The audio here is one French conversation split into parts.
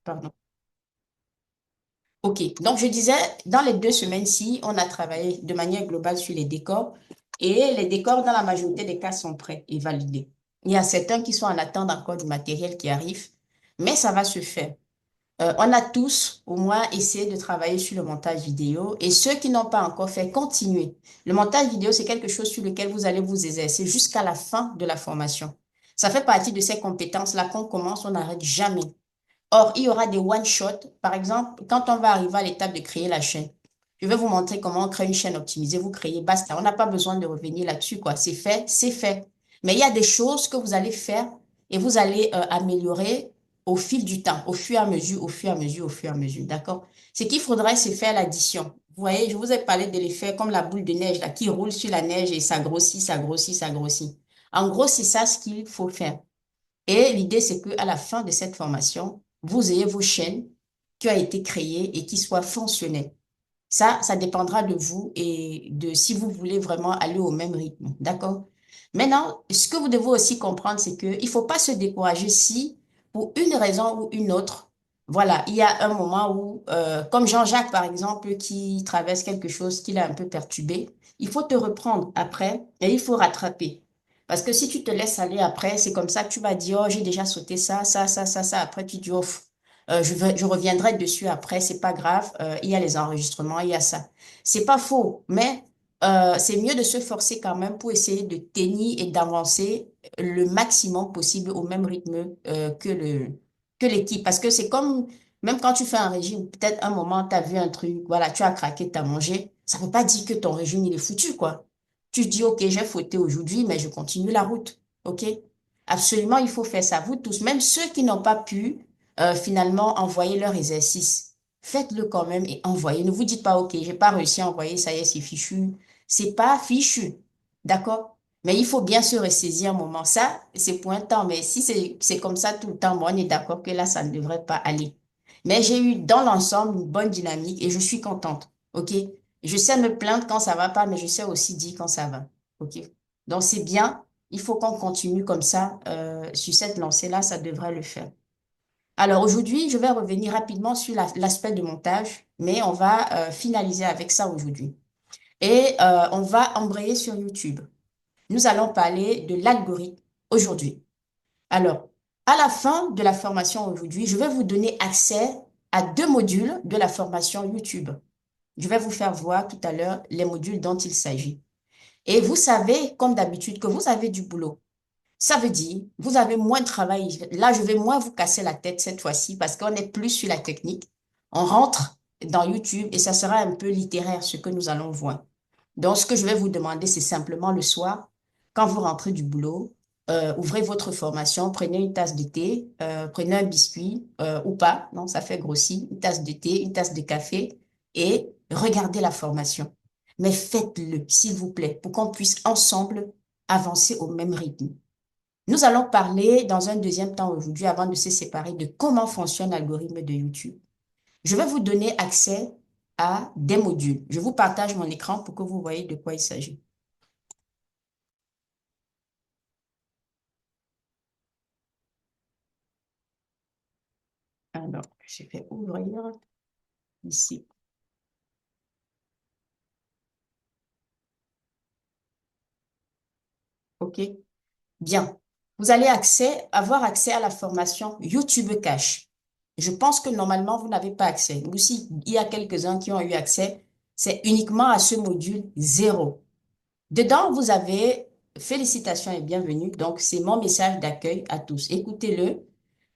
Pardon. OK. Donc, je disais, dans les 2 semaines-ci, on a travaillé de manière globale sur les décors et les décors, dans la majorité des cas, sont prêts et validés. Il y a certains qui sont en attente encore du matériel qui arrive, mais ça va se faire. On a tous au moins essayé de travailler sur le montage vidéo et ceux qui n'ont pas encore fait, continuez. Le montage vidéo, c'est quelque chose sur lequel vous allez vous exercer jusqu'à la fin de la formation. Ça fait partie de ces compétences-là qu'on commence, on n'arrête jamais. Or, il y aura des one-shot. Par exemple, quand on va arriver à l'étape de créer la chaîne, je vais vous montrer comment on crée une chaîne optimisée. Vous créez, basta. On n'a pas besoin de revenir là-dessus, quoi. C'est fait, c'est fait. Mais il y a des choses que vous allez faire et vous allez améliorer au fil du temps, au fur et à mesure, au fur et à mesure, au fur et à mesure. D'accord? Ce qu'il faudrait, c'est faire l'addition. Vous voyez, je vous ai parlé de l'effet comme la boule de neige là, qui roule sur la neige et ça grossit, ça grossit, ça grossit. En gros, c'est ça ce qu'il faut faire. Et l'idée, c'est qu'à la fin de cette formation, vous ayez vos chaînes qui ont été créées et qui soient fonctionnelles. Ça dépendra de vous et de si vous voulez vraiment aller au même rythme. D'accord? Maintenant, ce que vous devez aussi comprendre, c'est qu'il ne faut pas se décourager si, pour une raison ou une autre, voilà, il y a un moment où, comme Jean-Jacques, par exemple, qui traverse quelque chose qui l'a un peu perturbé, il faut te reprendre après et il faut rattraper. Parce que si tu te laisses aller après, c'est comme ça que tu vas dire, oh, j'ai déjà sauté ça, ça, ça, ça, ça. Après, tu dis, oh, je reviendrai dessus après, c'est pas grave. Il y a les enregistrements, il y a ça. C'est pas faux, mais c'est mieux de se forcer quand même pour essayer de tenir et d'avancer le maximum possible au même rythme que l'équipe. Parce que c'est comme, même quand tu fais un régime, peut-être un moment, tu as vu un truc, voilà, tu as craqué, tu as mangé. Ça veut pas dire que ton régime, il est foutu, quoi. Tu dis, OK, j'ai fauté aujourd'hui, mais je continue la route. OK? Absolument, il faut faire ça. Vous tous, même ceux qui n'ont pas pu finalement envoyer leur exercice. Faites-le quand même et envoyez. Ne vous dites pas, OK, j'ai pas réussi à envoyer, ça y est, c'est fichu. C'est pas fichu. D'accord? Mais il faut bien se ressaisir un moment. Ça, c'est pour un temps. Mais si c'est comme ça tout le temps, bon, on est d'accord que là, ça ne devrait pas aller. Mais j'ai eu dans l'ensemble une bonne dynamique et je suis contente. OK? Je sais me plaindre quand ça va pas, mais je sais aussi dire quand ça va. OK? Donc, c'est bien. Il faut qu'on continue comme ça. Sur cette lancée-là, ça devrait le faire. Alors aujourd'hui, je vais revenir rapidement sur l'aspect de montage, mais on va finaliser avec ça aujourd'hui. Et on va embrayer sur YouTube. Nous allons parler de l'algorithme aujourd'hui. Alors, à la fin de la formation aujourd'hui, je vais vous donner accès à 2 modules de la formation YouTube. Je vais vous faire voir tout à l'heure les modules dont il s'agit. Et vous savez, comme d'habitude, que vous avez du boulot. Ça veut dire, vous avez moins de travail. Là, je vais moins vous casser la tête cette fois-ci parce qu'on est plus sur la technique. On rentre dans YouTube et ça sera un peu littéraire ce que nous allons voir. Donc, ce que je vais vous demander, c'est simplement le soir, quand vous rentrez du boulot, ouvrez votre formation, prenez une tasse de thé, prenez un biscuit ou pas, non, ça fait grossir, une tasse de thé, une tasse de café et regardez la formation. Mais faites-le, s'il vous plaît, pour qu'on puisse ensemble avancer au même rythme. Nous allons parler dans un deuxième temps aujourd'hui, avant de se séparer, de comment fonctionne l'algorithme de YouTube. Je vais vous donner accès à des modules. Je vous partage mon écran pour que vous voyez de quoi il s'agit. Alors, je vais ouvrir ici. OK? Bien. Vous allez avoir accès à la formation YouTube Cash. Je pense que normalement, vous n'avez pas accès. Ou si il y a quelques-uns qui ont eu accès, c'est uniquement à ce module zéro. Dedans, vous avez félicitations et bienvenue. Donc, c'est mon message d'accueil à tous. Écoutez-le.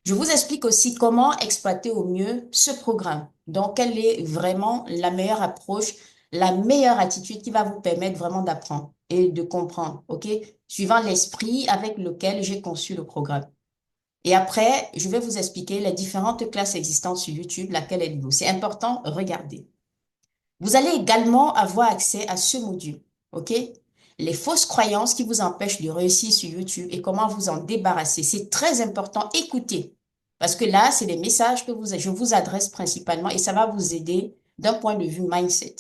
Je vous explique aussi comment exploiter au mieux ce programme. Donc, quelle est vraiment la meilleure approche, la meilleure attitude qui va vous permettre vraiment d'apprendre et de comprendre, OK? Suivant l'esprit avec lequel j'ai conçu le programme. Et après, je vais vous expliquer les différentes classes existantes sur YouTube, laquelle êtes-vous. C'est important, regardez. Vous allez également avoir accès à ce module, OK? Les fausses croyances qui vous empêchent de réussir sur YouTube et comment vous en débarrasser. C'est très important. Écoutez, parce que là, c'est les messages que je vous adresse principalement et ça va vous aider d'un point de vue mindset.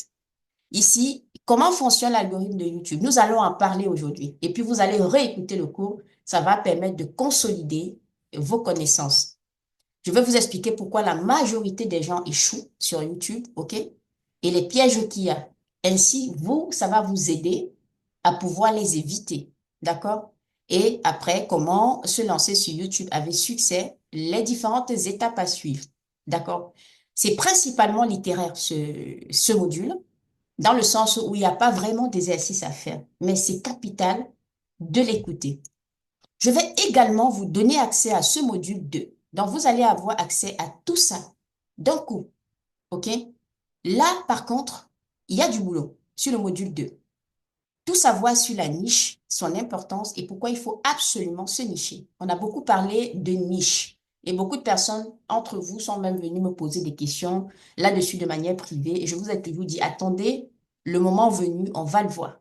Ici, comment fonctionne l'algorithme de YouTube? Nous allons en parler aujourd'hui. Et puis, vous allez réécouter le cours. Ça va permettre de consolider vos connaissances. Je vais vous expliquer pourquoi la majorité des gens échouent sur YouTube, OK? Et les pièges qu'il y a. Ainsi, vous, ça va vous aider à pouvoir les éviter, d'accord? Et après, comment se lancer sur YouTube avec succès, les différentes étapes à suivre, d'accord? C'est principalement littéraire, ce module, dans le sens où il n'y a pas vraiment d'exercice à faire, mais c'est capital de l'écouter. Je vais également vous donner accès à ce module 2. Donc, vous allez avoir accès à tout ça d'un coup. OK? Là, par contre, il y a du boulot sur le module 2. Tout savoir sur la niche, son importance et pourquoi il faut absolument se nicher. On a beaucoup parlé de niche et beaucoup de personnes entre vous sont même venues me poser des questions là-dessus de manière privée et je vous ai toujours dit, attendez, le moment venu, on va le voir.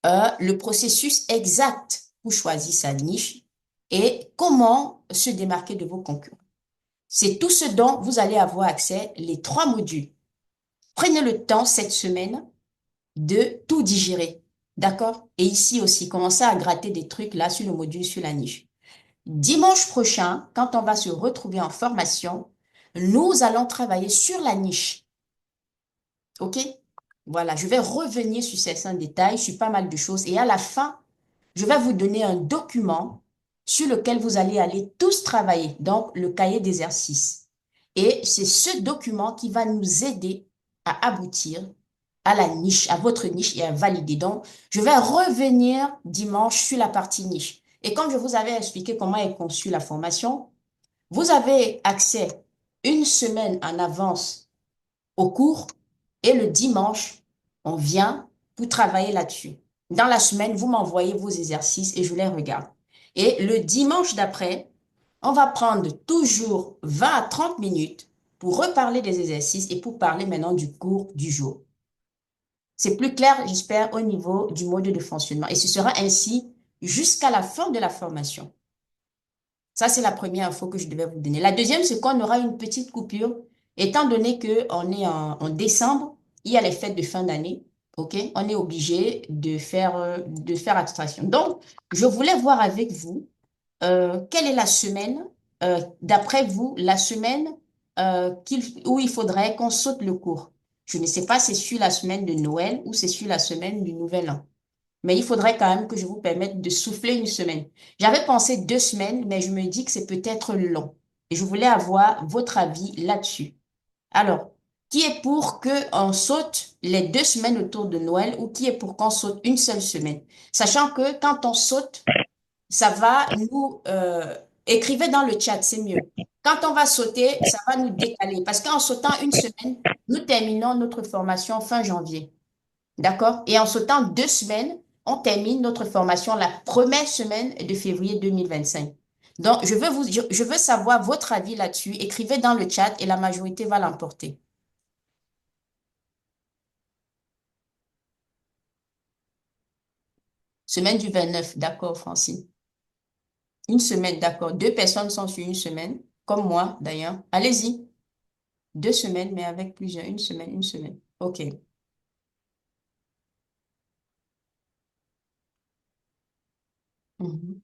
Le processus exact pour choisir sa niche et comment se démarquer de vos concurrents. C'est tout ce dont vous allez avoir accès, les 3 modules. Prenez le temps cette semaine de tout digérer. D'accord? Et ici aussi, commencez à gratter des trucs là sur le module sur la niche. Dimanche prochain, quand on va se retrouver en formation, nous allons travailler sur la niche. OK? Voilà, je vais revenir sur certains détails, sur pas mal de choses. Et à la fin, je vais vous donner un document sur lequel vous allez aller tous travailler, donc le cahier d'exercice. Et c'est ce document qui va nous aider à aboutir à la niche, à votre niche et à valider. Donc, je vais revenir dimanche sur la partie niche. Et comme je vous avais expliqué comment est conçue la formation, vous avez accès une semaine en avance au cours et le dimanche, on vient pour travailler là-dessus. Dans la semaine, vous m'envoyez vos exercices et je les regarde. Et le dimanche d'après, on va prendre toujours 20 à 30 minutes pour reparler des exercices et pour parler maintenant du cours du jour. C'est plus clair, j'espère, au niveau du mode de fonctionnement. Et ce sera ainsi jusqu'à la fin de la formation. Ça, c'est la première info que je devais vous donner. La deuxième, c'est qu'on aura une petite coupure, étant donné qu'on est en décembre, il y a les fêtes de fin d'année, OK? On est obligé de faire abstraction. Donc, je voulais voir avec vous quelle est la semaine, d'après vous, la semaine où il faudrait qu'on saute le cours. Je ne sais pas si c'est sur la semaine de Noël ou c'est sur la semaine du Nouvel An. Mais il faudrait quand même que je vous permette de souffler une semaine. J'avais pensé 2 semaines, mais je me dis que c'est peut-être long. Et je voulais avoir votre avis là-dessus. Alors, qui est pour qu'on saute les 2 semaines autour de Noël ou qui est pour qu'on saute une seule semaine? Sachant que quand on saute, ça va nous... écrivez dans le chat, c'est mieux. Quand on va sauter, ça va nous décaler. Parce qu'en sautant une semaine, nous terminons notre formation fin janvier. D'accord? Et en sautant 2 semaines, on termine notre formation la première semaine de février 2025. Donc, je veux savoir votre avis là-dessus. Écrivez dans le chat et la majorité va l'emporter. Semaine du 29, d'accord, Francine. Une semaine, d'accord. 2 personnes sont sur une semaine, comme moi d'ailleurs. Allez-y. 2 semaines, mais avec plusieurs. Une semaine, une semaine. OK. Mhm.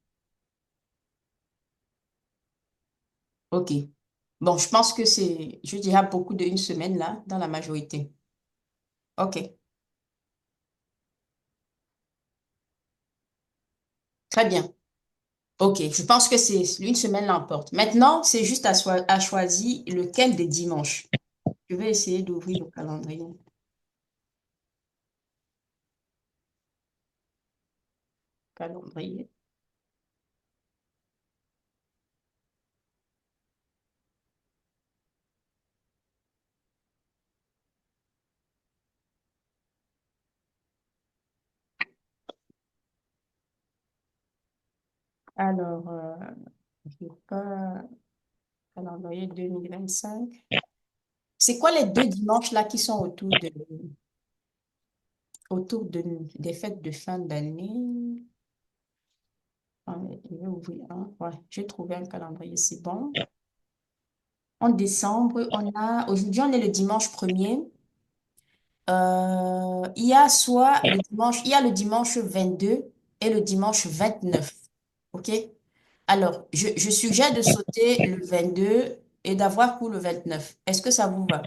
OK. Bon, je pense que je dirais beaucoup d'une semaine là, dans la majorité. OK. Très bien. OK, je pense que c'est une semaine l'emporte. Maintenant, c'est juste à choisir lequel des dimanches. Je vais essayer d'ouvrir le calendrier. Calendrier. Alors, je sais pas, calendrier 2025. C'est quoi les 2 dimanches là qui sont des fêtes de fin d'année? Ah, je vais ouvrir un. Ouais, j'ai trouvé un calendrier, c'est bon. En décembre, aujourd'hui, on est le dimanche 1er. Il y a le dimanche 22 et le dimanche 29. OK? Alors, je suggère de sauter le 22 et d'avoir pour le 29. Est-ce que ça vous va?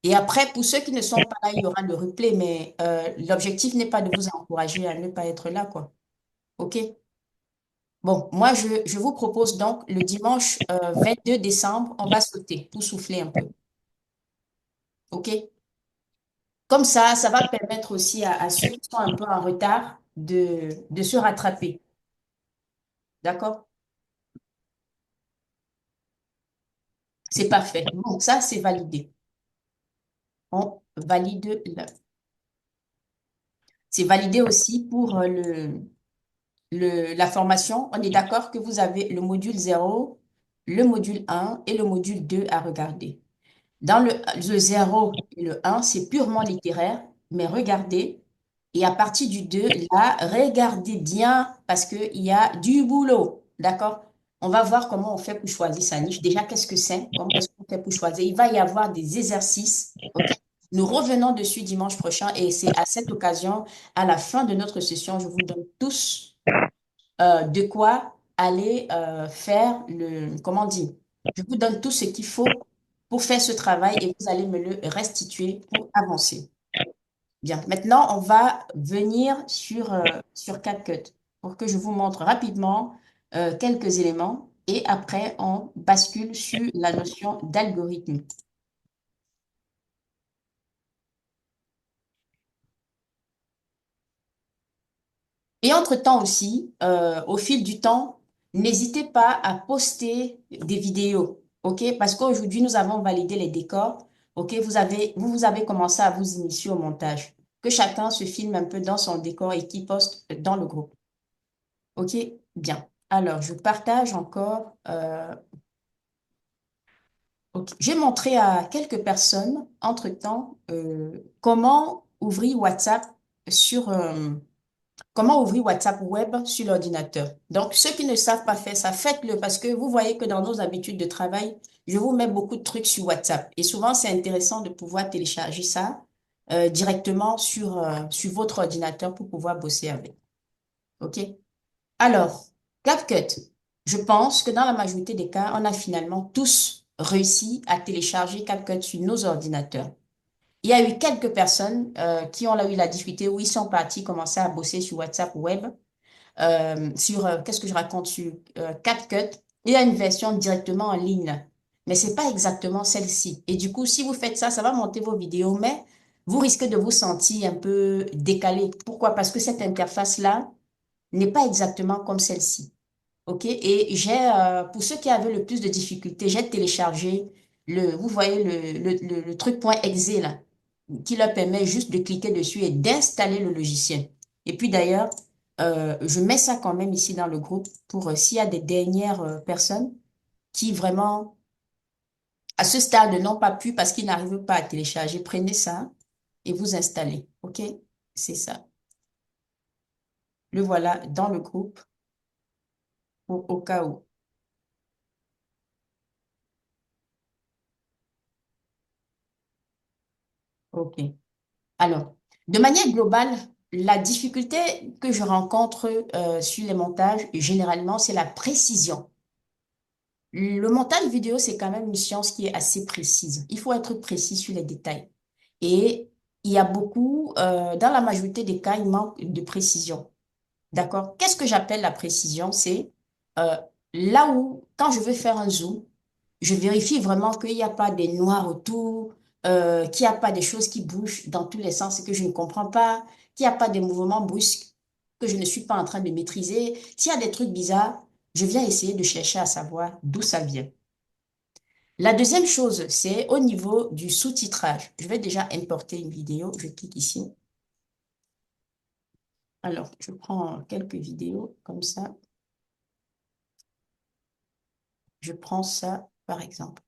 Et après, pour ceux qui ne sont pas là, il y aura le replay, mais l'objectif n'est pas de vous encourager à ne pas être là, quoi. OK? Bon, moi, je vous propose donc le dimanche 22 décembre, on va sauter pour souffler un peu. OK? Comme ça va permettre aussi à ceux qui sont un peu en retard de se rattraper. D'accord? C'est parfait. Donc, ça, c'est validé. On valide. C'est validé aussi pour la formation. On est d'accord que vous avez le module 0, le module 1 et le module 2 à regarder. Dans le 0 et le 1, c'est purement littéraire, mais regardez. Et à partir du 2, là, regardez bien parce qu'il y a du boulot. D'accord? On va voir comment on fait pour choisir sa niche. Déjà, qu'est-ce que c'est? Comment est-ce qu'on fait pour choisir? Il va y avoir des exercices. OK? Nous revenons dessus dimanche prochain et c'est à cette occasion, à la fin de notre session, je vous donne tous de quoi aller faire comment dire, je vous donne tout ce qu'il faut pour faire ce travail et vous allez me le restituer pour avancer. Bien, maintenant, on va venir sur CapCut pour que je vous montre rapidement quelques éléments et après, on bascule sur la notion d'algorithme. Et entre-temps aussi, au fil du temps, n'hésitez pas à poster des vidéos, OK? Parce qu'aujourd'hui, nous avons validé les décors, OK? Vous avez commencé à vous initier au montage. Que chacun se filme un peu dans son décor et qui poste dans le groupe, OK? Bien. Alors, je partage encore. OK. J'ai montré à quelques personnes, entre-temps, comment ouvrir WhatsApp sur... comment ouvrir WhatsApp web sur l'ordinateur? Donc, ceux qui ne savent pas faire ça, faites-le parce que vous voyez que dans nos habitudes de travail, je vous mets beaucoup de trucs sur WhatsApp. Et souvent, c'est intéressant de pouvoir télécharger ça directement sur votre ordinateur pour pouvoir bosser avec. OK? Alors, CapCut, je pense que dans la majorité des cas, on a finalement tous réussi à télécharger CapCut sur nos ordinateurs. Il y a eu quelques personnes qui ont eu la difficulté où ils sont partis commencer à bosser sur WhatsApp web qu'est-ce que je raconte sur CapCut, il y a une version directement en ligne, mais c'est pas exactement celle-ci. Et du coup, si vous faites ça, ça va monter vos vidéos, mais vous risquez de vous sentir un peu décalé. Pourquoi? Parce que cette interface-là n'est pas exactement comme celle-ci. OK? Et pour ceux qui avaient le plus de difficultés, j'ai téléchargé vous voyez le truc .exe là, qui leur permet juste de cliquer dessus et d'installer le logiciel. Et puis d'ailleurs, je mets ça quand même ici dans le groupe pour s'il y a des dernières personnes qui vraiment, à ce stade, n'ont pas pu parce qu'ils n'arrivent pas à télécharger, prenez ça et vous installez. OK? C'est ça. Le voilà dans le groupe au cas où. OK. Alors, de manière globale, la difficulté que je rencontre sur les montages, généralement, c'est la précision. Le montage vidéo, c'est quand même une science qui est assez précise. Il faut être précis sur les détails. Et il y a beaucoup, dans la majorité des cas, il manque de précision. D'accord? Qu'est-ce que j'appelle la précision? C'est euh, là où, quand je veux faire un zoom, je vérifie vraiment qu'il n'y a pas des noirs autour, qu'il n'y a pas des choses qui bougent dans tous les sens et que je ne comprends pas, qu'il n'y a pas des mouvements brusques que je ne suis pas en train de maîtriser. S'il y a des trucs bizarres, je viens essayer de chercher à savoir d'où ça vient. La deuxième chose, c'est au niveau du sous-titrage. Je vais déjà importer une vidéo. Je clique ici. Alors, je prends quelques vidéos comme ça. Je prends ça, par exemple.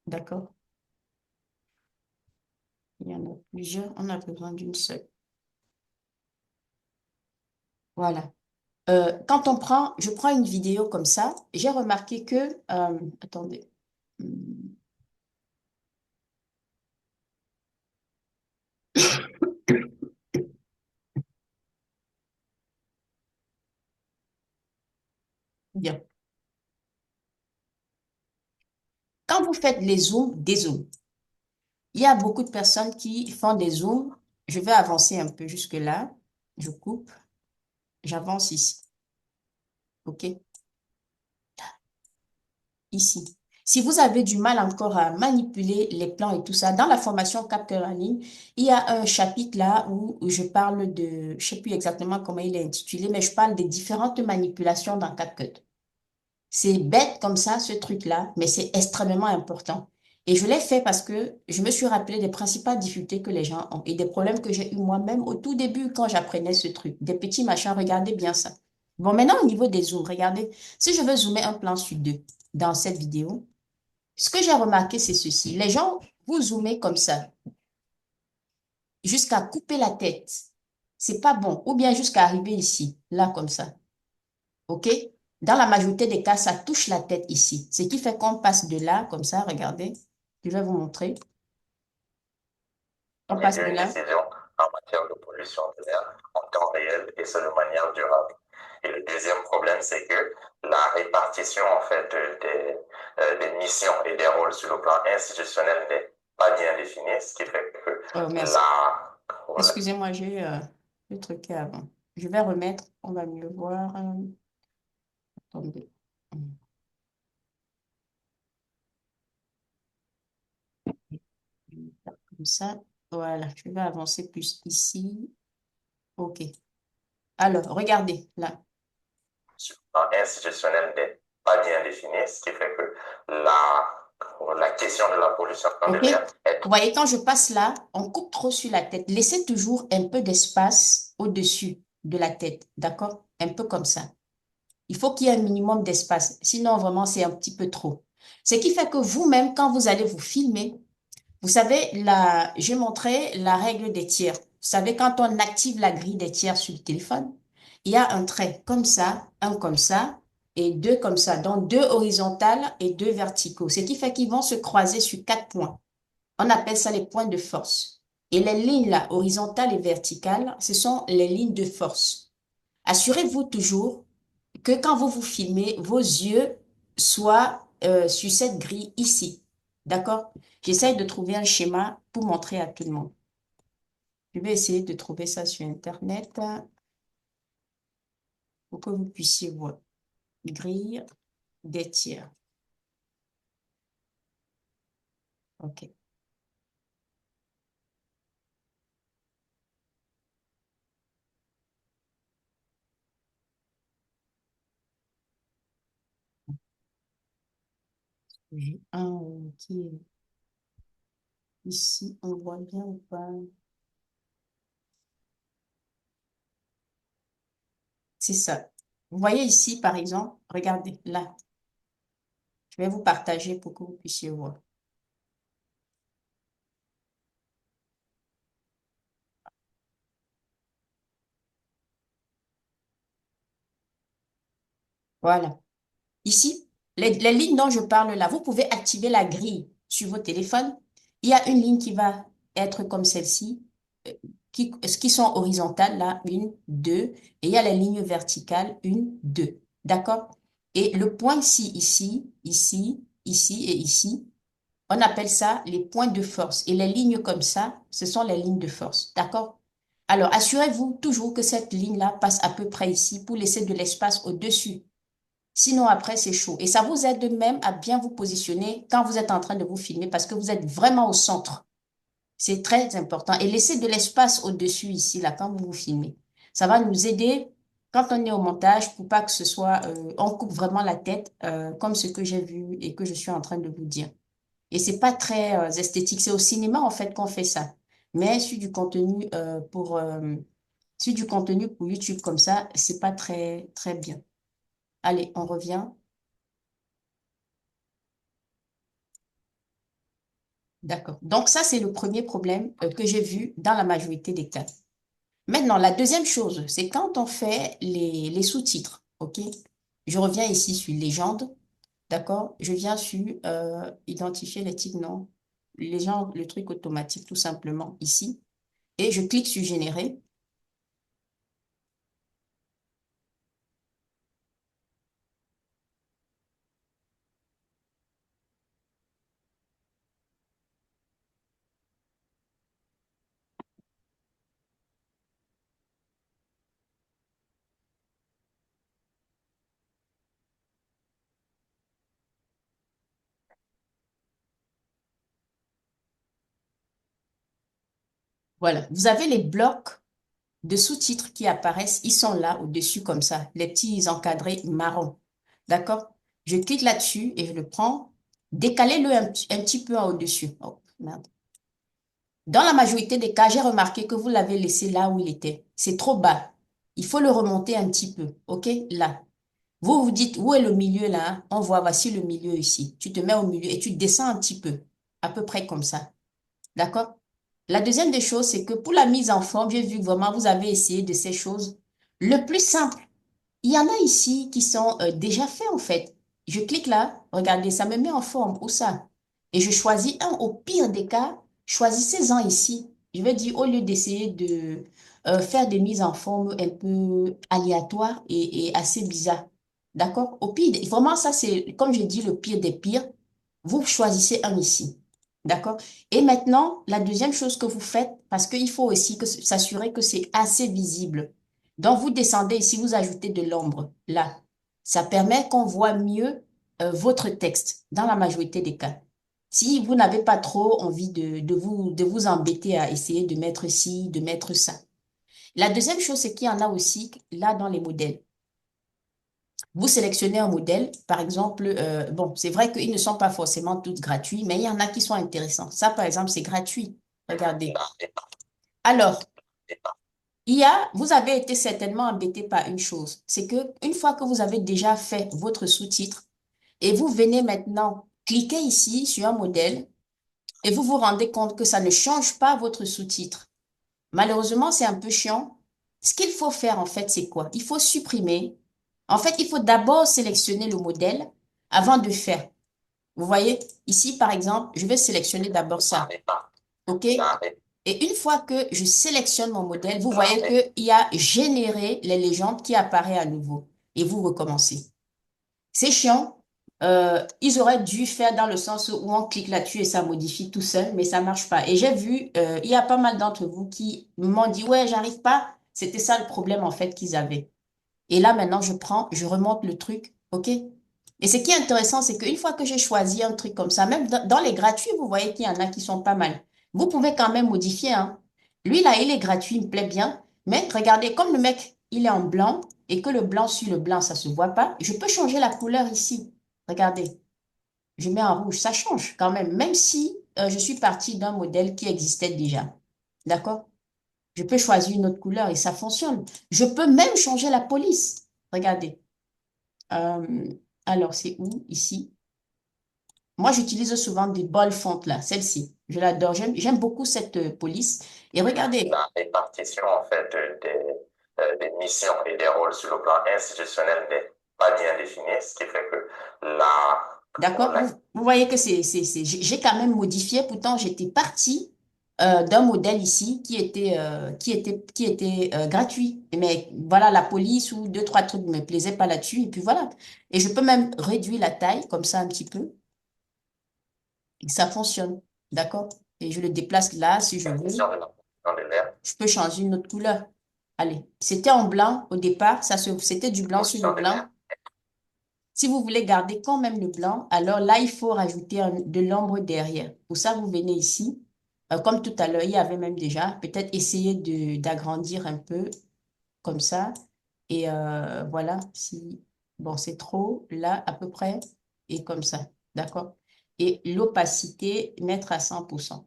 D'accord? Il y en a plusieurs. On a besoin d'une seule. Voilà. Quand je prends une vidéo comme ça, j'ai remarqué que, attendez. Hmm. Bien. Quand vous faites les zooms, des zooms, il y a beaucoup de personnes qui font des zooms. Je vais avancer un peu jusque-là. Je coupe. J'avance ici. OK? Ici. Si vous avez du mal encore à manipuler les plans et tout ça, dans la formation capteur en ligne, il y a un chapitre là où je parle de, je sais plus exactement comment il est intitulé, mais je parle des différentes manipulations dans CapCut. C'est bête comme ça, ce truc-là, mais c'est extrêmement important. Et je l'ai fait parce que je me suis rappelé des principales difficultés que les gens ont et des problèmes que j'ai eu moi-même au tout début quand j'apprenais ce truc. Des petits machins, regardez bien ça. Bon, maintenant, au niveau des zooms, regardez. Si je veux zoomer un plan sur deux dans cette vidéo, ce que j'ai remarqué, c'est ceci. Les gens, vous zoomez comme ça, jusqu'à couper la tête. C'est pas bon. Ou bien jusqu'à arriver ici, là, comme ça. OK? Dans la majorité des cas, ça touche la tête ici. Ce qui fait qu'on passe de là, comme ça, regardez. Je vais vous montrer. On passe de Une là. décision en matière de pollution de l'air en temps réel et c'est de manière durable. Et le deuxième problème, c'est que la répartition en fait des missions et des rôles sur le plan institutionnel n'est pas bien définie, ce qui fait que Oh, merci. la voilà. Excusez-moi, j'ai eu le truc avant. Je vais remettre, on va mieux voir. Attendez. Comme ça. Voilà, je vais avancer plus ici. OK. Alors, regardez, là. Sur le plan institutionnel n'est pas bien définie, ce qui fait que la question de la pollution de OK? l'air est Vous voyez, quand je passe là, on coupe trop sur la tête. Laissez toujours un peu d'espace au-dessus de la tête. D'accord? Un peu comme ça. Il faut qu'il y ait un minimum d'espace. Sinon, vraiment, c'est un petit peu trop. Ce qui fait que vous-même, quand vous allez vous filmer, vous savez, là, je montrais la règle des tiers. Vous savez, quand on active la grille des tiers sur le téléphone, il y a un trait comme ça, un comme ça et deux comme ça. Donc, deux horizontales et deux verticaux. Ce qui fait qu'ils vont se croiser sur quatre points. On appelle ça les points de force. Et les lignes là, horizontales et verticales, ce sont les lignes de force. Assurez-vous toujours que quand vous vous filmez, vos yeux soient sur cette grille ici. D'accord? J'essaye de trouver un schéma pour montrer à tout le monde. Je vais essayer de trouver ça sur Internet pour que vous puissiez voir. Grille des tiers. OK. J'ai un qui est ici. On voit bien ou pas? C'est ça. Vous voyez ici, par exemple, regardez, là. Je vais vous partager pour que vous puissiez voir. Voilà. Ici, les lignes dont je parle là, vous pouvez activer la grille sur vos téléphones. Il y a une ligne qui va être comme celle-ci, euh, qui sont horizontales, là, une, deux, et il y a les lignes verticales, une, deux. D'accord? Et le point ici et ici, on appelle ça les points de force. Et les lignes comme ça, ce sont les lignes de force. D'accord? Alors, assurez-vous toujours que cette ligne-là passe à peu près ici pour laisser de l'espace au-dessus. Sinon, après, c'est chaud. Et ça vous aide même à bien vous positionner quand vous êtes en train de vous filmer parce que vous êtes vraiment au centre. C'est très important. Et laissez de l'espace au-dessus ici, là, quand vous vous filmez. Ça va nous aider quand on est au montage pour pas que ce soit, on coupe vraiment la tête, comme ce que j'ai vu et que je suis en train de vous dire. Et c'est pas très esthétique. C'est au cinéma, en fait, qu'on fait ça. Mais sur du contenu pour YouTube comme ça, c'est pas très, très bien. Allez, on revient. D'accord. Donc ça, c'est le premier problème que j'ai vu dans la majorité des cas. Maintenant, la deuxième chose, c'est quand on fait les sous-titres, OK? Je reviens ici sur légende, d'accord? Je viens sur identifier les titres, non? Légende, le truc automatique, tout simplement, ici. Et je clique sur générer. Voilà. Vous avez les blocs de sous-titres qui apparaissent. Ils sont là au-dessus comme ça, les petits encadrés marrons. D'accord? Je clique là-dessus et je le prends. Décalez-le un petit peu au-dessus. Oh, merde. Dans la majorité des cas, j'ai remarqué que vous l'avez laissé là où il était. C'est trop bas. Il faut le remonter un petit peu. OK? Là. Vous vous dites, où est le milieu là? Hein? On voit, voici le milieu ici. Tu te mets au milieu et tu descends un petit peu. À peu près comme ça. D'accord? La deuxième des choses, c'est que pour la mise en forme, j'ai vu que vraiment vous avez essayé de ces choses. Le plus simple, il y en a ici qui sont déjà faits en fait. Je clique là, regardez, ça me met en forme. Où ça? Et je choisis un. Au pire des cas, choisissez-en ici. Je vais dire, au lieu d'essayer de faire des mises en forme un peu aléatoires et assez bizarres. D'accord? Au pire, vraiment, ça c'est, comme je dis, le pire des pires. Vous choisissez un ici. D'accord? Et maintenant, la deuxième chose que vous faites, parce qu'il faut aussi s'assurer que c'est assez visible. Donc, vous descendez ici, vous ajoutez de l'ombre là. Ça permet qu'on voit mieux votre texte dans la majorité des cas. Si vous n'avez pas trop envie de vous embêter à essayer de mettre ci, de mettre ça. La deuxième chose, c'est qu'il y en a aussi là dans les modèles. Vous sélectionnez un modèle, par exemple, bon, c'est vrai qu'ils ne sont pas forcément tous gratuits, mais il y en a qui sont intéressants. Ça, par exemple, c'est gratuit. Regardez. Alors, vous avez été certainement embêté par une chose, c'est que une fois que vous avez déjà fait votre sous-titre et vous venez maintenant cliquer ici sur un modèle et vous vous rendez compte que ça ne change pas votre sous-titre. Malheureusement, c'est un peu chiant. Ce qu'il faut faire, en fait, c'est quoi? Il faut supprimer. En fait, il faut d'abord sélectionner le modèle avant de faire. Vous voyez, ici, par exemple, je vais sélectionner d'abord ça. OK? Et une fois que je sélectionne mon modèle, vous voyez qu'il y a généré les légendes qui apparaît à nouveau. Et vous recommencez. C'est chiant. Ils auraient dû faire dans le sens où on clique là-dessus et ça modifie tout seul, mais ça marche pas. Et j'ai vu, il y a pas mal d'entre vous qui m'ont dit, ouais, j'arrive pas. C'était ça le problème en fait qu'ils avaient. Et là maintenant, je remonte le truc, ok? Et ce qui est intéressant, c'est qu'une fois que j'ai choisi un truc comme ça, même dans les gratuits, vous voyez qu'il y en a qui sont pas mal. Vous pouvez quand même modifier, hein. Lui là, il est gratuit, il me plaît bien. Mais regardez, comme le mec, il est en blanc et que le blanc sur le blanc, ça se voit pas, je peux changer la couleur ici. Regardez, je mets en rouge, ça change quand même, même si je suis partie d'un modèle qui existait déjà. D'accord? Je peux choisir une autre couleur et ça fonctionne. Je peux même changer la police. Regardez. Euh, alors, c'est où? Ici. Moi, j'utilise souvent des bold fonts là, celle-ci. Je l'adore. J'aime beaucoup cette police. Et regardez. La répartition, en fait, des missions et des rôles sur le plan institutionnel n'est pas bien définie, ce qui fait que la, D'accord? Vous voyez que j'ai quand même modifié. Pourtant, j'étais partie d'un modèle ici qui était gratuit. Mais voilà, la police ou deux, trois trucs ne me plaisaient pas là-dessus. Et puis voilà. Et je peux même réduire la taille comme ça un petit peu. Et ça fonctionne. D'accord? Et je le déplace là si je veux. Je peux changer une autre couleur. Allez. C'était en blanc au départ. C'était du blanc sur le blanc. Si vous voulez garder quand même le blanc, alors là, il faut rajouter de l'ombre derrière. Pour ça, vous venez ici. Comme tout à l'heure, il y avait même déjà. Peut-être essayer d'agrandir un peu comme ça. Et voilà, si, bon, c'est trop, là, à peu près, et comme ça. D'accord? Et l'opacité, mettre à 100%.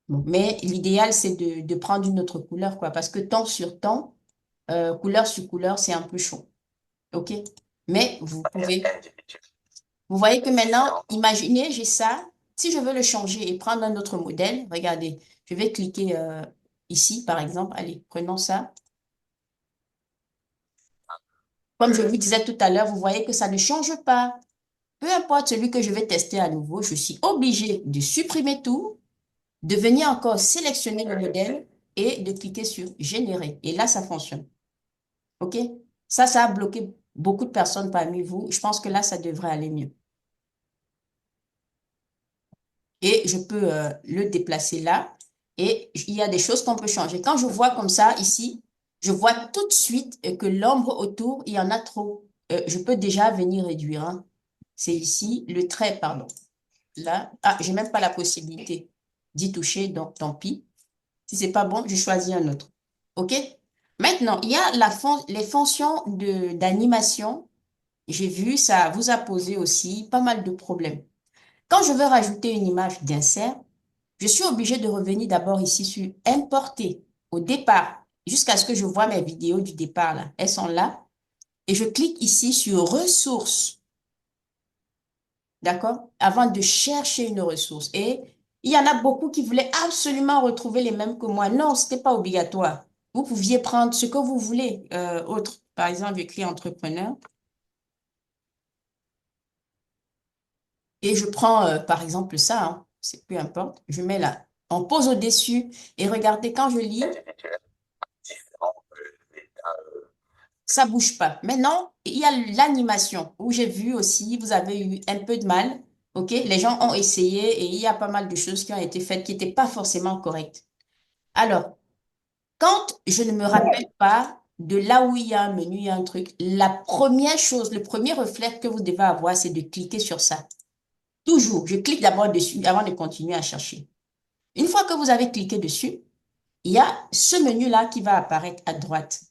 Bon, mais l'idéal, c'est de prendre une autre couleur, quoi. Parce que temps sur temps, couleur sur couleur, c'est un peu chaud. OK? Mais vous pouvez. Vous voyez que maintenant, imaginez, j'ai ça. Si je veux le changer et prendre un autre modèle, regardez, je vais cliquer ici, par exemple. Allez, prenons ça. Comme je vous disais tout à l'heure, vous voyez que ça ne change pas. Peu importe celui que je vais tester à nouveau, je suis obligée de supprimer tout, de venir encore sélectionner le modèle et de cliquer sur Générer. Et là, ça fonctionne. OK? Ça a bloqué beaucoup de personnes parmi vous. Je pense que là, ça devrait aller mieux. Et je peux le déplacer là. Et il y a des choses qu'on peut changer. Quand je vois comme ça ici, je vois tout de suite que l'ombre autour, il y en a trop. Je peux déjà venir réduire. Hein. C'est ici, le trait, pardon. Là, ah, j'ai même pas la possibilité d'y toucher, donc tant pis. Si c'est pas bon, je choisis un autre. OK? Maintenant, il y a les fonctions d'animation. J'ai vu, ça vous a posé aussi pas mal de problèmes. Quand je veux rajouter une image d'insert, je suis obligée de revenir d'abord ici sur importer au départ, jusqu'à ce que je vois mes vidéos du départ là. Elles sont là. Et je clique ici sur ressources. D'accord? Avant de chercher une ressource. Et il y en a beaucoup qui voulaient absolument retrouver les mêmes que moi. Non, ce n'était pas obligatoire. Vous pouviez prendre ce que vous voulez, autre. Par exemple, j'écris entrepreneur et je prends, par exemple, ça, hein, c'est peu importe. Je mets là, on pose au-dessus et regardez, quand je lis, individuels, différents états. ça bouge pas. Maintenant, il y a l'animation où j'ai vu aussi, vous avez eu un peu de mal. OK? Les gens ont essayé et il y a pas mal de choses qui ont été faites qui n'étaient pas forcément correctes. Alors, quand je ne me rappelle pas de là où il y a un menu, il y a un truc, la première chose, le premier réflexe que vous devez avoir, c'est de cliquer sur ça. Toujours, je clique d'abord dessus avant de continuer à chercher. Une fois que vous avez cliqué dessus, il y a ce menu-là qui va apparaître à droite.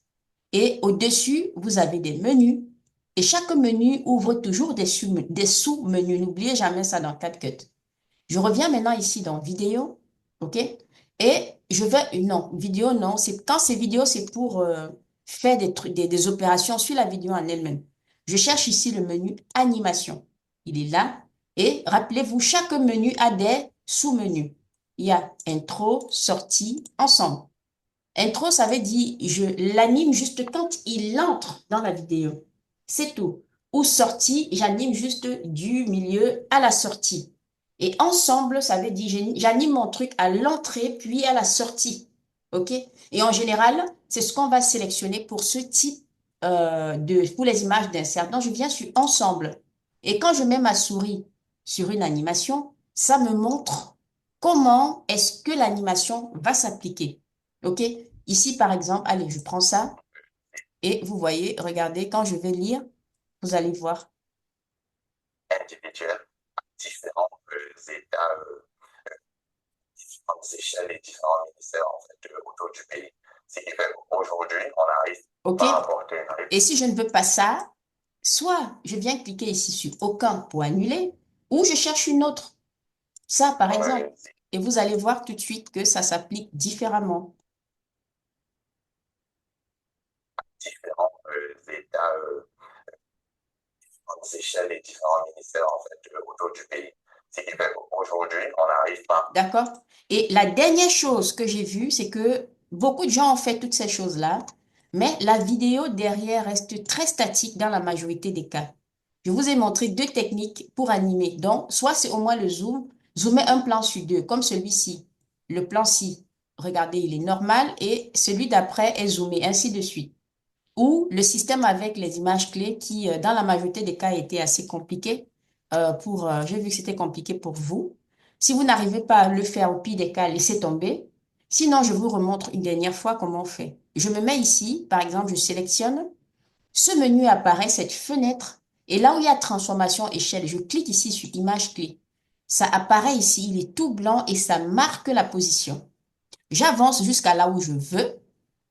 Et au-dessus, vous avez des menus. Et chaque menu ouvre toujours des sous-menus. N'oubliez jamais ça dans CapCut. Je reviens maintenant ici dans vidéo, OK? Et je vais, non, vidéo, non, c'est quand c'est vidéo, c'est pour faire des trucs, des opérations sur la vidéo en elle-même. Je cherche ici le menu animation. Il est là. Et rappelez-vous, chaque menu a des sous-menus. Il y a intro, sortie, ensemble. Intro, ça veut dire je l'anime juste quand il entre dans la vidéo. C'est tout. Ou sortie, j'anime juste du milieu à la sortie. Et ensemble, ça veut dire j'anime mon truc à l'entrée puis à la sortie. OK? Et en général, c'est ce qu'on va sélectionner pour ce type pour les images d'insert. Donc, je viens sur ensemble. Et quand je mets ma souris sur une animation, ça me montre comment est-ce que l'animation va s'appliquer. OK? Ici, par exemple, allez, je prends ça et vous voyez, regardez, quand je vais lire, vous allez voir. Individuels, différents états, différentes échelles et différents ministères en fait, autour du pays. Ce qui fait qu'aujourd'hui, on n'arrive OK? pas à apporter une réponse. Et si je ne veux pas ça, soit je viens cliquer ici sur aucun pour annuler, ou je cherche une autre. Ça, par exemple. Et vous allez voir tout de suite que ça s'applique différemment. Différents états, différentes échelles et différents ministères en fait, autour du pays. Ce qui fait qu'aujourd'hui, on n'arrive pas. D'accord? Et la dernière chose que j'ai vue, c'est que beaucoup de gens ont fait toutes ces choses-là, mais la vidéo derrière reste très statique dans la majorité des cas. Je vous ai montré deux techniques pour animer. Donc, soit c'est au moins le zoom, zoomer un plan sur deux, comme celui-ci. Le plan-ci, regardez, il est normal et celui d'après est zoomé, ainsi de suite. Ou le système avec les images clés qui, dans la majorité des cas, était assez compliqué j'ai vu que c'était compliqué pour vous. Si vous n'arrivez pas à le faire au pire des cas, laissez tomber. Sinon, je vous remontre une dernière fois comment on fait. Je me mets ici, par exemple, je sélectionne. Ce menu apparaît, cette fenêtre. Et là où il y a transformation échelle, je clique ici sur image clé. Ça apparaît ici, il est tout blanc et ça marque la position. J'avance jusqu'à là où je veux.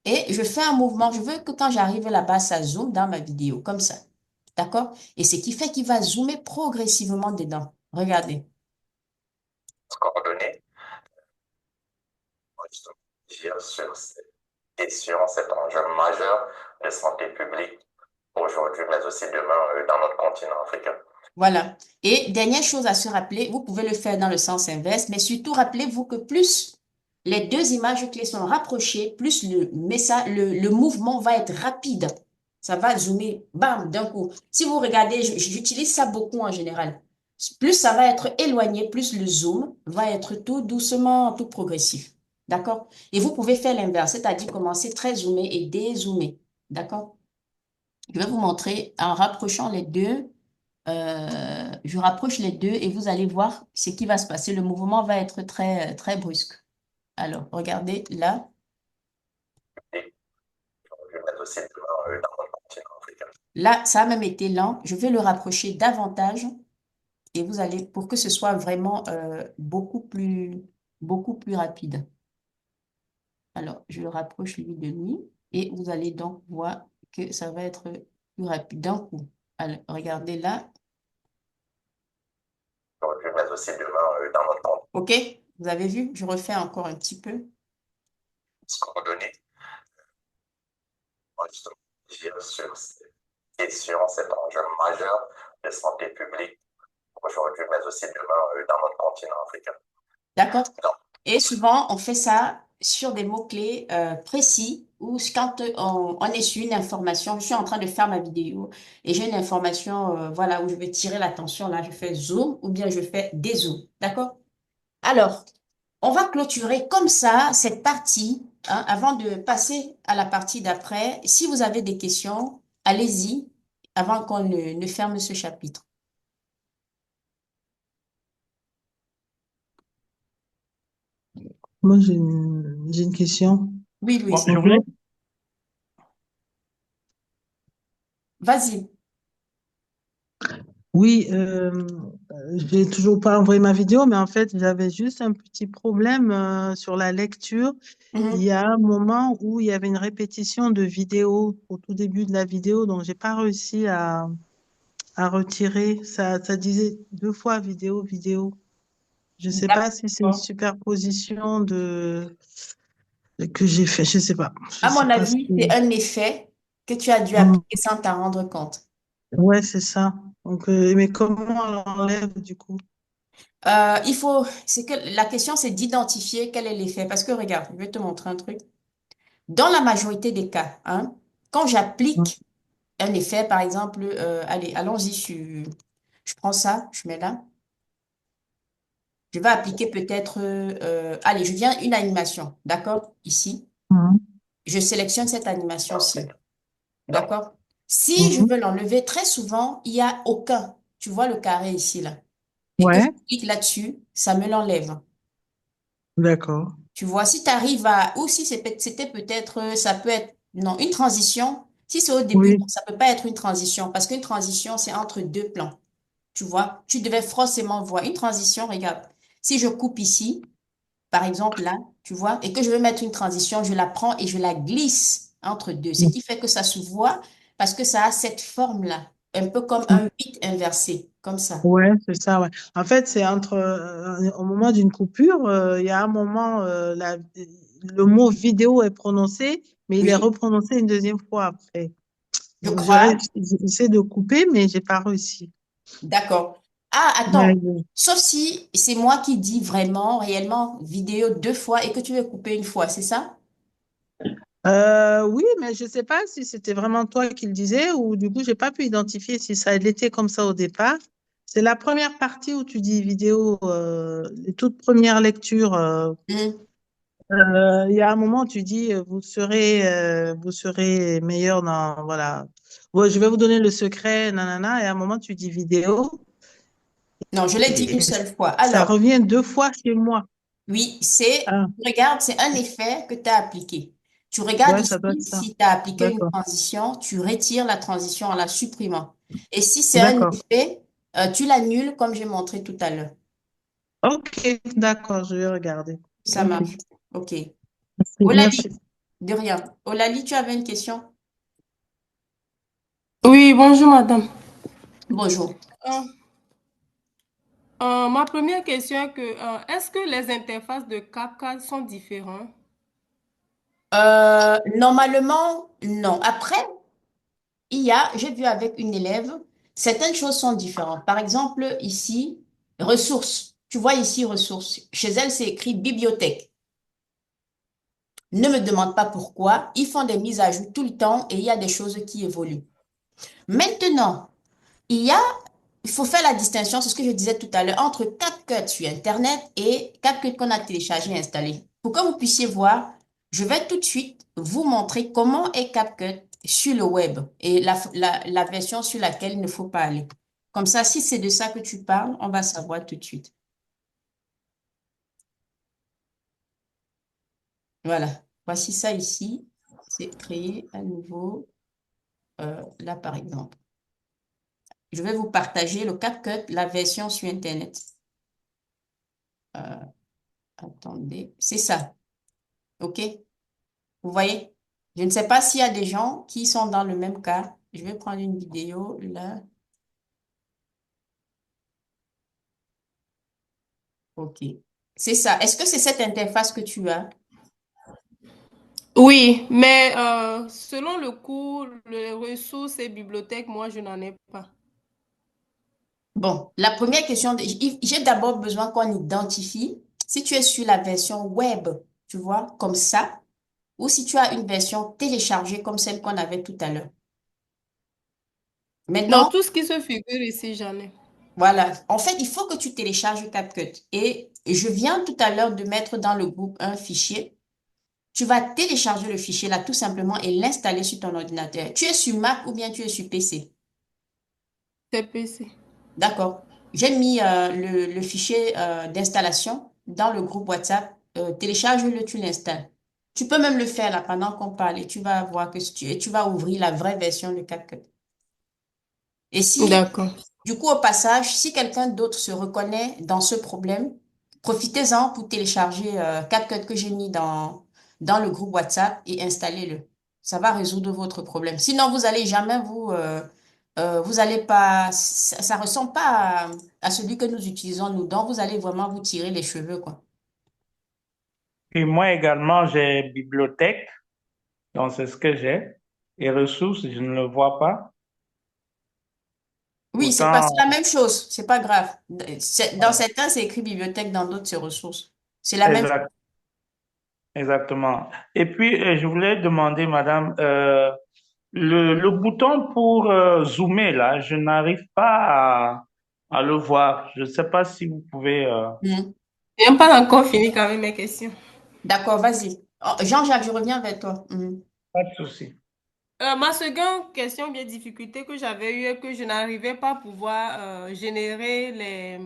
Et je fais un mouvement. Je veux que quand j'arrive là-bas, ça zoome dans ma vidéo, comme ça. D'accord? Et ce qui fait qu'il va zoomer progressivement dedans. Regardez. Coordonnées pour justement agir sur cette question, cet enjeu majeur de santé publique aujourd'hui, mais aussi demain dans notre continent africain. Voilà. Et dernière chose à se rappeler, vous pouvez le faire dans le sens inverse, mais surtout rappelez-vous que plus les deux images clés sont rapprochées, plus le mouvement va être rapide. Ça va zoomer, bam, d'un coup. Si vous regardez, j'utilise ça beaucoup en général. Plus ça va être éloigné, plus le zoom va être tout doucement, tout progressif. D'accord? Et vous pouvez faire l'inverse, c'est-à-dire commencer très zoomé et dézoomer. D'accord? Je vais vous montrer en rapprochant les deux. Je rapproche les deux et vous allez voir ce qui va se passer. Le mouvement va être très, très brusque. Alors, regardez là. Et aujourd'hui, mais aussi demain dans notre continent africain. Là, ça a même été lent. Je vais le rapprocher davantage et vous allez, pour que ce soit vraiment beaucoup plus rapide. Alors, je le rapproche lui de lui et vous allez donc voir que ça va être plus rapide d'un coup. Alors, regardez là. J'aurais pu le mettre aussi demain dans notre compte. OK? Vous avez vu? Je refais encore un petit peu. Coordonnées, moi, justement, agir sur cette question, cet enjeu majeur de santé publique. J'aurais pu le mettre aussi demain dans notre continent africain. D'accord? Donc, Et souvent, on fait ça sur des mots-clés précis ou quand on est sur une information, je suis en train de faire ma vidéo et j'ai une information voilà, où je vais tirer l'attention, là, je fais zoom ou bien je fais dézoom. D'accord? Alors, on va clôturer comme ça cette partie hein, avant de passer à la partie d'après. Si vous avez des questions, allez-y avant qu'on ne ferme ce chapitre. Moi, j'ai une question. Oui, En Louise, fait, vas-y. oui, j'ai toujours pas envoyé ma vidéo, mais en fait, j'avais juste un petit problème sur la lecture. Il Mhm. y a un moment où il y avait une répétition de vidéo au tout début de la vidéo, donc j'ai pas réussi à retirer. Ça disait deux fois vidéo, vidéo. Je sais pas si c'est une D'accord. superposition que j'ai fait. Je sais pas. Je À sais mon pas ce avis, que. c'est un effet que tu as dû Hmm. appliquer sans t'en rendre compte. Ouais, c'est ça. Donc, mais comment on l'enlève du coup? C'est que la question, c'est d'identifier quel est l'effet. Parce que regarde, je vais te montrer un truc. Dans la majorité des cas, hein, quand Hmm. j'applique un effet, par exemple, allez, allons-y sur, je prends ça, je mets là. Je vais appliquer peut-être, allez, je viens une animation, d'accord, ici. Hmm. Je sélectionne cette animation-ci, d'accord. Si je Mhm. veux l'enlever, très souvent, il n'y a aucun. Tu vois le carré ici, là. Et que je Ouais, clique là-dessus, ça me l'enlève. d'accord. Tu vois, si tu arrives à, ou si c'était peut-être, ça peut être, non, une transition. Si c'est au début, Oui. non, ça peut pas être une transition parce qu'une transition, c'est entre deux plans. Tu vois, tu devais forcément voir une transition. Regarde, si je coupe ici, par exemple là, tu vois, et que je veux mettre une transition, je la prends et je la glisse entre deux, ce qui fait que ça se voit parce que ça a cette forme-là, un peu comme un 8 inversé, comme ça. Ouais, c'est ça, ouais. En fait, c'est au moment d'une coupure, il y a un moment, le mot vidéo est prononcé, mais il est Oui, reprononcé une deuxième fois après. je Donc, crois. j'essaie de couper, mais j'ai pas réussi. D'accord. Ah, Ouais, attends. Sauf si c'est moi qui dis vraiment, réellement, vidéo deux fois et que tu veux couper une fois, c'est ça? oui, mais je sais pas si c'était vraiment toi qui le disais ou du coup, j'ai pas pu identifier si ça l'était comme ça au départ. C'est la première partie où tu dis vidéo, les toutes premières lectures. Hmm. Il y a un moment, tu dis, vous serez meilleur dans, voilà. Ouais, je vais vous donner le secret, nanana. Et à un moment, tu dis vidéo. Non, je l'ai dit une Et seule fois. ça Alors, revient deux fois chez moi. oui, Ah, regarde, c'est un effet que tu as appliqué. Tu regardes ouais, ça ici, doit être ça. si tu as appliqué une D'accord. transition, tu retires la transition en la supprimant. Et si c'est un D'accord. effet, tu l'annules comme j'ai montré tout à l'heure. Ok, d'accord, je vais regarder. Ça Ok. marche. OK. Merci. Olali, Merci. de rien. Olali, tu avais une question? Oui, bonjour madame. Bonjour. Euh, ma première question est que est-ce que les interfaces de CapCut sont différentes? Normalement, non. Après, j'ai vu avec une élève, certaines choses sont différentes. Par exemple, ici, ressources. Tu vois ici, ressources. Chez elle, c'est écrit bibliothèque. Ne me demande pas pourquoi. Ils font des mises à jour tout le temps et il y a des choses qui évoluent. Maintenant, il y a, il faut faire la distinction, c'est ce que je disais tout à l'heure, entre CapCut sur Internet et CapCut qu'on a téléchargé et installé. Pour que vous puissiez voir, je vais tout de suite vous montrer comment est CapCut sur le web et la version sur laquelle il ne faut pas aller. Comme ça, si c'est de ça que tu parles, on va savoir tout de suite. Voilà. Voici ça ici. C'est créer à nouveau, là par exemple. Je vais vous partager le CapCut, la version sur Internet. Euh, attendez, c'est ça. OK? Vous voyez? Je ne sais pas s'il y a des gens qui sont dans le même cas. Je vais prendre une vidéo là. OK. C'est ça. Est-ce que c'est cette interface que tu as? Oui, mais selon le cours, les ressources et bibliothèques, moi, je n'en ai pas. Bon, la première question, j'ai d'abord besoin qu'on identifie si tu es sur la version web, tu vois, comme ça, ou si tu as une version téléchargée comme celle qu'on avait tout à l'heure. Non, Maintenant, tout ce qui se figure ici, j'en ai. voilà. En fait, il faut que tu télécharges CapCut. Et je viens tout à l'heure de mettre dans le groupe un fichier. Tu vas télécharger le fichier là tout simplement et l'installer sur ton ordinateur. Tu es sur Mac ou bien tu es sur PC? C'est PC. D'accord. J'ai mis le fichier d'installation dans le groupe WhatsApp. Télécharge-le, tu l'installes. Tu peux même le faire là pendant qu'on parle et tu vas voir que tu vas ouvrir la vraie version de CapCut. Et si, D'accord. du coup, au passage, si quelqu'un d'autre se reconnaît dans ce problème, profitez-en pour télécharger CapCut que j'ai mis dans le groupe WhatsApp et installez-le. Ça va résoudre votre problème. Sinon, vous allez jamais vous allez pas, ça ressemble pas à celui que nous utilisons nous, donc vous allez vraiment vous tirer les cheveux, quoi. Et moi également, j'ai bibliothèque, donc c'est ce que j'ai. Et ressources, je ne le vois pas. Oui, c'est Pourtant, la même chose, c'est pas grave. Dans voilà. certains, c'est écrit bibliothèque, dans d'autres, c'est ressources. C'est la même chose. Exact, exactement. Et puis, je voulais demander, madame, le bouton pour zoomer, là, je n'arrive pas à le voir. Je ne sais pas si vous pouvez... Mhm. Je n'ai pas encore fini quand même mes questions. D'accord, vas-y. Oh, Jean-Jacques, je reviens vers toi. Mhm. Pas de souci. Ma seconde question, bien difficulté que j'avais eue est que je n'arrivais pas à pouvoir générer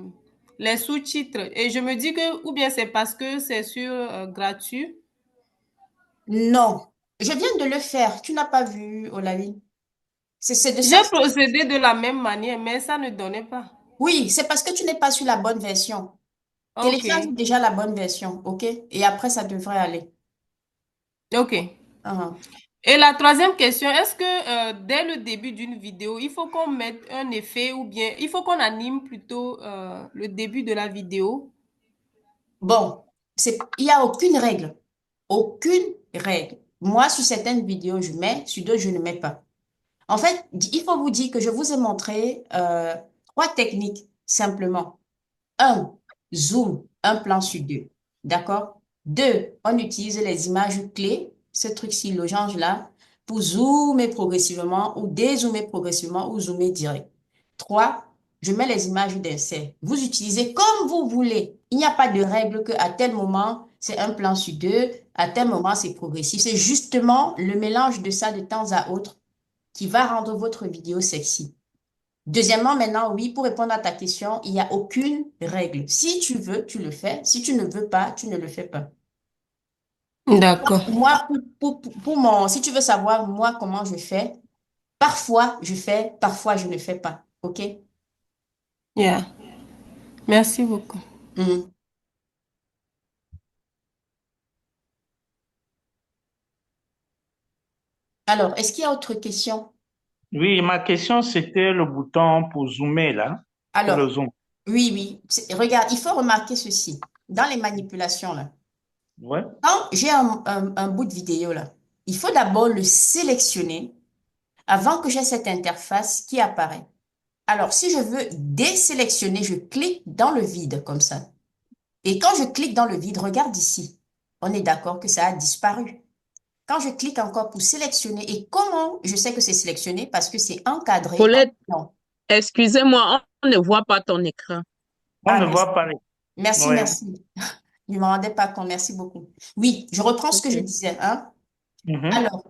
les sous-titres. Et je me dis que, ou bien c'est parce que c'est sur gratuit. Non, je viens de le faire. Tu n'as pas vu, Olaline. C'est de ça. J'ai procédé de la même manière, mais ça ne donnait pas. Oui, c'est parce que tu n'es pas sur la bonne version. Ok, Télécharge déjà la bonne version, OK? Et après, ça devrait aller. ok. Ah. Et la troisième question, est-ce que dès le début d'une vidéo, il faut qu'on mette un effet ou bien il faut qu'on anime plutôt le début de la vidéo? Bon, il n'y a aucune règle. Aucune règle. Moi, sur certaines vidéos, je mets, sur d'autres, je ne mets pas. En fait, il faut vous dire que je vous ai montré trois techniques, simplement. Un, zoom, un plan sur deux. D'accord? Deux, on utilise les images clés, ce truc-ci, losange-là, pour zoomer progressivement ou dézoomer progressivement ou zoomer direct. Trois, je mets les images d'insert. Vous utilisez comme vous voulez. Il n'y a pas de règle que à tel moment, c'est un plan sur deux, à tel moment, c'est progressif. C'est justement le mélange de ça de temps à autre qui va rendre votre vidéo sexy. Deuxièmement, maintenant, oui, pour répondre à ta question, il n'y a aucune règle. Si tu veux, tu le fais. Si tu ne veux pas, tu ne le fais pas. D'accord. Moi, si tu veux savoir, moi, comment je fais, parfois je fais, parfois je ne fais pas. OK? Yeah. Merci beaucoup. Mhm. Alors, est-ce qu'il y a autre question? Oui, ma question, c'était le bouton pour zoomer, là, pour le Alors, zoom. oui, oui. Regarde, il faut remarquer ceci. Dans les manipulations, là, Ouais. quand j'ai un bout de vidéo, là, il faut d'abord le sélectionner avant que j'ai cette interface qui apparaît. Alors, si je veux désélectionner, je clique dans le vide comme ça. Et quand je clique dans le vide, regarde ici. On est d'accord que ça a disparu. Quand je clique encore pour sélectionner, et comment je sais que c'est sélectionné? Parce que c'est encadré en Paulette, blanc. excusez-moi, on ne voit pas ton écran. On Ah, ne merci. voit pas. Merci, Ouais. merci. Je ne me rendais pas compte. Merci beaucoup. Oui, je reprends ce que je Ok. disais, hein. Mhm. Alors,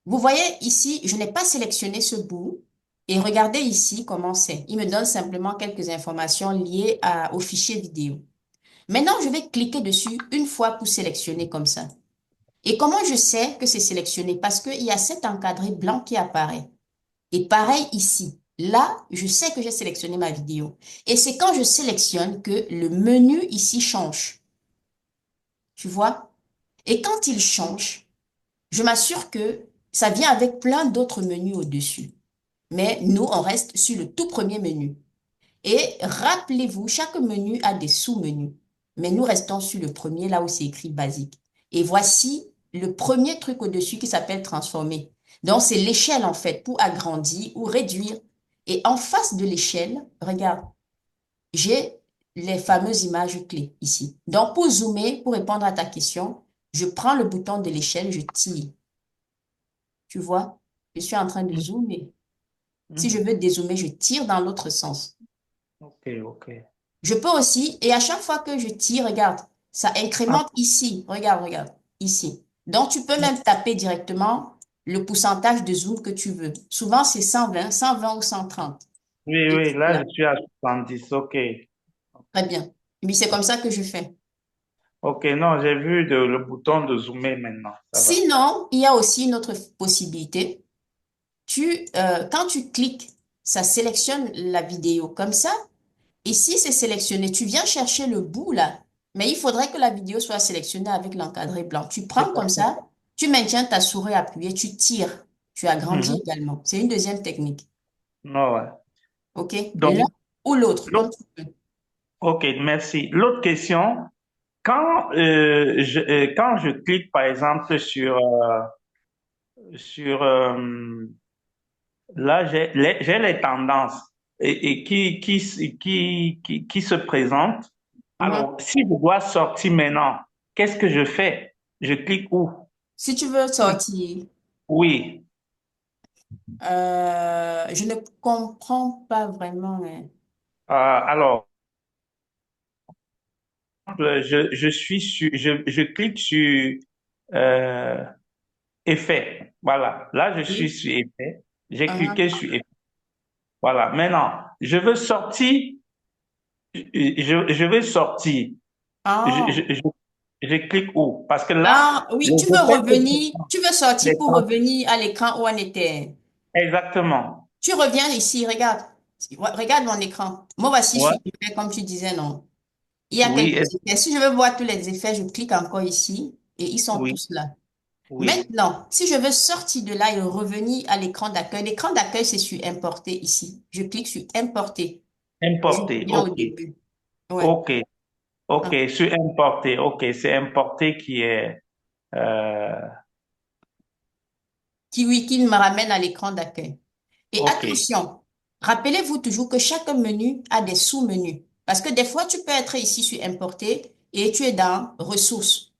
vous voyez ici, je n'ai pas sélectionné ce bout. Et regardez ici comment c'est. Il me donne simplement quelques informations liées au fichier vidéo. Maintenant, je vais cliquer dessus une fois pour sélectionner comme ça. Et comment je sais que c'est sélectionné? Parce qu'il y a cet encadré blanc qui apparaît. Et pareil ici. Là, je sais que j'ai sélectionné ma vidéo. Et c'est quand je sélectionne que le menu ici change. Tu vois? Et quand il change, je m'assure que ça vient avec plein d'autres menus au-dessus. Mais nous, on reste sur le tout premier menu. Et rappelez-vous, chaque menu a des sous-menus. Mais nous restons sur le premier, là où c'est écrit basique. Et voici le premier truc au-dessus qui s'appelle transformer. Donc, c'est l'échelle, en fait, pour agrandir ou réduire. Et en face de l'échelle, regarde, j'ai les fameuses images clés ici. Donc, pour zoomer, pour répondre à ta question, je prends le bouton de l'échelle, je tire. Tu vois, je suis en train de zoomer. Si je Mhm. veux dézoomer, je tire dans l'autre sens. Ok, ok. Je peux aussi, et à chaque fois que je tire, regarde, ça Ah, incrémente ici. Regarde, regarde, ici. Donc, tu peux même taper directement le pourcentage de zoom que tu veux. Souvent, c'est 120, 120 ou 130. oui, Et oui, là, voilà, je suis à 70. Ok. très bien. Et puis, c'est comme ça que je fais. Ok, non, j'ai vu le bouton de zoomer maintenant. Ça va. Sinon, il y a aussi une autre possibilité. Quand tu cliques, ça sélectionne la vidéo comme ça. Et si c'est sélectionné, tu viens chercher le bout là, mais il faudrait que la vidéo soit sélectionnée avec l'encadré blanc. Tu prends comme ça, tu maintiens ta souris appuyée, tu tires, tu agrandis Mhm. également. C'est une deuxième technique. Non, ouais. OK? L'un Donc, ou l'autre, comme l'autre- tu veux. ok, merci. L'autre question, quand je clique, par exemple, sur là, j'ai les tendances qui se présentent. Mhm. Alors, si je dois sortir maintenant, qu'est-ce que je fais? Je clique où? Si tu veux sortir, Oui. je ne comprends pas vraiment, hein. Alors, je clique sur euh, effet. Voilà. Là, je suis Oui. sur effet. J'ai Mhm. cliqué sur effet. Voilà. Maintenant, je veux sortir. Je veux sortir. Je, Ah. je, je, je clique où? Parce que là, Ah, oui, les tu veux effets se revenir, présentent. tu veux sortir Les pour temps- revenir à l'écran où on était. Exactement. Tu reviens ici, regarde. Regarde mon écran. Moi, voici sur Ouais. effet, comme tu disais, non. Il y a Oui, quelques effets. Si je veux voir tous les effets, je clique encore ici et ils sont oui, tous là. oui. Maintenant, si je veux sortir de là et revenir à l'écran d'accueil, c'est sur importer ici. Je clique sur importer et je Importer. reviens au OK. début. Ouais. OK. OK. Ah. Sur importer. OK. C'est importer qui est. Oui, qui me ramène à l'écran d'accueil. Et OK. attention, rappelez-vous toujours que chaque menu a des sous-menus. Parce que des fois, tu peux être ici sur importer et tu es dans ressources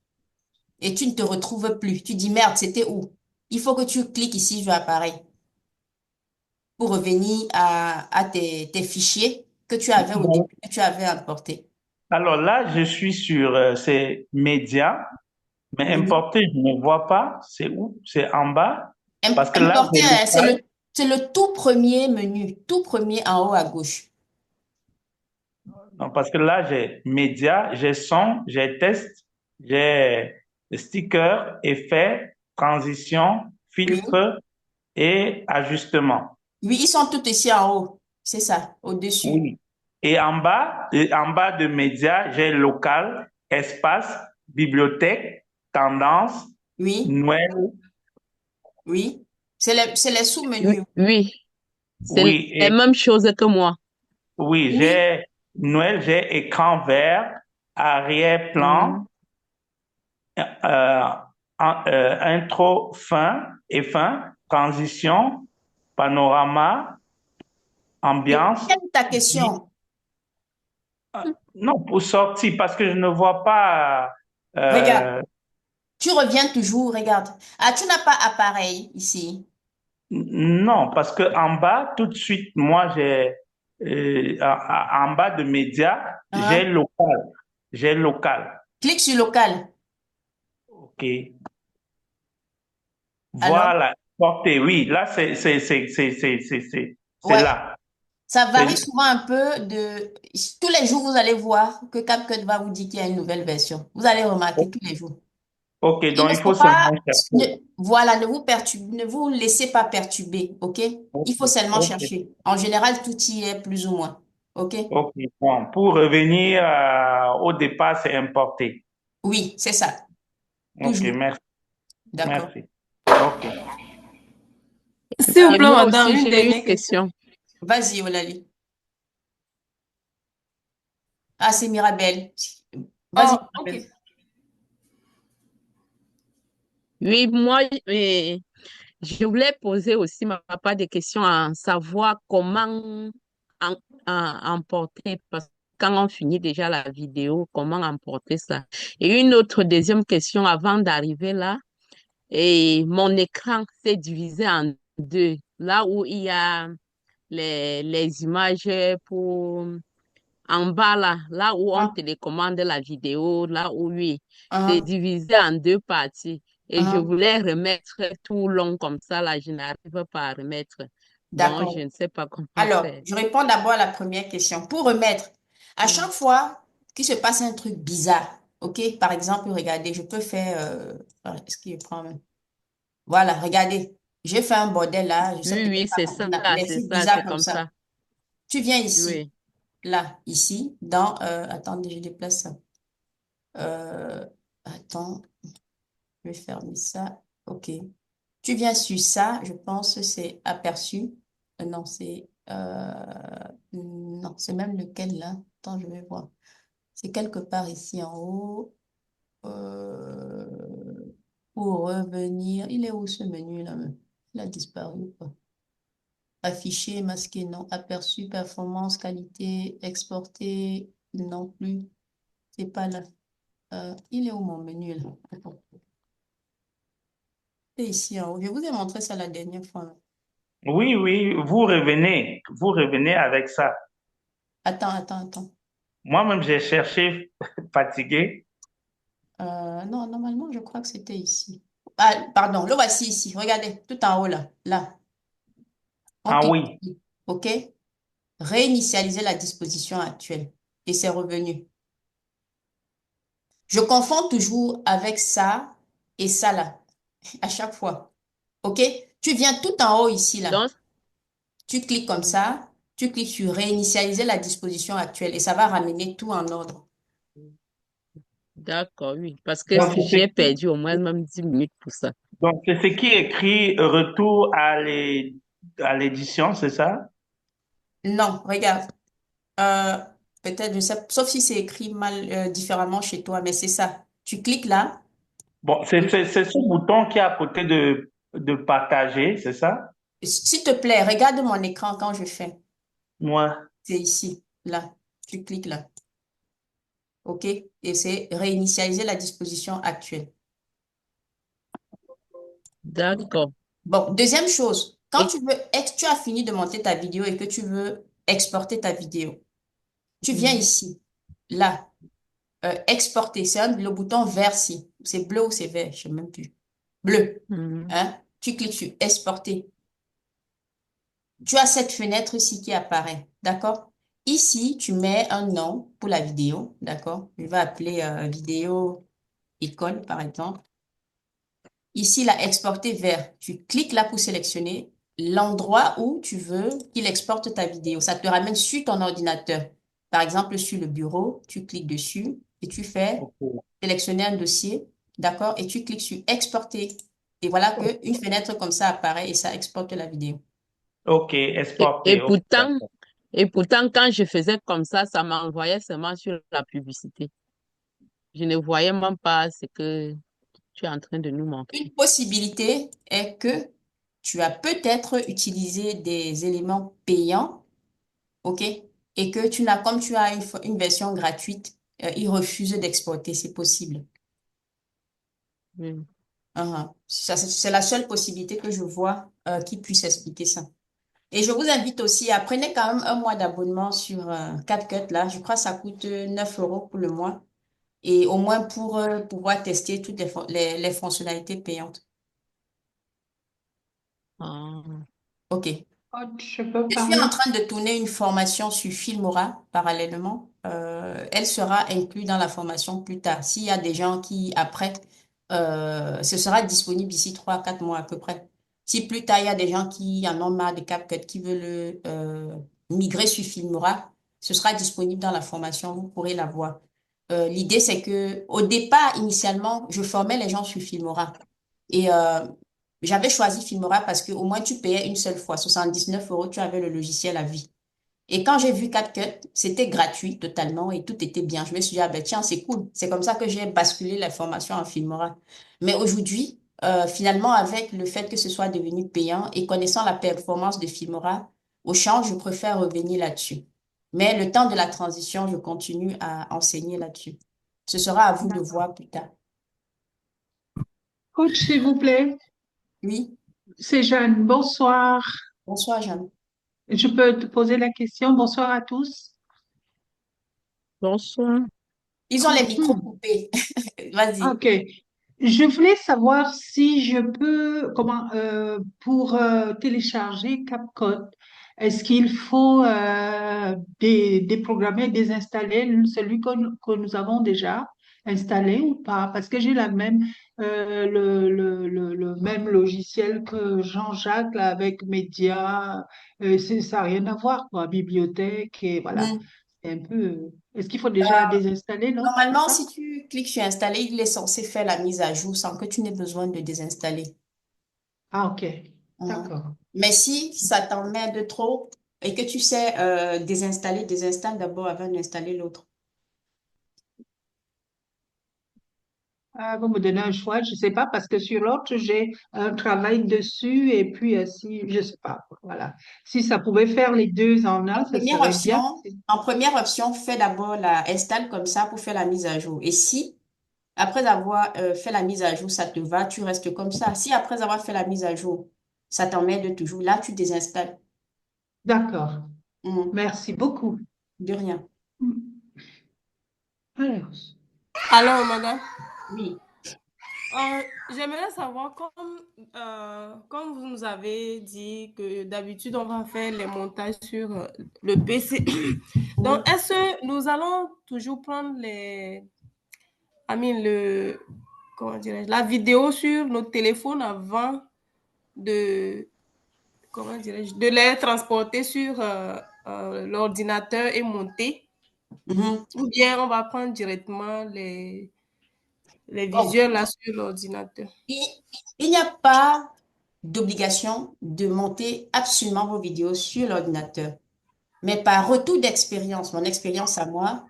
et tu ne te retrouves plus. Tu dis, merde, c'était où? Il faut que tu cliques ici, je appareil, pour revenir à tes fichiers que tu avais au Bon. début, que tu avais importés. Alors là, je suis sur ces médias, mais Oui. importer, je ne vois pas. C'est où? C'est en bas. Parce que là, Importer, j'ai local. c'est le tout premier menu, tout premier en haut à gauche. Non, parce que là, j'ai médias, j'ai son, j'ai test, j'ai sticker, effet, transition, Oui. filtre et ajustement. Oui, ils sont tous ici en haut. C'est ça, au-dessus. Oui. Et en bas de médias, j'ai local, espace, bibliothèque, tendance, Oui, Noël. oui. C'est les Oui, sous-menus. oui, c'est Oui, les et mêmes choses que moi. oui, Oui. j'ai Noël, j'ai écran vert, arrière-plan, Mhm. euh, intro fin et fin, transition, panorama, Et ambiance. quelle est ta question? Non, pour sortir, parce que je ne vois pas. Regarde, euh, tu reviens toujours, regarde. Ah, tu n'as pas appareil ici. non, parce que en bas, tout de suite, moi, j'ai en bas de médias, j'ai Hein? local. J'ai local. Clique sur local. OK. Alors, Voilà. Portée, oui. Là, c'est ouais, là. ça varie C'est souvent un peu de... Tous les jours, vous allez voir que CapCut va vous dire qu'il y a une nouvelle version. Vous allez remarquer tous les jours. OK, Il donc ne il faut faut pas... seulement chercher. voilà, ne vous perturbe, ne vous laissez pas perturber, OK? OK, Il faut seulement OK, chercher. En général, tout y est plus ou moins. OK? OK. Bon, pour revenir au départ, c'est importé. Oui, c'est ça. OK, Toujours. merci, D'accord. merci. Ok. S'il vous Et plaît, moi madame, aussi, une j'ai une dernière question. question. Vas-y, Olali. Ah, c'est Mirabel. Vas-y, Oh, Mirabel. ok. Oui, moi, je voulais poser aussi ma part des questions à savoir comment en- emporter, parce que quand on finit déjà la vidéo, comment emporter ça. Et une autre deuxième question avant d'arriver là, et mon écran s'est divisé en deux. Là où il y a les images pour en bas là où on Ah, télécommande la vidéo, là où oui, c'est ah, divisé en deux parties. Et je ah. voulais remettre tout long comme ça, là, je n'arrive pas à remettre. Bon, je D'accord. ne sais pas comment Alors, faire. je réponds d'abord à la première question. Pour remettre, à Mm. chaque fois qu'il se passe un truc bizarre, OK? Par exemple, regardez, je peux faire... est-ce qu'il prend... Voilà, regardez. J'ai fait un bordel là, je sais Oui, peut-être oui, pas comment on appelle, c'est c'est ça, bizarre c'est comme comme ça. ça. Tu viens ici, Oui, là, ici, dans... attendez, je déplace ça. Euh, attends, je vais fermer ça. OK. Tu viens sur ça, je pense que c'est aperçu. Non, c'est... non, c'est même lequel là? Attends, je vais voir. C'est quelque part ici en haut. Euh, pour revenir. Il est où ce menu là même? Il a disparu ou pas? Afficher, masquer, non. Aperçu, performance, qualité, exporter, non plus. C'est pas là. Il est où mon menu là? Attends. C'est ici en haut. Je vous ai montré ça la dernière fois. Oui, oui, vous revenez avec ça. Attends. Moi-même, j'ai cherché fatigué. Non, normalement, je crois que c'était ici. Ah, pardon, le voici ici. Regardez, tout en haut là. Là. On Ah clique oui, ici. OK? Réinitialiser la disposition actuelle. Et c'est revenu. Je confonds toujours avec ça et ça là. À chaque fois. OK? Tu viens tout en haut ici là. donc, Tu cliques comme ça. Tu cliques sur réinitialiser la disposition actuelle et ça va ramener tout en ordre. d'accord, oui, parce que donc j'ai perdu au moins même 10 minutes pour ça. c'est ce qui est écrit retour à l'édition, c'est ça? Non, regarde. Euh, peut-être, je sais, sauf si c'est écrit mal, différemment chez toi, mais c'est ça. Tu cliques là. Bon, c'est ce bouton qui est à côté de partager, c'est ça? S'il te plaît, regarde mon écran quand je fais. Moi, C'est ici, là. Tu cliques là. OK? Et c'est réinitialiser la disposition actuelle. D'accord. Bon, deuxième chose, quand Et, tu veux, tu as fini de monter ta vidéo et que tu veux exporter ta vidéo, tu viens Mhm. ici, là, exporter, c'est le bouton vert-ci. C'est bleu ou c'est vert, je ne sais même plus. Bleu. Mhm. Hein? Tu cliques sur exporter. Tu as cette fenêtre-ci qui apparaît, d'accord? Ici, tu mets un nom pour la vidéo, d'accord? Je vais appeler vidéo école, par exemple. Ici, là, exporter vers. Tu cliques là pour sélectionner l'endroit où tu veux qu'il exporte ta vidéo. Ça te ramène sur ton ordinateur. Par exemple, sur le bureau, tu cliques dessus et tu fais ok, sélectionner un dossier, d'accord? Et tu cliques sur exporter. Et voilà qu'une fenêtre comme ça apparaît et ça exporte la vidéo. ok, et, et exporté, ok, pourtant, d'accord. et pourtant, quand je faisais comme ça m'envoyait seulement sur la publicité. Je ne voyais même pas ce que tu es en train de nous Une montrer. possibilité est que tu as peut-être utilisé des éléments payants, OK? Et que tu n'as, comme tu as une version gratuite, il refuse d'exporter. C'est possible. Oui. C'est la seule possibilité que je vois qui puisse expliquer ça. Et je vous invite aussi à prendre quand même un mois d'abonnement sur CapCut là. Je crois que ça coûte 9 euros pour le mois. Et au moins pour pouvoir tester toutes les fonctionnalités payantes. Ah, OK. Je peux Je suis en parler? train de tourner une formation sur Filmora parallèlement. Elle sera inclue dans la formation plus tard. S'il y a des gens qui, après, ce sera disponible d'ici 3 à 4 mois à peu près. Si plus tard, il y a des gens qui en ont marre de CapCut, qui veulent migrer sur Filmora, ce sera disponible dans la formation. Vous pourrez la voir. L'idée, c'est que au départ, initialement, je formais les gens sur Filmora. Et J'avais choisi Filmora parce que au moins tu payais une seule fois, 79 euros, tu avais le logiciel à vie. Et quand j'ai vu CapCut, c'était gratuit totalement et tout était bien. Je me suis dit, ah ben tiens, c'est cool. C'est comme ça que j'ai basculé la formation en Filmora. Mais aujourd'hui, finalement, avec le fait que ce soit devenu payant et connaissant la performance de Filmora, au champ, je préfère revenir là-dessus. Mais le temps de la transition, je continue à enseigner là-dessus. Ce sera à vous de voir plus tard. Coach, s'il vous plaît, Oui, c'est Jeanne. Bonsoir. bonsoir, Jeanne. Je peux te poser la question. Bonsoir à tous. Bonsoir. Ils ont les micros coupés. Vas-y. OK. Je voulais savoir si je peux, pour télécharger CapCut, est-ce qu'il faut déprogrammer, désinstaller celui que nous avons déjà installé ou pas? Parce que j'ai le même logiciel que Jean-Jacques là, avec Média. Ça n'a rien à voir, quoi. Bibliothèque et voilà. Hmm. C'est un peu. Est-ce qu'il faut déjà désinstaller, non? C'est Normalement, ça? si tu cliques sur installer, il est censé faire la mise à jour sans que tu n'aies besoin de désinstaller. Ah, OK. Mhm. D'accord. Mais si ça t'emmerde de trop et que tu sais désinstaller, désinstalle d'abord avant d'installer l'autre. Ah, vous me donnez un choix, je sais pas, parce que sur l'autre, j'ai un travail dessus et puis si, je sais pas, voilà. Si ça pouvait faire les deux en un, ça serait bien. En première option, fais d'abord la installe comme ça pour faire la mise à jour. Et si après avoir fait la mise à jour, ça te va, tu restes comme ça. Si après avoir fait la mise à jour, ça t'emmerde toujours, là, tu désinstalles. D'accord. Mhm. Merci beaucoup. De rien. Alors, Alors, madame, Oui. j'aimerais savoir, comme vous nous avez dit que d'habitude, on va faire les montages sur le PC. Mhm. Donc, est-ce que nous allons toujours prendre comment dirais-je, la vidéo sur notre téléphone avant de, comment dirais-je, de les transporter sur l'ordinateur et monter? Mhm. Ou bien on va prendre directement les Bon. visuels là sur l'ordinateur? Il, il n'y a pas d'obligation de monter absolument vos vidéos sur l'ordinateur. Mais par retour d'expérience, mon expérience à moi,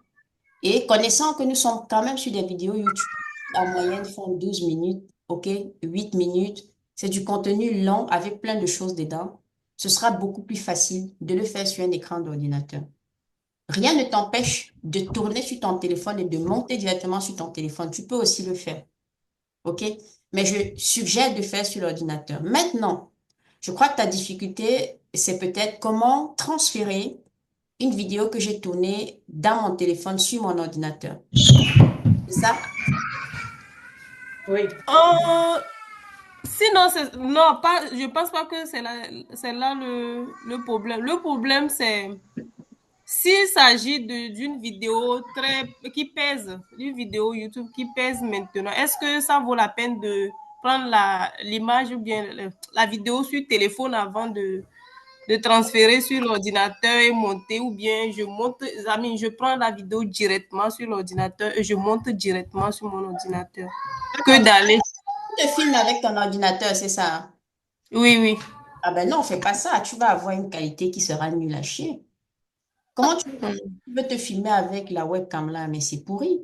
et connaissant que nous sommes quand même sur des vidéos YouTube, en moyenne font 12 minutes, OK, 8 minutes, c'est du contenu long avec plein de choses dedans, ce sera beaucoup plus facile de le faire sur un écran d'ordinateur. Rien ne t'empêche de tourner sur ton téléphone et de monter directement sur ton téléphone. Tu peux aussi le faire. OK? Mais je suggère de faire sur l'ordinateur. Maintenant, je crois que ta difficulté, c'est peut-être comment transférer une vidéo que j'ai tournée dans mon téléphone sur mon ordinateur. C'est ça? oui. Sinon, non, pas, je pense pas que c'est là le problème. Le problème, c'est s'il s'agit d'une vidéo qui pèse, une vidéo YouTube qui pèse maintenant, est-ce que ça vaut la peine de prendre l'image ou bien la vidéo sur téléphone avant de transférer sur l'ordinateur et monter, ou bien je prends la vidéo directement sur l'ordinateur et je monte directement sur mon ordinateur que D'accord. d'aller. Tu te filmes avec ton ordinateur, c'est ça? Hein? Oui, oui. Ah ben non, fais pas ça. Tu vas avoir une qualité qui sera nulle à chier. Comment tu veux te filmer avec la webcam là? Mais c'est pourri.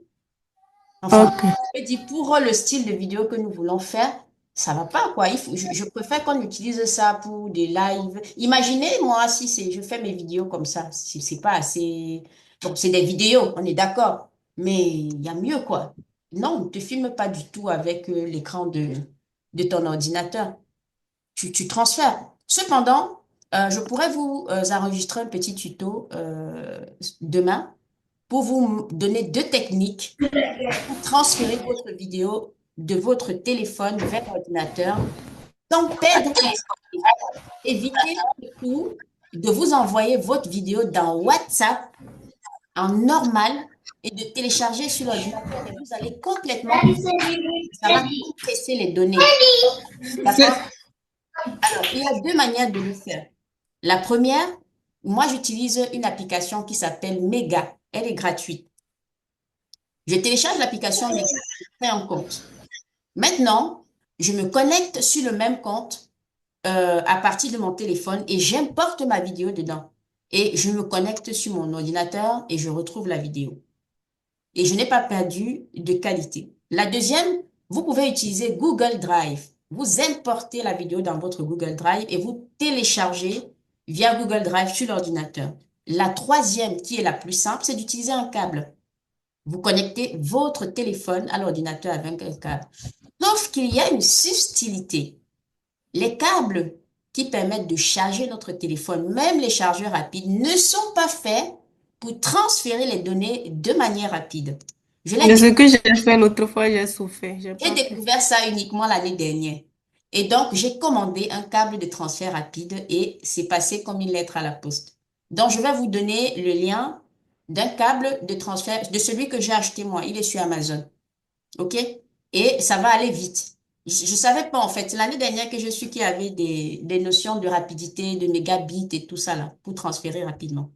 Enfin, Ok. je me dis, pour le style de vidéo que nous voulons faire, ça va pas, quoi. Je préfère qu'on utilise ça pour des lives. Imaginez, moi, si je fais mes vidéos comme ça, c'est pas assez. Bon, c'est des vidéos, on est d'accord. Mais il y a mieux, quoi. Non, ne te filme pas du tout avec l'écran de ton ordinateur. Tu transfères. Cependant, je pourrais vous enregistrer un petit tuto demain pour vous donner deux techniques pour transférer votre vidéo de votre téléphone vers l'ordinateur sans perdre l'esprit. Évitez surtout de vous envoyer votre vidéo dans WhatsApp en normal et de télécharger sur l'ordinateur et vous allez complètement perdre. Ça va compresser les données. D'accord? Alors, il y a deux manières de le faire. La première, moi, j'utilise une application qui s'appelle Mega. Elle est gratuite. Je télécharge l'application Mega, je crée un compte. Maintenant, Je me connecte sur le même compte à partir de mon téléphone et j'importe ma vidéo dedans. Et je me connecte sur mon ordinateur et je retrouve la vidéo. Et je n'ai pas perdu de qualité. La deuxième, vous pouvez utiliser Google Drive. Vous importez la vidéo dans votre Google Drive et vous téléchargez via Google Drive sur l'ordinateur. La troisième, qui est la plus simple, c'est d'utiliser un câble. Vous connectez votre téléphone à l'ordinateur avec un câble. Sauf qu'il y a une subtilité. Les câbles qui permettent de charger notre téléphone, même les chargeurs rapides, ne sont pas faits pour transférer les données de manière rapide. Je l'ai Mais ce que j'ai fait l'autre fois, j'ai souffert. J'ai J'ai pas fait. découvert ça uniquement l'année dernière. Et donc, j'ai commandé un câble de transfert rapide et c'est passé comme une lettre à la poste. Donc, je vais vous donner le lien d'un câble de transfert, de celui que j'ai acheté moi. Il est sur Amazon. OK? Et ça va aller vite. Je ne savais pas, en fait. C'est l'année dernière que je suis qui avait des notions de rapidité, de mégabits et tout ça là, pour transférer rapidement.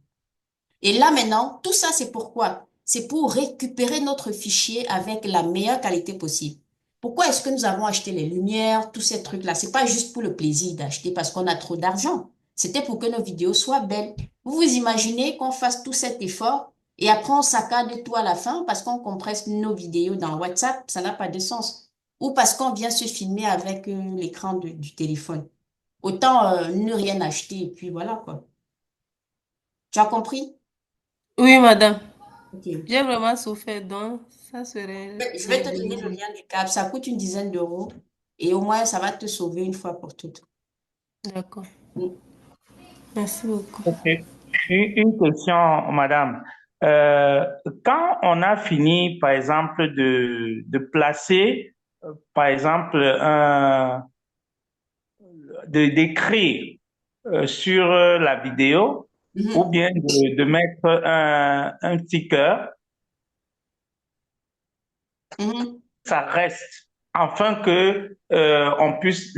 Et là maintenant, tout ça, c'est pourquoi? C'est pour récupérer notre fichier avec la meilleure qualité possible. Pourquoi est-ce que nous avons acheté les lumières, tous ces trucs-là? C'est pas juste pour le plaisir d'acheter parce qu'on a trop d'argent. C'était pour que nos vidéos soient belles. Vous vous imaginez qu'on fasse tout cet effort et après on saccade tout à la fin parce qu'on compresse nos vidéos dans WhatsApp, ça n'a pas de sens. Ou parce qu'on vient se filmer avec l'écran du téléphone. Autant ne rien acheter et puis voilà quoi. Tu as compris? Oui, madame. Ok. J'ai vraiment souffert, donc ça serait Je vais mon te donner le bénéfice. lien du câble. Ça coûte une dizaine d'euros et au moins ça va te sauver une fois pour toutes. D'accord. Mm. Merci beaucoup. Ok. Une question, madame. Euh, Quand on a fini, par exemple, de placer, par exemple, d'écrire sur la vidéo ou Mhm. bien de mettre un petit cœur, Mhm. ça reste afin que on puisse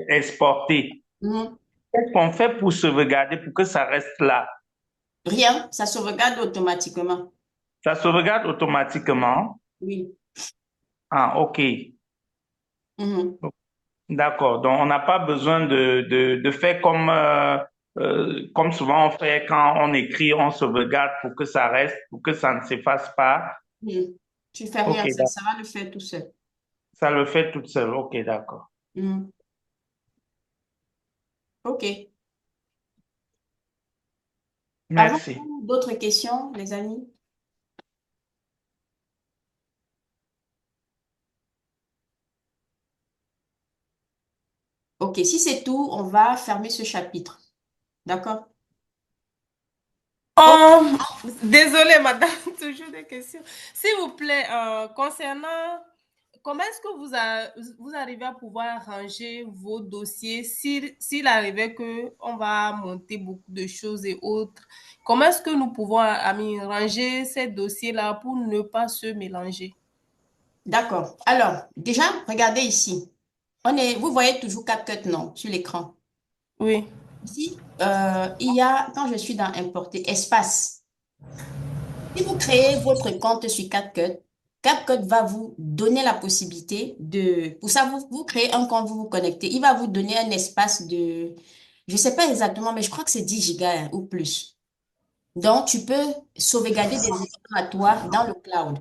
exporter. Mhm. Qu'est-ce qu'on fait pour sauvegarder pour que ça reste là? Rien, ça sauvegarde automatiquement. Ça sauvegarde automatiquement. Oui. Ah, ok. Mhm. D'accord. Donc, on n'a pas besoin de faire comme souvent on fait quand on écrit, on sauvegarde pour que ça reste, pour que ça ne s'efface pas. Mhm. Tu fais Ok, rien, d'accord. ça va le faire tout seul. Ça le fait toute seule. Ok, d'accord. Mhm. Ok. Merci. Avons-nous d'autres questions, les amis? Ok, si c'est tout, on va fermer ce chapitre. D'accord? Oh, Oh, désolée, madame, toujours des questions. S'il vous plaît, concernant comment est-ce que vous arrivez à pouvoir ranger vos dossiers s'il arrivait qu'on va monter beaucoup de choses et autres, comment est-ce que nous pouvons ranger ces dossiers-là pour ne pas se mélanger? d'accord. Alors, déjà, regardez ici. Vous voyez toujours CapCut, non, sur l'écran. Oui, Ici, il y a, quand je suis dans importer, espace. Si vous créez votre compte sur CapCut, CapCut va vous donner la possibilité pour ça, vous créez un compte, vous vous connectez. Il va vous donner un espace je ne sais pas exactement, mais je crois que c'est 10 gigas hein, ou plus. Donc, tu peux sauvegarder des éléments à toi dans le cloud.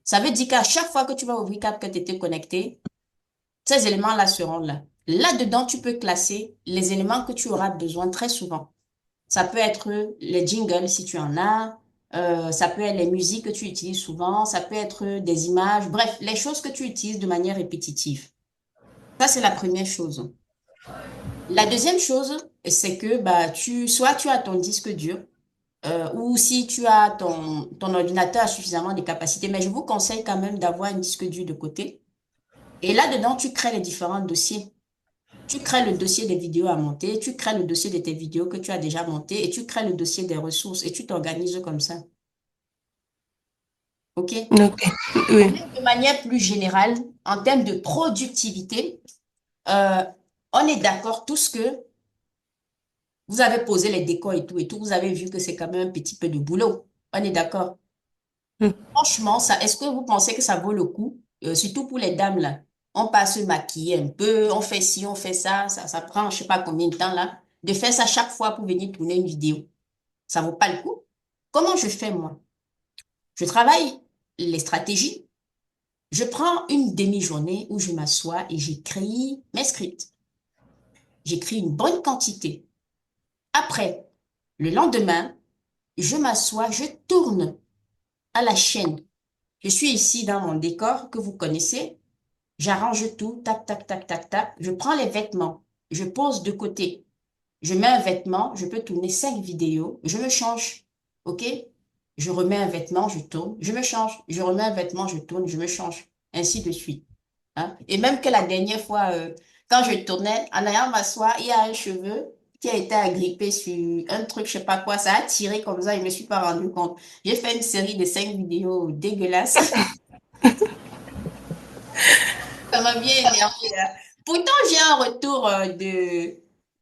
Ça veut dire qu'à chaque fois que tu vas ouvrir CapCut et te connecter, ces éléments-là seront là. Là-dedans, tu peux classer les éléments que tu auras besoin très souvent. Ça peut être les jingles si tu en as, ça peut être les musiques que tu utilises souvent, ça peut être des images, bref, les choses que tu utilises de manière répétitive. Ça, c'est la première chose. La deuxième chose, c'est que bah, soit tu as ton disque dur, ou si tu as ton ordinateur a suffisamment de capacité, mais je vous conseille quand même d'avoir un disque dur de côté. Et là-dedans, tu crées les différents dossiers. Tu crées le dossier des vidéos à monter, tu crées le dossier de tes vidéos que tu as déjà montées et tu crées le dossier des ressources et tu t'organises comme ça. OK? ok, oui. De manière plus générale, en termes de productivité, euh, on est d'accord tous que vous avez posé les décors et tout, vous avez vu que c'est quand même un petit peu de boulot. On est d'accord. Hmm. Franchement, est-ce que vous pensez que ça vaut le coup, surtout pour les dames là? on passe se maquiller un peu, on fait ci, on fait ça prend je sais pas combien de temps là, de faire ça chaque fois pour venir tourner une vidéo. Ça vaut pas le coup. Comment je fais moi? Je travaille les stratégies, je prends une demi-journée où je m'assois et j'écris mes scripts. J'écris une bonne quantité. Après, le lendemain, je m'assois, je tourne à la chaîne. Je suis ici dans mon décor que vous connaissez. J'arrange tout, tac, tac, tac, tac, tac. Je prends les vêtements, je pose de côté. Je mets un vêtement, je peux tourner 5 vidéos, je me change, ok? Je remets un vêtement, je tourne, je me change. Je remets un vêtement, je tourne, je me change. Ainsi de suite. Hein? Et même que la dernière fois, quand je tournais, en allant m'asseoir, il y a un cheveu qui a été agrippé sur un truc, je sais pas quoi, ça a tiré comme ça, je me suis pas rendu compte. J'ai fait une série de 5 vidéos dégueulasses. Ça m'a bien énervé, là. Pourtant, j'ai un retour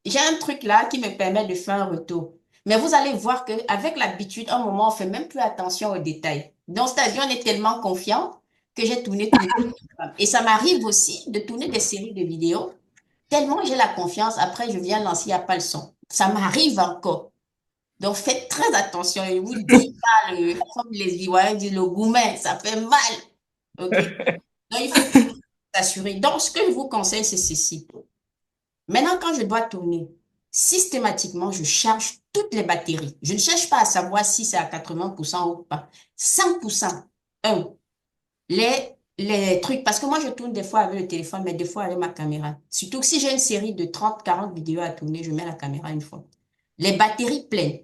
J'ai un truc là qui me permet de faire un retour. Mais vous allez voir qu'avec l'habitude, à un moment, on fait même plus attention aux détails. Donc, c'est-à-dire, on est tellement confiant que j'ai tourné tout le temps. Et ça m'arrive aussi de tourner des séries de vidéos. Tellement j'ai la confiance, après, je viens lancer, il n'y a pas le son. Ça m'arrive encore. Donc, faites très attention. Je vous dis pas, comme les Ivoiriens disent, le gourmet, ça fait mal. OK? Donc, il faut toujours s'assurer. Donc, ce que je vous conseille, c'est ceci. Maintenant, quand je dois tourner, systématiquement, je charge toutes les batteries. Je ne cherche pas à savoir si c'est à 80% ou pas. 100%. Un, les trucs, parce que moi, je tourne des fois avec le téléphone, mais des fois avec ma caméra. Surtout que si j'ai une série de 30, 40 vidéos à tourner, je mets la caméra une fois. Les batteries pleines.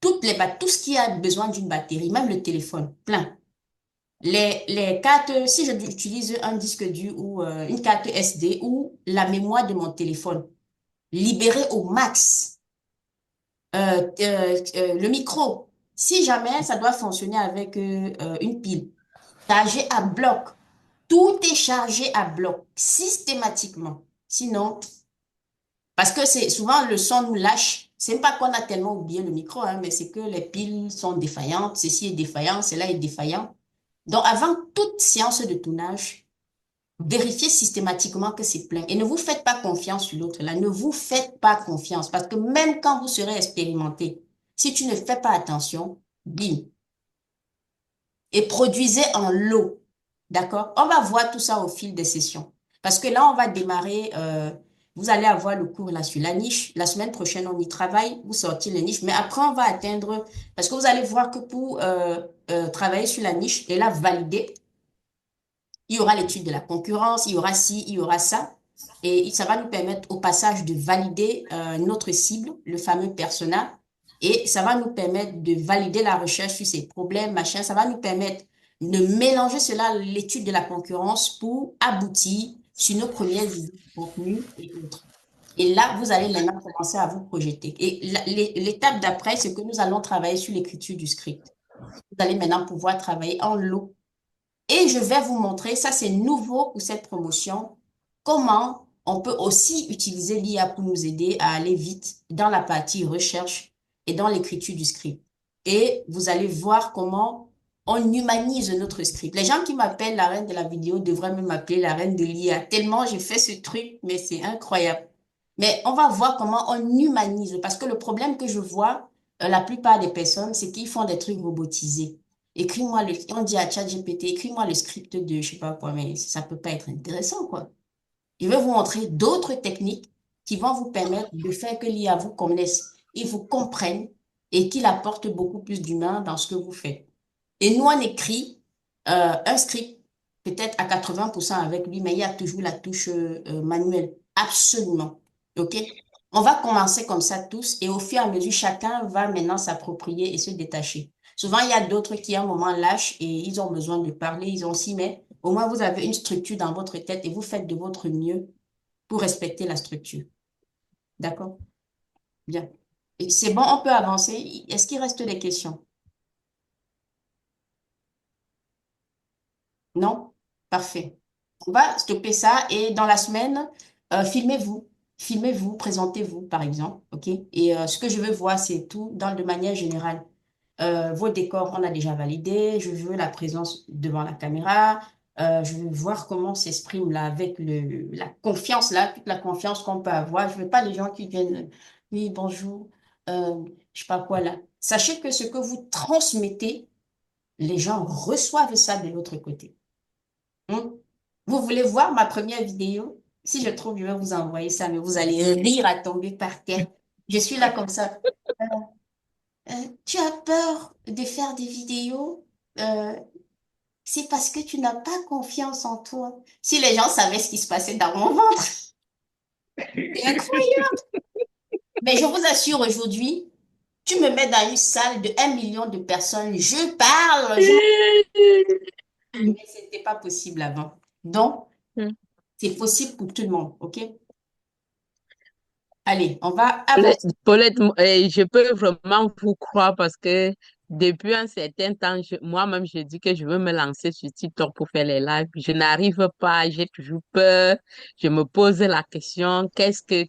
Tout ce qui a besoin d'une batterie, même le téléphone, plein. Les cartes, si j'utilise un disque dur ou une carte SD ou la mémoire de mon téléphone, libérer au max le micro. Si jamais ça doit fonctionner avec une pile, chargé à bloc. Tout est chargé à bloc, systématiquement. Sinon, parce que c'est souvent le son nous lâche. C'est pas qu'on a tellement oublié le micro, hein, mais c'est que les piles sont défaillantes. Ceci est défaillant, cela est défaillant. Donc, avant toute séance de tournage, vérifiez systématiquement que c'est plein. Et ne vous faites pas confiance sur l'autre là. Ne vous faites pas confiance. Parce que même quand vous serez expérimenté, si tu ne fais pas attention, bim. Et produisez en lot. D'accord? On va voir tout ça au fil des sessions. Parce que là, on va démarrer. Vous allez avoir le cours là sur la niche. La semaine prochaine, on y travaille. Vous sortez les niches. Mais après, on va atteindre. Parce que vous allez voir que pour travailler sur la niche et la valider, il y aura l'étude de la concurrence, il y aura ci, il y aura ça. Et ça va nous permettre au passage de valider notre cible, le fameux persona. Et ça va nous permettre de valider la recherche sur ces problèmes, machin. Ça va nous permettre de mélanger cela, l'étude de la concurrence, pour aboutir sur nos premières idées de contenu et autres. Et là, vous allez maintenant commencer à vous projeter. Et l'étape d'après, c'est que nous allons travailler sur l'écriture du script. Vous allez maintenant pouvoir travailler en lot. Et je vais vous montrer, ça c'est nouveau pour cette promotion, comment on peut aussi utiliser l'IA pour nous aider à aller vite dans la partie recherche et dans l'écriture du script. Et vous allez voir comment on humanise notre script. Les gens qui m'appellent la reine de la vidéo devraient même m'appeler la reine de l'IA, tellement j'ai fait ce truc, mais c'est incroyable. Mais on va voir comment on humanise, parce que le problème que je vois, la plupart des personnes, c'est qu'ils font des trucs robotisés. Écris-moi on dit à ChatGPT, écris-moi le script de je sais pas quoi, mais ça peut pas être intéressant, quoi. Je vais vous montrer d'autres techniques qui vont vous permettre de faire que l'IA vous connaisse et vous comprenne et qu'il apporte beaucoup plus d'humain dans ce que vous faites. Et nous, on écrit un script peut-être à 80% avec lui, mais il y a toujours la touche manuelle. Absolument. OK? On va commencer comme ça tous et au fur et à mesure, chacun va maintenant s'approprier et se détacher. Souvent, il y a d'autres qui, à un moment, lâchent et ils ont besoin de parler, ils ont aussi, mais au moins, vous avez une structure dans votre tête et vous faites de votre mieux pour respecter la structure. D'accord? Bien. Et c'est bon, on peut avancer. Est-ce qu'il reste des questions? Non? Parfait. On va stopper ça et dans la semaine, filmez-vous. Filmez-vous, présentez-vous, par exemple. OK? Et ce que je veux voir, c'est tout de manière générale. Vos décors, on a déjà validé. Je veux la présence devant la caméra. Je veux voir comment s'exprime là avec la confiance là, toute la confiance qu'on peut avoir. Je veux pas les gens qui viennent, oui, bonjour, je sais pas quoi là. Sachez que ce que vous transmettez, les gens reçoivent ça de l'autre côté. Hmm. Vous voulez voir ma première vidéo? Si je trouve, je vais vous envoyer ça, mais vous allez rire à tomber par terre. Je suis là comme ça. Euh, Tu as peur de faire des vidéos? Euh, c'est parce que tu n'as pas confiance en toi. Si les gens savaient ce qui se passait dans mon ventre, c'est incroyable. Mais je vous assure, aujourd'hui, tu me mets dans une salle de 1 million de personnes, je parle, mais ce n'était pas possible avant. Donc, c'est possible pour tout le monde, OK? Allez, on va avancer. Paulette, je peux vraiment vous croire parce que depuis un certain temps, moi-même, je dis que je veux me lancer sur TikTok pour faire les lives. Je n'arrive pas, j'ai toujours peur. Je me pose la question, qu'est-ce que.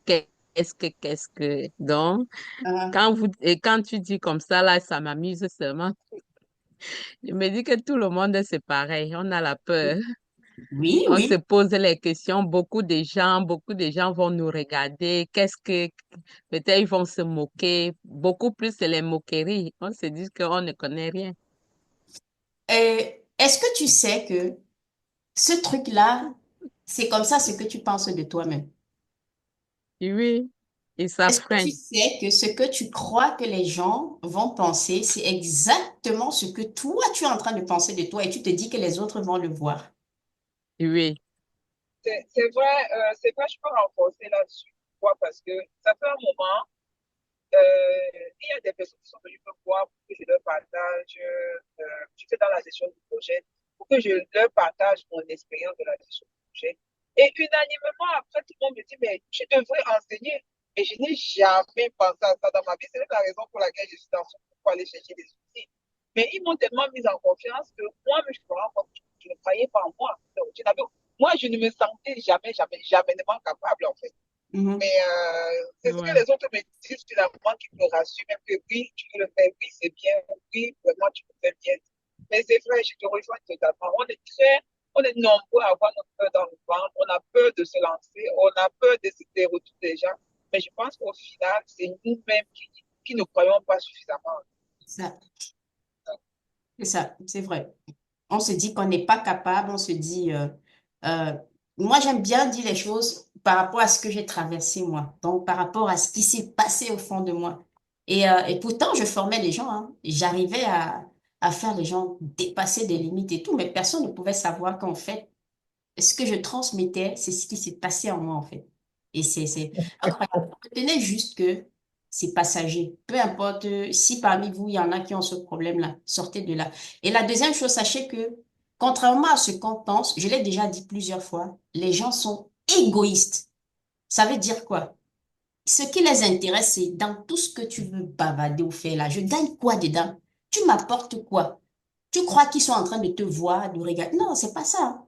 Donc, Euh, quand tu dis comme ça, là, ça m'amuse seulement. Je me dis que tout le monde, c'est pareil. On a la peur. oui, On se oui. pose les questions. Beaucoup de gens vont nous regarder. Peut-être ils vont se moquer. Beaucoup plus, c'est les moqueries. On se dit qu'on ne connaît rien. Est-ce que tu sais que ce truc-là, c'est comme ça ce que tu penses de toi-même? Et oui, ils Est-ce que tu s'affreignent. sais que ce que tu crois que les gens vont penser, c'est exactement ce que toi, tu es en train de penser de toi et tu te dis que les autres vont le voir? Et oui, C'est vrai, je peux renforcer là-dessus. Pourquoi? Parce que ça fait un moment, il y a des personnes qui sont venues me voir pour que je leur partage, je fais dans la gestion du projet, pour que je leur partage mon expérience de la gestion du projet. Et unanimement, après, tout le monde me dit, mais tu devrais enseigner. Et je n'ai jamais pensé à ça dans ma vie. C'est la raison pour laquelle je suis dans ce pour aller chercher des outils. Mais ils m'ont tellement mis en confiance que moi, je me rends compte que je ne croyais pas en moi. Donc, moi, je ne me sentais jamais capable, en fait. Mhm. Mais c'est ce que ouais. les autres me disent finalement qui me rassurent, même que oui, tu peux le faire, oui, c'est bien, oui, vraiment, tu peux le faire bien. Mais c'est vrai, je te rejoins totalement. On est nombreux à avoir notre peur dans le ventre, on a peur de se lancer, on a peur des retours des gens. Mais je pense qu'au final, c'est nous-mêmes qui ne croyons pas suffisamment. Ça, c'est ça, c'est vrai. On se dit qu'on n'est pas capable, on se dit... euh, moi, j'aime bien dire les choses par rapport à ce que j'ai traversé, moi. Donc, par rapport à ce qui s'est passé au fond de moi. Et pourtant, je formais les gens, hein. J'arrivais à faire les gens dépasser des limites et tout, mais personne ne pouvait savoir qu'en fait, ce que je transmettais, c'est ce qui s'est passé en moi, en fait. Et c'est incroyable. Retenez juste que c'est passager. Peu importe si parmi vous, il y en a qui ont ce problème-là, sortez de là. Et la deuxième chose, sachez que, contrairement à ce qu'on pense, je l'ai déjà dit plusieurs fois, les gens sont égoïstes. Ça veut dire quoi? Ce qui les intéresse, c'est dans tout ce que tu veux bavader ou faire là. Je gagne quoi dedans? Tu m'apportes quoi? Tu crois qu'ils sont en train de te voir, de regarder? Non, c'est pas ça.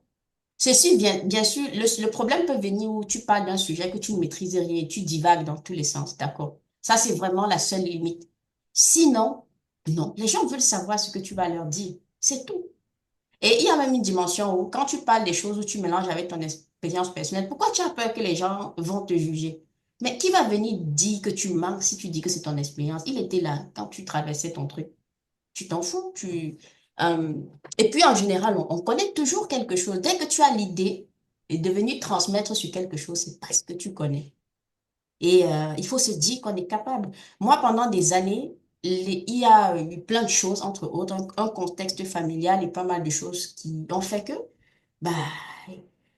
Ceci, bien sûr, le problème peut venir où tu parles d'un sujet que tu ne maîtrises rien et tu divagues dans tous les sens, d'accord? Ça, c'est vraiment la seule limite. Sinon, non, les gens veulent savoir ce que tu vas leur dire. C'est tout. Et il y a même une dimension où, quand tu parles des choses où tu mélanges avec ton expérience personnelle, pourquoi tu as peur que les gens vont te juger? Mais qui va venir dire que tu manques si tu dis que c'est ton expérience? Il était là quand tu traversais ton truc. Tu t'en fous. Euh, et puis, en général, on connaît toujours quelque chose. Dès que tu as l'idée de venir transmettre sur quelque chose, c'est parce que tu connais. Et il faut se dire qu'on est capable. Moi, pendant des années, il y a eu plein de choses, entre autres, un contexte familial et pas mal de choses qui ont fait que, bah,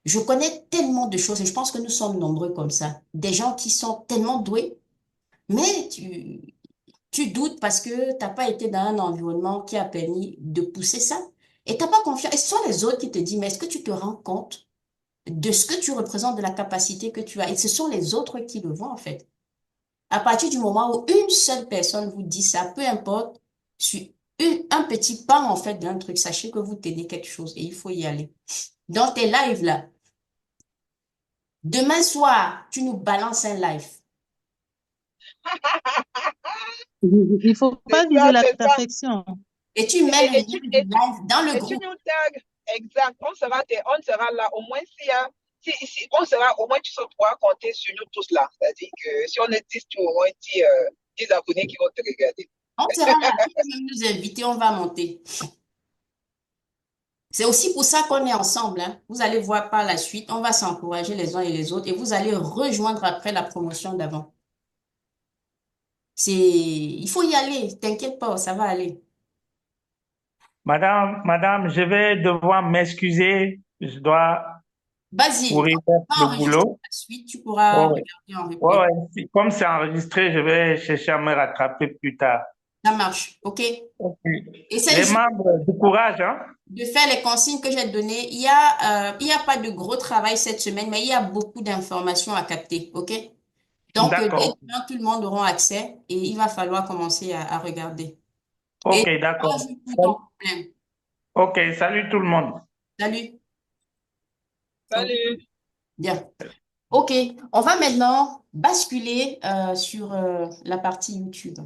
je connais tellement de choses et je pense que nous sommes nombreux comme ça. Des gens qui sont tellement doués, mais tu doutes parce que t'as pas été dans un environnement qui a permis de pousser ça. Et t'as pas confiance. Et ce sont les autres qui te disent, mais est-ce que tu te rends compte de ce que tu représentes, de la capacité que tu as? Et ce sont les autres qui le voient, en fait. À partir du moment où une seule personne vous dit ça, peu importe, sur un petit pan, en fait, d'un truc, sachez que vous tenez quelque chose et il faut y aller. Dans tes lives, là, demain soir, tu nous balances un live. Il faut pas viser la C'est ça. perfection. Et tu mets le Et lien du live dans le et tu groupe. nous tags. exact, on sera là. Au moins, s'il y a, si on sera, au moins, tu pourras compter sur nous tous là. C'est-à-dire que si on est 10, tu as au moins 10 abonnés qui vont te regarder. On sera là, tu peux même nous inviter, on va monter. C'est aussi pour ça qu'on est ensemble, hein. Vous allez voir par la suite, on va s'encourager les uns et les autres et vous allez rejoindre après la promotion d'avant. Il faut y aller, t'inquiète pas, ça va aller. Madame, je vais devoir m'excuser. Je dois Vas-y, courir on vers va le enregistrer boulot. la suite, tu pourras Ouais, regarder en ouais, replay. ouais. Comme c'est enregistré, je vais chercher à me rattraper plus tard. Ça marche, ok? Ok. Essaye Les juste membres, du courage, hein? de faire les consignes que j'ai données. Il y a pas de gros travail cette semaine, mais il y a beaucoup d'informations à capter, ok? Donc, dès D'accord. demain, tout le monde aura accès et il va falloir commencer à regarder. Et Ok, d'accord. ajoute tout ton problème. Ok, salut tout le monde. Salut. Ok, Salut! bien. Ok, on va maintenant basculer sur la partie YouTube.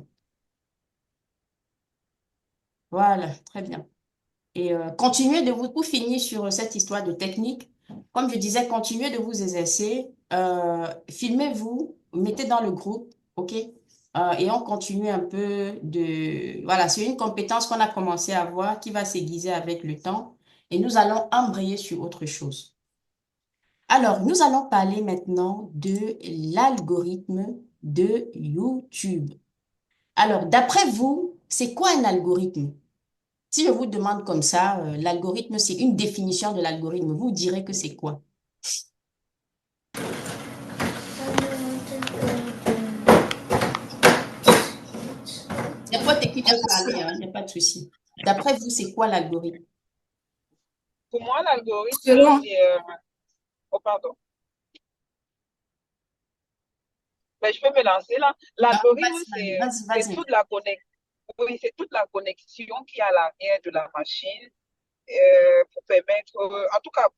Voilà, très bien. Et continuez de vous, pour finir sur cette histoire de technique, comme je disais, continuez de vous exercer, filmez-vous, mettez dans le groupe, ok? Et on continue un peu de... Voilà, c'est une compétence qu'on a commencé à avoir qui va s'aiguiser avec le temps et nous allons embrayer sur autre chose. Alors, nous allons parler maintenant de l'algorithme de YouTube. Alors, d'après vous, c'est quoi un algorithme? Si je vous demande comme ça, l'algorithme, c'est une définition de l'algorithme, vous direz que c'est quoi? C'est pas qui t'a parlé, hein, il n'y a pas de souci. D'après vous, c'est quoi l'algorithme? Pour moi, l'algorithme, Selon, c'est... oh, pardon. Ben, je peux me lancer là. Ah, L'algorithme, vas-y, vas-y, c'est vas-y. toute la connexion. Oui, c'est toute la connexion qui est à l'arrière de la machine pour permettre, en tout cas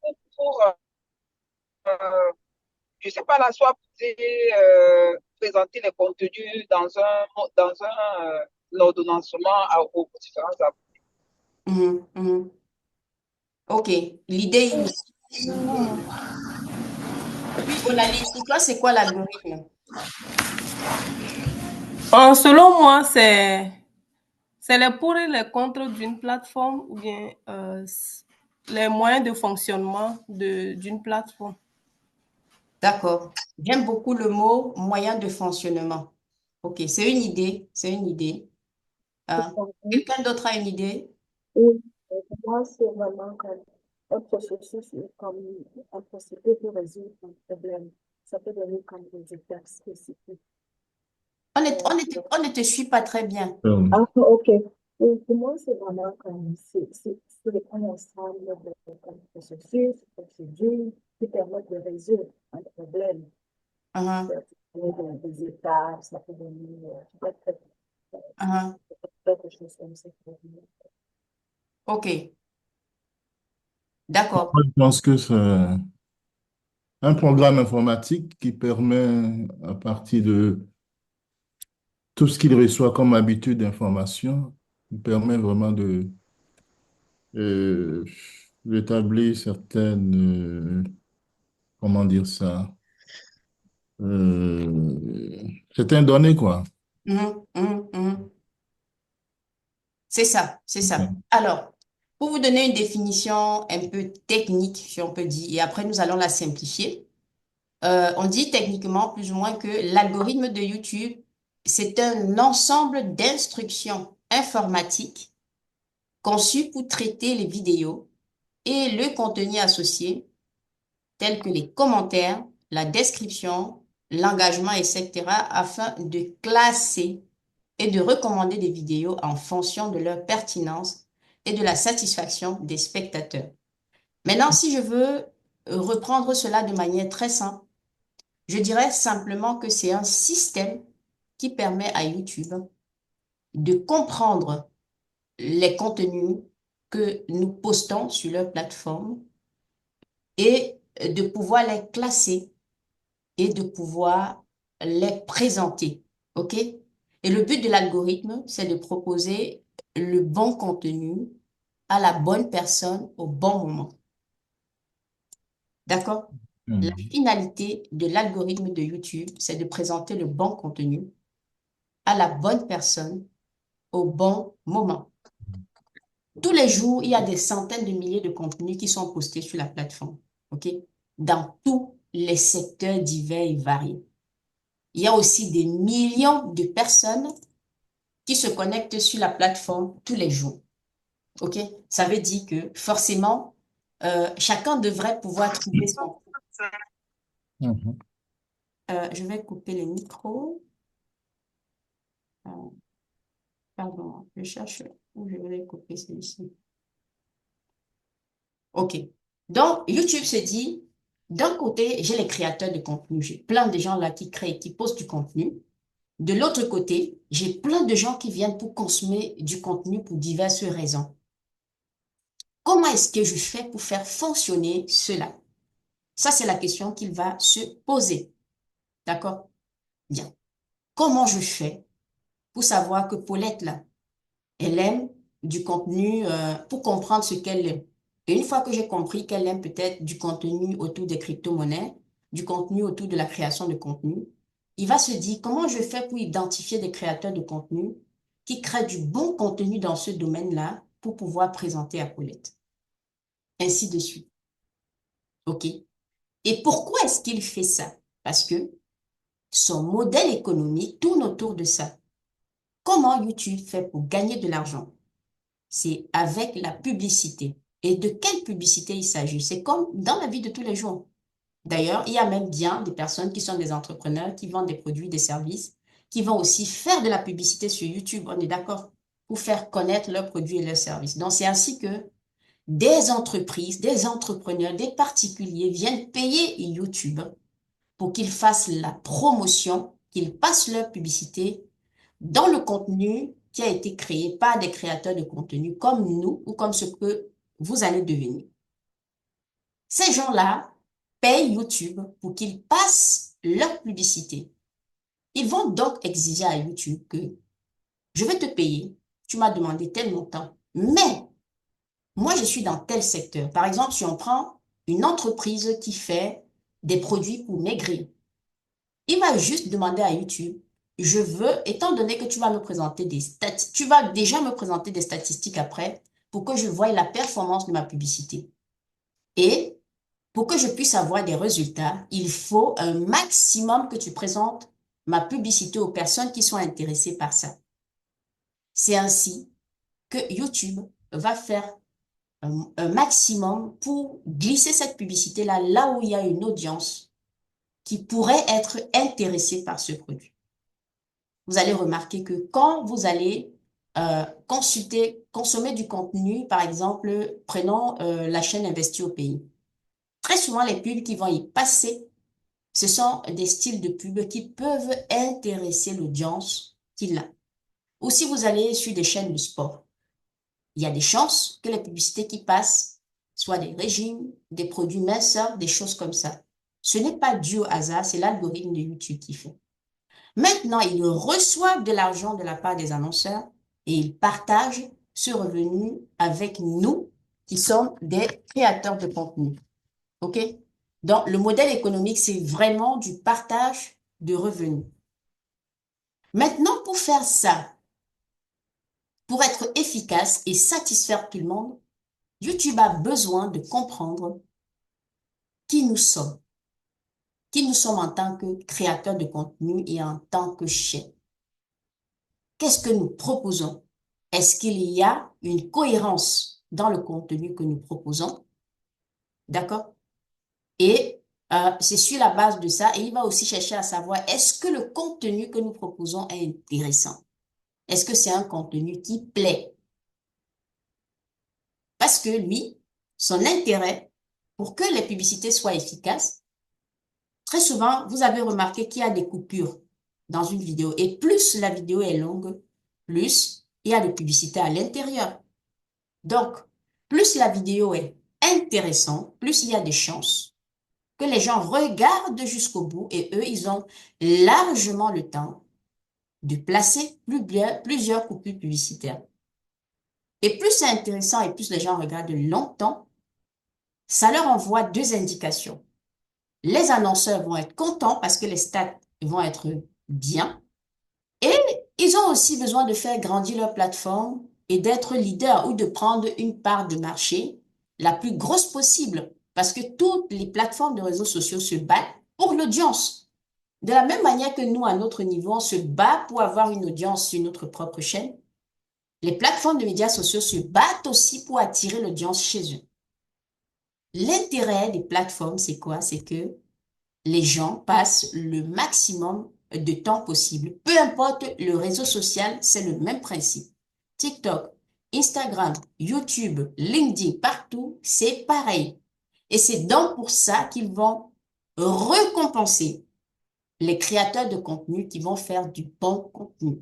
je sais pas, là, soit présenter les contenus dans ordonnancement aux différents appels. Mhm, mhm. Ok, l'idée initiale. Oui, Olaline, pour toi, c'est quoi l'algorithme? selon moi, c'est les pour et les contre d'une plateforme ou bien les moyens de fonctionnement d'une plateforme. D'accord. J'aime beaucoup le mot moyen de fonctionnement. Ok, c'est une idée, c'est une idée. Hein. Quelqu'un d'autre a une idée? Oui, pour moi, c'est vraiment comme un processus, comme un procédé pour résoudre un problème. Ça peut donner comme des étapes spécifiques. On ne te suit pas très bien. Ah, ok. Et pour moi, c'est vraiment comme, c'est un ensemble de processus, de procédures qui permettent de résoudre un problème. Mhm, Ça peut donner des étapes, ça peut donner mhm. quelque chose comme ça. Ok, d'accord. Moi, je pense que c'est un programme informatique qui permet, à partir de tout ce qu'il reçoit comme habitude d'information, il permet vraiment euh, d'établir comment dire ça, certaines données, quoi. Mhm, mhm, mhm. C'est ça, c'est ça. Alors, pour vous donner une définition un peu technique, si on peut dire, et après nous allons la simplifier, on dit techniquement plus ou moins que l'algorithme de YouTube, c'est un ensemble d'instructions informatiques conçues pour traiter les vidéos et le contenu associé, tels que les commentaires, la description, l'engagement, etc., afin de classer et de recommander des vidéos en fonction de leur pertinence et de la satisfaction des spectateurs. Maintenant, si je veux reprendre cela de manière très simple, je dirais simplement que c'est un système qui permet à YouTube de comprendre les contenus que nous postons sur leur plateforme et de pouvoir les classer et de pouvoir les présenter. OK? Et le but de l'algorithme, c'est de proposer le bon contenu à la bonne personne au bon moment. D'accord? La finalité de l'algorithme de YouTube, c'est de présenter le bon contenu à la bonne personne au bon moment. Tous les jours, il y a des centaines de milliers de contenus qui sont postés sur la plateforme, OK? Dans tous les secteurs divers et variés. Il y a aussi des millions de personnes qui se connectent sur la plateforme tous les jours, OK? Ça veut dire que forcément, chacun devrait pouvoir trouver son... je vais couper le micro. Pardon, je cherche où je vais couper celui-ci. OK. Donc, YouTube se dit, d'un côté, j'ai les créateurs de contenu. J'ai plein de gens là qui créent, qui postent du contenu. De l'autre côté, j'ai plein de gens qui viennent pour consommer du contenu pour diverses raisons. Comment est-ce que je fais pour faire fonctionner cela? Ça, c'est la question qu'il va se poser. D'accord? Bien. Comment je fais pour savoir que Paulette, là, elle aime du contenu pour comprendre ce qu'elle aime? Et une fois que j'ai compris qu'elle aime peut-être du contenu autour des crypto-monnaies, du contenu autour de la création de contenu, il va se dire comment je fais pour identifier des créateurs de contenu qui créent du bon contenu dans ce domaine-là pour pouvoir présenter à Paulette. Ainsi de suite. OK? Et pourquoi est-ce qu'il fait ça? Parce que son modèle économique tourne autour de ça. Comment YouTube fait pour gagner de l'argent? C'est avec la publicité. Et de quelle publicité il s'agit? C'est comme dans la vie de tous les jours. D'ailleurs, il y a même bien des personnes qui sont des entrepreneurs, qui vendent des produits, des services, qui vont aussi faire de la publicité sur YouTube, on est d'accord, pour faire connaître leurs produits et leurs services. Donc, c'est ainsi que des entreprises, des entrepreneurs, des particuliers viennent payer YouTube pour qu'ils fassent la promotion, qu'ils passent leur publicité dans le contenu qui a été créé par des créateurs de contenu comme nous ou comme ce que vous allez devenir. Ces gens-là payent YouTube pour qu'ils passent leur publicité. Ils vont donc exiger à YouTube que je vais te payer, tu m'as demandé tel montant, mais moi je suis dans tel secteur. Par exemple, si on prend une entreprise qui fait des produits pour maigrir, il va juste demander à YouTube, je veux, étant donné que tu vas me présenter des statistiques, tu vas déjà me présenter des statistiques après pour que je voie la performance de ma publicité. Et pour que je puisse avoir des résultats, il faut un maximum que tu présentes ma publicité aux personnes qui sont intéressées par ça. C'est ainsi que YouTube va faire un maximum pour glisser cette publicité-là là où il y a une audience qui pourrait être intéressée par ce produit. Vous allez remarquer que quand vous allez consommer du contenu, par exemple, prenons la chaîne Investir au pays. Très souvent, les pubs qui vont y passer, ce sont des styles de pubs qui peuvent intéresser l'audience qu'il a. Ou si vous allez sur des chaînes de sport, il y a des chances que les publicités qui passent soient des régimes, des produits minceurs, des choses comme ça. Ce n'est pas dû au hasard, c'est l'algorithme de YouTube qui fait. Maintenant, ils reçoivent de l'argent de la part des annonceurs et ils partagent ce revenu avec nous qui sommes des créateurs de contenu. OK? Donc, le modèle économique, c'est vraiment du partage de revenus. Maintenant, pour faire ça, pour être efficace et satisfaire tout le monde, YouTube a besoin de comprendre qui nous sommes. Qui nous sommes en tant que créateurs de contenu et en tant que chaîne. Qu'est-ce que nous proposons? Est-ce qu'il y a une cohérence dans le contenu que nous proposons? D'accord? Et c'est sur la base de ça, et il va aussi chercher à savoir, est-ce que le contenu que nous proposons est intéressant? Est-ce que c'est un contenu qui plaît? Parce que lui, son intérêt, pour que les publicités soient efficaces, très souvent, vous avez remarqué qu'il y a des coupures dans une vidéo. Et plus la vidéo est longue, plus il y a de publicité à l'intérieur. Donc, plus la vidéo est intéressante, plus il y a des chances que les gens regardent jusqu'au bout et eux, ils ont largement le temps de placer plusieurs coupures publicitaires. Et plus c'est intéressant et plus les gens regardent longtemps, ça leur envoie deux indications. Les annonceurs vont être contents parce que les stats vont être bien. Et ils ont aussi besoin de faire grandir leur plateforme et d'être leader ou de prendre une part de marché la plus grosse possible. Parce que toutes les plateformes de réseaux sociaux se battent pour l'audience. De la même manière que nous, à notre niveau, on se bat pour avoir une audience sur notre propre chaîne, les plateformes de médias sociaux se battent aussi pour attirer l'audience chez eux. L'intérêt des plateformes, c'est quoi? C'est que les gens passent le maximum de temps possible. Peu importe le réseau social, c'est le même principe. TikTok, Instagram, YouTube, LinkedIn, partout, c'est pareil. Et c'est donc pour ça qu'ils vont récompenser les créateurs de contenu qui vont faire du bon contenu.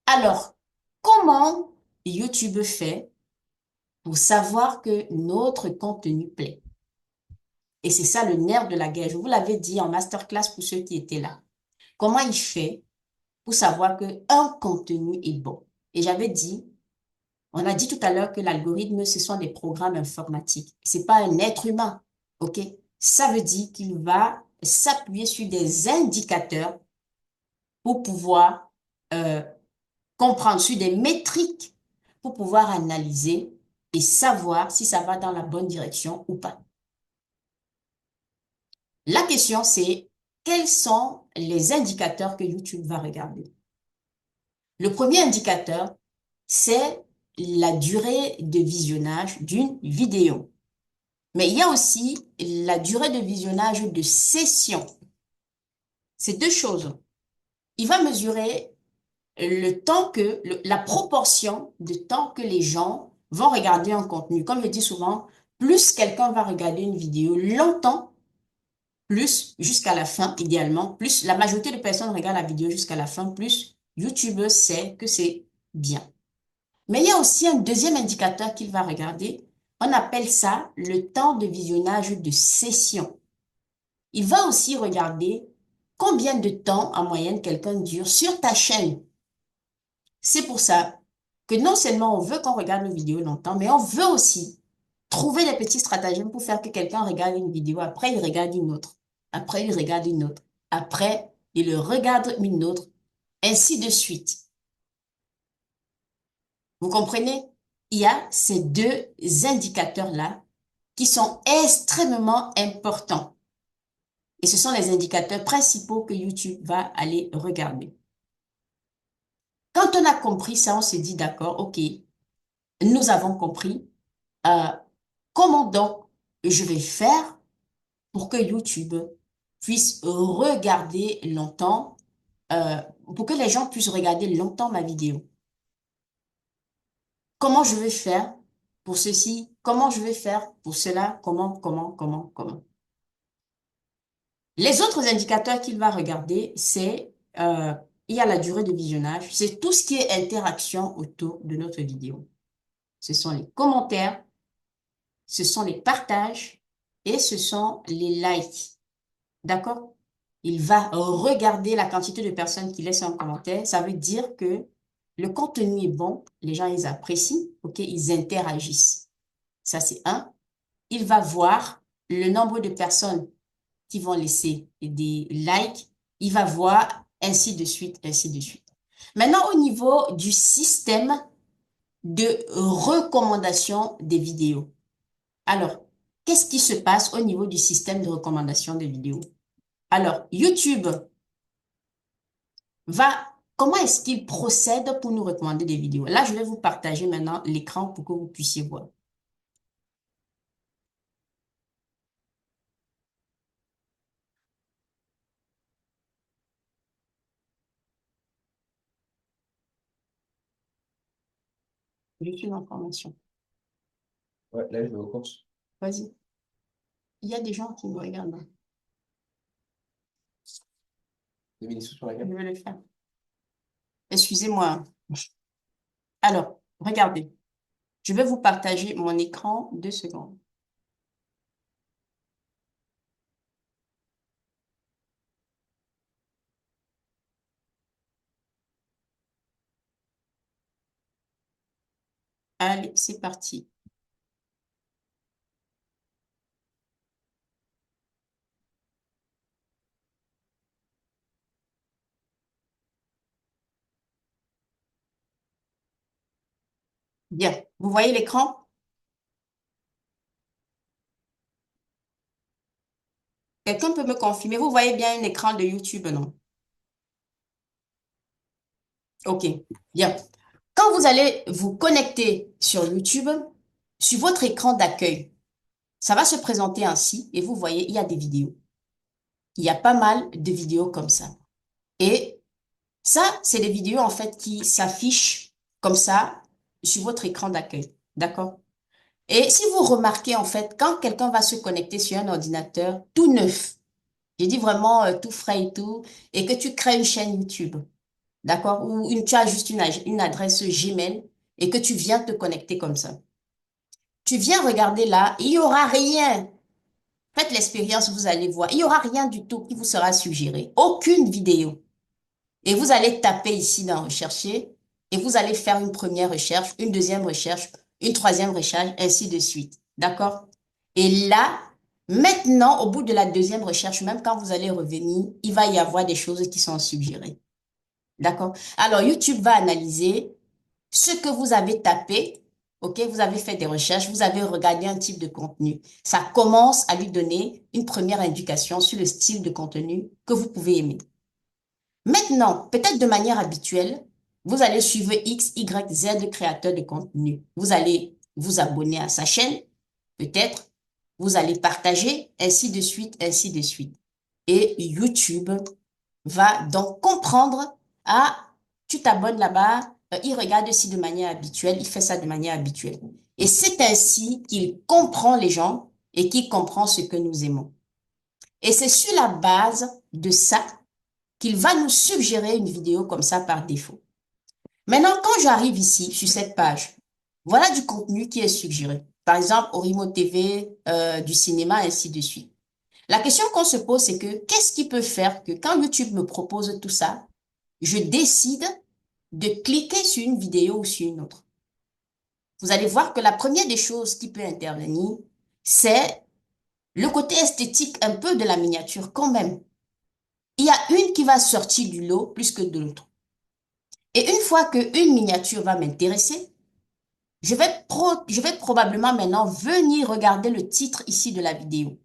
Alors, comment YouTube fait pour savoir que notre contenu plaît? Et c'est ça le nerf de la guerre. Je vous l'avais dit en masterclass pour ceux qui étaient là. Comment il fait pour savoir qu'un contenu est bon? Et j'avais dit, on a dit tout à l'heure que l'algorithme, ce sont des programmes informatiques. C'est pas un être humain, ok? Ça veut dire qu'il va s'appuyer sur des indicateurs pour pouvoir euh, comprendre, sur des métriques pour pouvoir analyser et savoir si ça va dans la bonne direction ou pas. La question, c'est quels sont les indicateurs que YouTube va regarder? Le premier indicateur, c'est la durée de visionnage d'une vidéo. Mais il y a aussi la durée de visionnage de session. C'est deux choses. Il va mesurer le temps la proportion de temps que les gens vont regarder un contenu. Comme je dis souvent, plus quelqu'un va regarder une vidéo longtemps, plus jusqu'à la fin, idéalement, plus la majorité de personnes regardent la vidéo jusqu'à la fin, plus YouTube sait que c'est bien. Mais il y a aussi un deuxième indicateur qu'il va regarder. On appelle ça le temps de visionnage de session. Il va aussi regarder combien de temps en moyenne quelqu'un dure sur ta chaîne. C'est pour ça que non seulement on veut qu'on regarde nos vidéos longtemps, mais on veut aussi trouver des petits stratagèmes pour faire que quelqu'un regarde une vidéo, après il regarde une autre, après il regarde une autre, après il regarde une autre, ainsi de suite. Vous comprenez? Il y a ces deux indicateurs-là qui sont extrêmement importants. Et ce sont les indicateurs principaux que YouTube va aller regarder. Quand on a compris ça, on s'est dit, d'accord, ok, nous avons compris. Euh, Comment donc je vais faire pour que YouTube puisse regarder longtemps, pour que les gens puissent regarder longtemps ma vidéo? Comment je vais faire pour ceci? Comment je vais faire pour cela? Comment? Les autres indicateurs qu'il va regarder, c'est, il y a la durée de visionnage, c'est tout ce qui est interaction autour de notre vidéo. Ce sont les commentaires, ce sont les partages et ce sont les likes. D'accord? Il va regarder la quantité de personnes qui laissent un commentaire. Ça veut dire que le contenu est bon, les gens, ils apprécient, ok, ils interagissent. Ça, c'est un. Il va voir le nombre de personnes qui vont laisser des likes. Il va voir ainsi de suite, ainsi de suite. Maintenant, au niveau du système de recommandation des vidéos. Alors, qu'est-ce qui se passe au niveau du système de recommandation des vidéos? Alors, YouTube comment est-ce qu'il procède pour nous recommander des vidéos? Là, je vais vous partager maintenant l'écran pour que vous puissiez voir. Juste une information. Ouais, là, je vais aux courses. Vas-y. Il y a des gens qui me regardent. Vous avez des sous sur la Je gueule? vais le faire. Excusez-moi. Alors, regardez. Je vais vous partager mon écran 2 secondes. Allez, c'est parti. Bien. Vous voyez l'écran? Quelqu'un peut me confirmer? Vous voyez bien un écran de YouTube, non? OK. Bien. Quand vous allez vous connecter sur YouTube, sur votre écran d'accueil, ça va se présenter ainsi et vous voyez, il y a des vidéos. Il y a pas mal de vidéos comme ça. Et ça, c'est des vidéos en fait qui s'affichent comme ça sur votre écran d'accueil. D'accord? Et si vous remarquez en fait, quand quelqu'un va se connecter sur un ordinateur tout neuf, j'ai dit vraiment tout frais et tout, et que tu crées une chaîne YouTube, d'accord? Ou tu as juste une adresse Gmail et que tu viens te connecter comme ça. Tu viens regarder là, il n'y aura rien. Faites l'expérience, vous allez voir. Il n'y aura rien du tout qui vous sera suggéré. Aucune vidéo. Et vous allez taper ici dans Rechercher et vous allez faire une première recherche, une deuxième recherche, une troisième recherche, ainsi de suite. D'accord? Et là, maintenant, au bout de la deuxième recherche, même quand vous allez revenir, il va y avoir des choses qui sont suggérées. D'accord? Alors, YouTube va analyser ce que vous avez tapé. OK? Vous avez fait des recherches, vous avez regardé un type de contenu. Ça commence à lui donner une première indication sur le style de contenu que vous pouvez aimer. Maintenant, peut-être de manière habituelle, vous allez suivre X, Y, Z créateur de contenu. Vous allez vous abonner à sa chaîne, peut-être. Vous allez partager, ainsi de suite, ainsi de suite. Et YouTube va donc comprendre, ah, tu t'abonnes là-bas, il regarde aussi de manière habituelle, il fait ça de manière habituelle. Et c'est ainsi qu'il comprend les gens et qu'il comprend ce que nous aimons. Et c'est sur la base de ça qu'il va nous suggérer une vidéo comme ça par défaut. Maintenant, quand j'arrive ici, sur cette page, voilà du contenu qui est suggéré. Par exemple, Orimo TV, du cinéma, ainsi de suite. La question qu'on se pose, c'est que qu'est-ce qui peut faire que quand YouTube me propose tout ça, je décide de cliquer sur une vidéo ou sur une autre? Vous allez voir que la première des choses qui peut intervenir, c'est le côté esthétique un peu de la miniature quand même. Il y a une qui va sortir du lot plus que de l'autre. Et une fois qu'une miniature va m'intéresser, je vais probablement maintenant venir regarder le titre ici de la vidéo.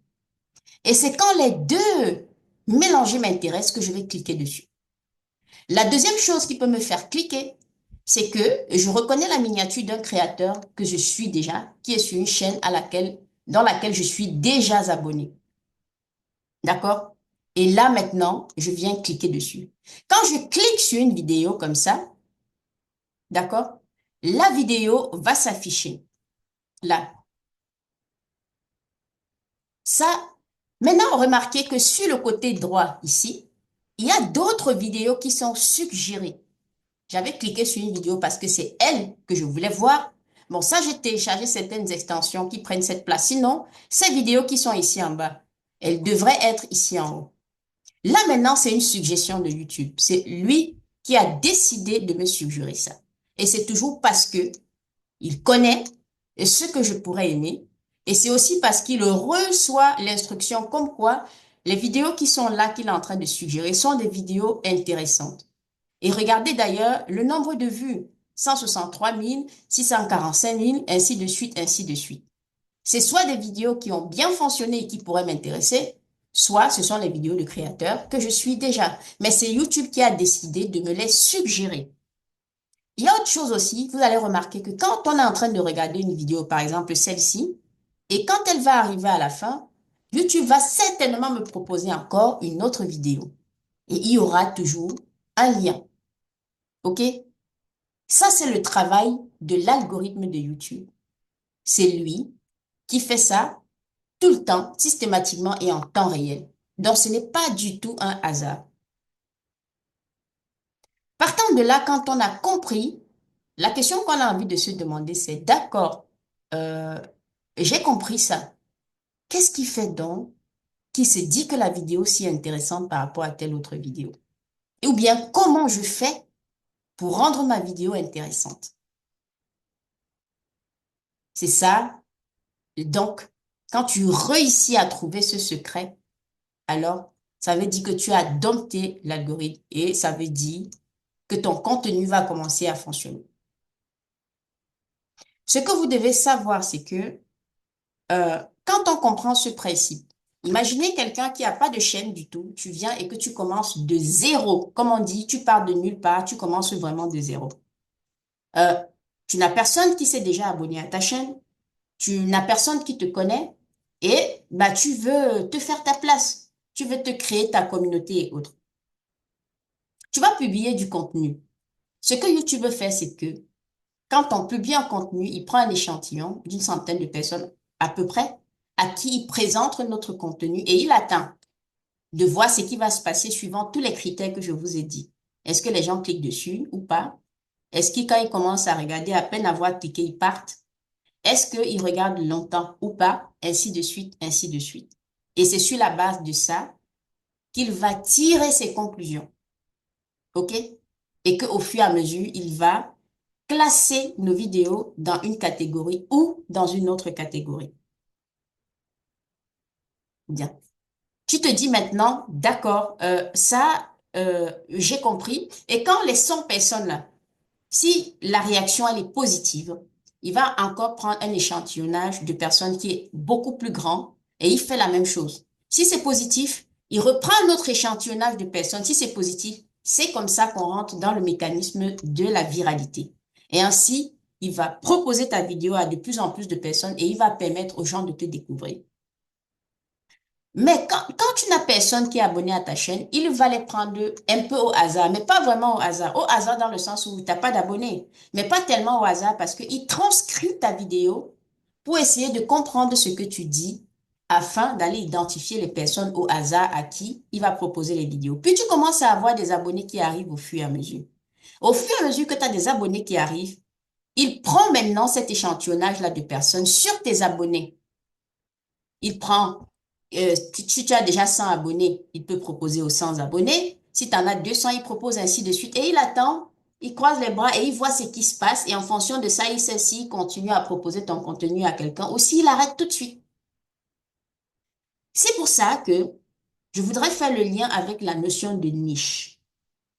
Et c'est quand les deux mélangés m'intéressent que je vais cliquer dessus. La deuxième chose qui peut me faire cliquer, c'est que je reconnais la miniature d'un créateur que je suis déjà, qui est sur une chaîne dans laquelle je suis déjà abonné. D'accord? Et là, maintenant, je viens cliquer dessus. Quand je clique sur une vidéo comme ça, d'accord? La vidéo va s'afficher là. Ça, maintenant, remarquez que sur le côté droit ici, il y a d'autres vidéos qui sont suggérées. J'avais cliqué sur une vidéo parce que c'est elle que je voulais voir. Bon, ça, j'ai téléchargé certaines extensions qui prennent cette place. Sinon, ces vidéos qui sont ici en bas, elles devraient être ici en haut. Là, maintenant, c'est une suggestion de YouTube. C'est lui qui a décidé de me suggérer ça. Et c'est toujours parce que il connaît ce que je pourrais aimer. Et c'est aussi parce qu'il reçoit l'instruction comme quoi les vidéos qui sont là, qu'il est en train de suggérer, sont des vidéos intéressantes. Et regardez d'ailleurs le nombre de vues. 163 000, 645 000, ainsi de suite, ainsi de suite. C'est soit des vidéos qui ont bien fonctionné et qui pourraient m'intéresser, soit ce sont les vidéos de créateurs que je suis déjà. Mais c'est YouTube qui a décidé de me les suggérer. Il y a autre chose aussi, vous allez remarquer que quand on est en train de regarder une vidéo, par exemple celle-ci, et quand elle va arriver à la fin, YouTube va certainement me proposer encore une autre vidéo. Et il y aura toujours un lien. OK? Ça, c'est le travail de l'algorithme de YouTube. C'est lui qui fait ça tout le temps, systématiquement et en temps réel. Donc, ce n'est pas du tout un hasard. Partant de là, quand on a compris, la question qu'on a envie de se demander, c'est d'accord, euh, j'ai compris ça. Qu'est-ce qui fait donc qui se dit que la vidéo si intéressante par rapport à telle autre vidéo? Ou bien, comment je fais pour rendre ma vidéo intéressante? C'est ça. Donc, quand tu réussis à trouver ce secret, alors ça veut dire que tu as dompté l'algorithme et ça veut dire que ton contenu va commencer à fonctionner. Ce que vous devez savoir, c'est que quand on comprend ce principe, imaginez quelqu'un qui n'a pas de chaîne du tout, tu viens et que tu commences de zéro. Comme on dit, tu pars de nulle part, tu commences vraiment de zéro. Euh, Tu n'as personne qui s'est déjà abonné à ta chaîne, tu n'as personne qui te connaît et bah, tu veux te faire ta place. Tu veux te créer ta communauté et autres. Tu vas publier du contenu. Ce que YouTube fait, c'est que quand on publie un contenu, il prend un échantillon d'une centaine de personnes à peu près à qui il présente notre contenu et il attend de voir ce qui va se passer suivant tous les critères que je vous ai dit. Est-ce que les gens cliquent dessus ou pas? Est-ce que quand ils commencent à regarder, à peine avoir cliqué, ils partent? Est-ce qu'ils regardent longtemps ou pas? Ainsi de suite, ainsi de suite. Et c'est sur la base de ça qu'il va tirer ses conclusions. OK? Et qu'au fur et à mesure, il va classer nos vidéos dans une catégorie ou dans une autre catégorie. Bien. Tu te dis maintenant, d'accord, j'ai compris. Et quand les 100 personnes là, si la réaction elle est positive, il va encore prendre un échantillonnage de personnes qui est beaucoup plus grand et il fait la même chose. Si c'est positif, il reprend un autre échantillonnage de personnes. Si c'est positif, c'est comme ça qu'on rentre dans le mécanisme de la viralité. Et ainsi, il va proposer ta vidéo à de plus en plus de personnes et il va permettre aux gens de te découvrir. Mais quand tu n'as personne qui est abonné à ta chaîne, il va les prendre un peu au hasard, mais pas vraiment au hasard. Au hasard dans le sens où tu n'as pas d'abonnés, mais pas tellement au hasard parce qu'il transcrit ta vidéo pour essayer de comprendre ce que tu dis afin d'aller identifier les personnes au hasard à qui il va proposer les vidéos. Puis tu commences à avoir des abonnés qui arrivent au fur et à mesure. Au fur et à mesure que tu as des abonnés qui arrivent, il prend maintenant cet échantillonnage-là de personnes sur tes abonnés. Il prend si tu as déjà 100 abonnés, il peut proposer aux 100 abonnés. Si tu en as 200, il propose ainsi de suite. Et il attend, il croise les bras et il voit ce qui se passe. Et en fonction de ça, il sait s'il continue à proposer ton contenu à quelqu'un ou s'il arrête tout de suite. C'est pour ça que je voudrais faire le lien avec la notion de niche.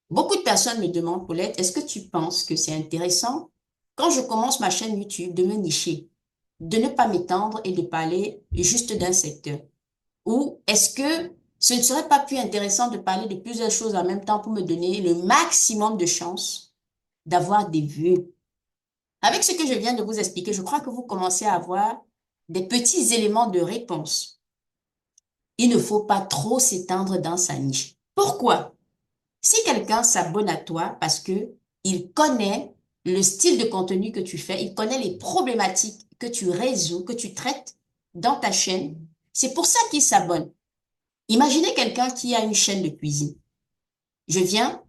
Beaucoup de personnes me demandent, Paulette, est-ce que tu penses que c'est intéressant quand je commence ma chaîne YouTube de me nicher, de ne pas m'étendre et de parler juste d'un secteur? Ou est-ce que ce ne serait pas plus intéressant de parler de plusieurs choses en même temps pour me donner le maximum de chances d'avoir des vues? Avec ce que je viens de vous expliquer, je crois que vous commencez à avoir des petits éléments de réponse. Il ne faut pas trop s'étendre dans sa niche. Pourquoi? Si quelqu'un s'abonne à toi parce que il connaît le style de contenu que tu fais, il connaît les problématiques que tu résous, que tu traites dans ta chaîne, c'est pour ça qu'il s'abonne. Imaginez quelqu'un qui a une chaîne de cuisine. Je viens,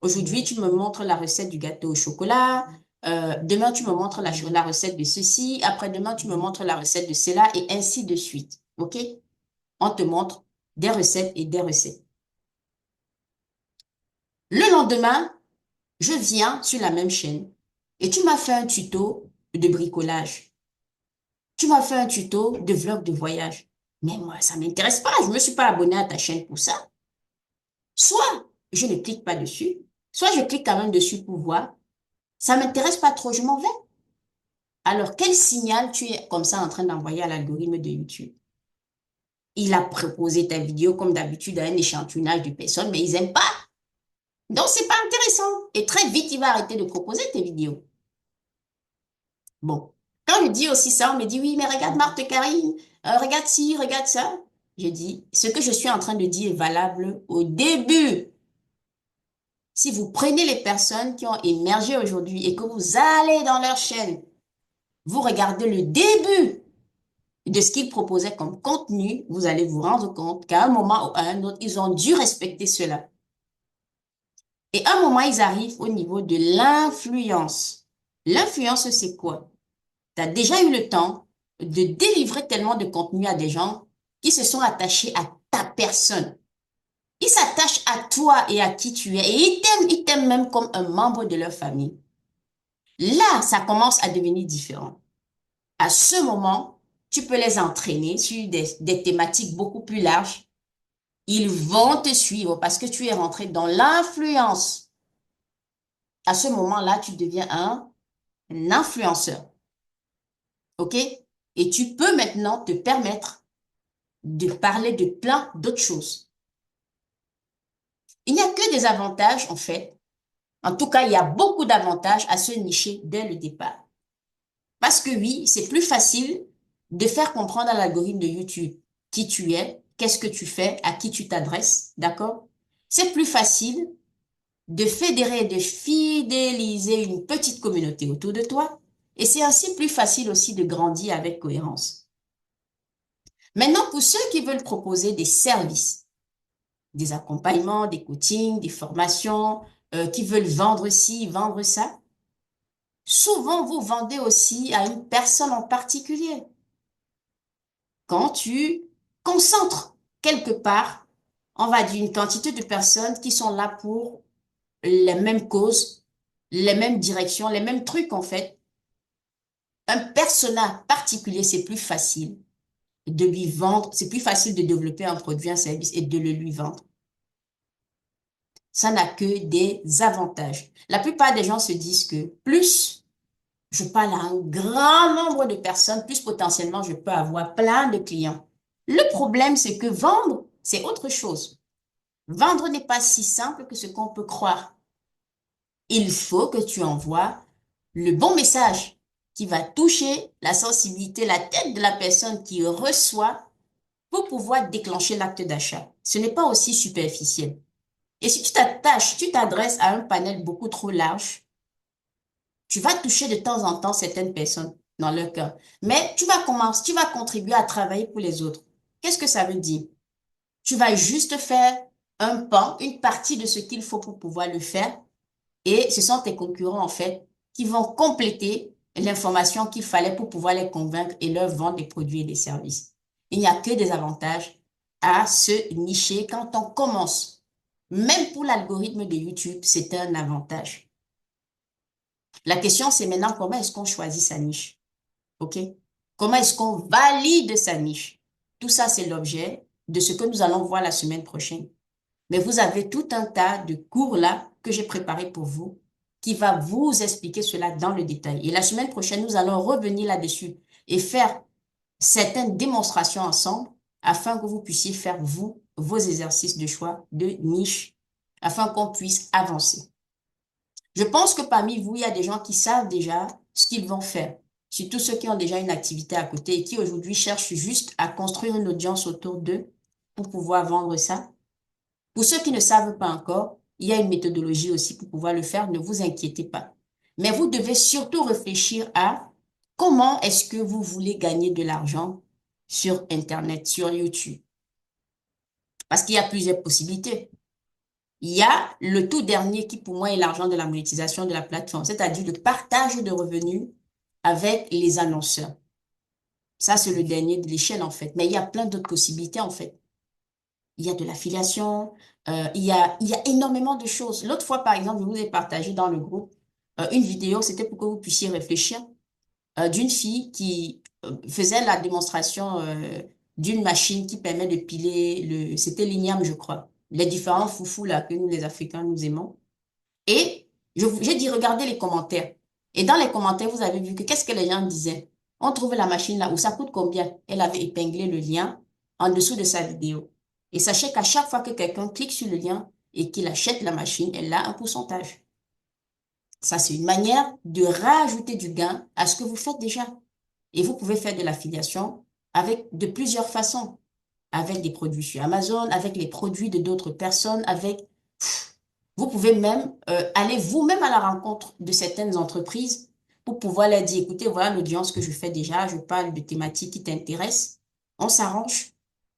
aujourd'hui, tu me montres la recette du gâteau au chocolat, demain, tu me montres la recette de ceci, après-demain, tu me montres la recette de cela, et ainsi de suite. OK? On te montre des recettes et des recettes. Le lendemain, je viens sur la même chaîne et tu m'as fait un tuto de bricolage. Tu m'as fait un tuto de vlog de voyage. Mais moi, ça ne m'intéresse pas. Je ne me suis pas abonnée à ta chaîne pour ça. Soit je ne clique pas dessus, soit je clique quand même dessus pour voir. Ça ne m'intéresse pas trop, je m'en vais. Alors, quel signal tu es comme ça en train d'envoyer à l'algorithme de YouTube? Il a proposé ta vidéo comme d'habitude à un échantillonnage de personnes, mais ils n'aiment pas. Donc, c'est pas intéressant. Et très vite, il va arrêter de proposer tes vidéos. Bon. Quand je dis aussi ça, on me dit, oui, mais regarde Marthe Karine, regarde ci, regarde ça. Je dis, ce que je suis en train de dire est valable au début. Si vous prenez les personnes qui ont émergé aujourd'hui et que vous allez dans leur chaîne, vous regardez le début de ce qu'ils proposaient comme contenu, vous allez vous rendre compte qu'à un moment ou à un autre, ils ont dû respecter cela. Et à un moment, ils arrivent au niveau de l'influence. L'influence, c'est quoi? Tu as déjà eu le temps de délivrer tellement de contenu à des gens qui se sont attachés à ta personne. Ils s'attachent à toi et à qui tu es. Et ils t'aiment même comme un membre de leur famille. Là, ça commence à devenir différent. À ce moment, tu peux les entraîner sur des thématiques beaucoup plus larges. Ils vont te suivre parce que tu es rentré dans l'influence. À ce moment-là, tu deviens un influenceur. OK? Et tu peux maintenant te permettre de parler de plein d'autres choses. Il n'y a que des avantages, en fait. En tout cas, il y a beaucoup d'avantages à se nicher dès le départ. Parce que oui, c'est plus facile de faire comprendre à l'algorithme de YouTube qui tu es, qu'est-ce que tu fais, à qui tu t'adresses, d'accord? C'est plus facile de fédérer et de fidéliser une petite communauté autour de toi. Et c'est ainsi plus facile aussi de grandir avec cohérence. Maintenant, pour ceux qui veulent proposer des services, des accompagnements, des coachings, des formations, qui veulent vendre ci, vendre ça, souvent vous vendez aussi à une personne en particulier. Quand tu concentres quelque part, on va dire une quantité de personnes qui sont là pour les mêmes causes, les mêmes directions, les mêmes trucs en fait, un persona particulier, c'est plus facile de lui vendre, c'est plus facile de développer un produit, un service et de le lui vendre. Ça n'a que des avantages. La plupart des gens se disent que plus je parle à un grand nombre de personnes, plus potentiellement je peux avoir plein de clients. Le problème, c'est que vendre, c'est autre chose. Vendre n'est pas si simple que ce qu'on peut croire. Il faut que tu envoies le bon message qui va toucher la sensibilité, la tête de la personne qui reçoit pour pouvoir déclencher l'acte d'achat. Ce n'est pas aussi superficiel. Et si tu t'adresses à un panel beaucoup trop large, tu vas toucher de temps en temps certaines personnes dans leur cœur. Mais tu vas contribuer à travailler pour les autres. Qu'est-ce que ça veut dire? Tu vas juste faire un pan, une partie de ce qu'il faut pour pouvoir le faire. Et ce sont tes concurrents, en fait, qui vont compléter l'information qu'il fallait pour pouvoir les convaincre et leur vendre des produits et des services. Il n'y a que des avantages à se nicher quand on commence. Même pour l'algorithme de YouTube, c'est un avantage. La question, c'est maintenant comment est-ce qu'on choisit sa niche? OK? Comment est-ce qu'on valide sa niche? Tout ça, c'est l'objet de ce que nous allons voir la semaine prochaine. Mais vous avez tout un tas de cours là que j'ai préparé pour vous qui va vous expliquer cela dans le détail. Et la semaine prochaine, nous allons revenir là-dessus et faire certaines démonstrations ensemble afin que vous puissiez faire, vous, vos exercices de choix de niche, afin qu'on puisse avancer. Je pense que parmi vous, il y a des gens qui savent déjà ce qu'ils vont faire. Surtout ceux qui ont déjà une activité à côté et qui aujourd'hui cherchent juste à construire une audience autour d'eux pour pouvoir vendre ça. Pour ceux qui ne savent pas encore, il y a une méthodologie aussi pour pouvoir le faire, ne vous inquiétez pas. Mais vous devez surtout réfléchir à comment est-ce que vous voulez gagner de l'argent sur Internet, sur YouTube. Parce qu'il y a plusieurs possibilités. Il y a le tout dernier qui pour moi est l'argent de la monétisation de la plateforme, c'est-à-dire le partage de revenus avec les annonceurs. Ça, c'est le dernier de l'échelle en fait. Mais il y a plein d'autres possibilités en fait. Il y a de l'affiliation, il y a énormément de choses. L'autre fois, par exemple, je vous ai partagé dans le groupe une vidéo, c'était pour que vous puissiez réfléchir, d'une fille qui faisait la démonstration d'une machine qui permet de piler c'était l'igname, je crois, les différents foufous là que nous, les Africains, nous aimons. Et j'ai dit, regardez les commentaires. Et dans les commentaires, vous avez vu que qu'est-ce que les gens disaient? On trouve la machine là où ça coûte combien? Elle avait épinglé le lien en dessous de sa vidéo. Et sachez qu'à chaque fois que quelqu'un clique sur le lien et qu'il achète la machine, elle a un pourcentage. Ça, c'est une manière de rajouter du gain à ce que vous faites déjà. Et vous pouvez faire de l'affiliation de plusieurs façons. Avec des produits sur Amazon, avec les produits de d'autres personnes, vous pouvez même aller vous-même à la rencontre de certaines entreprises pour pouvoir leur dire, écoutez, voilà l'audience que je fais déjà, je parle de thématiques qui t'intéressent, on s'arrange.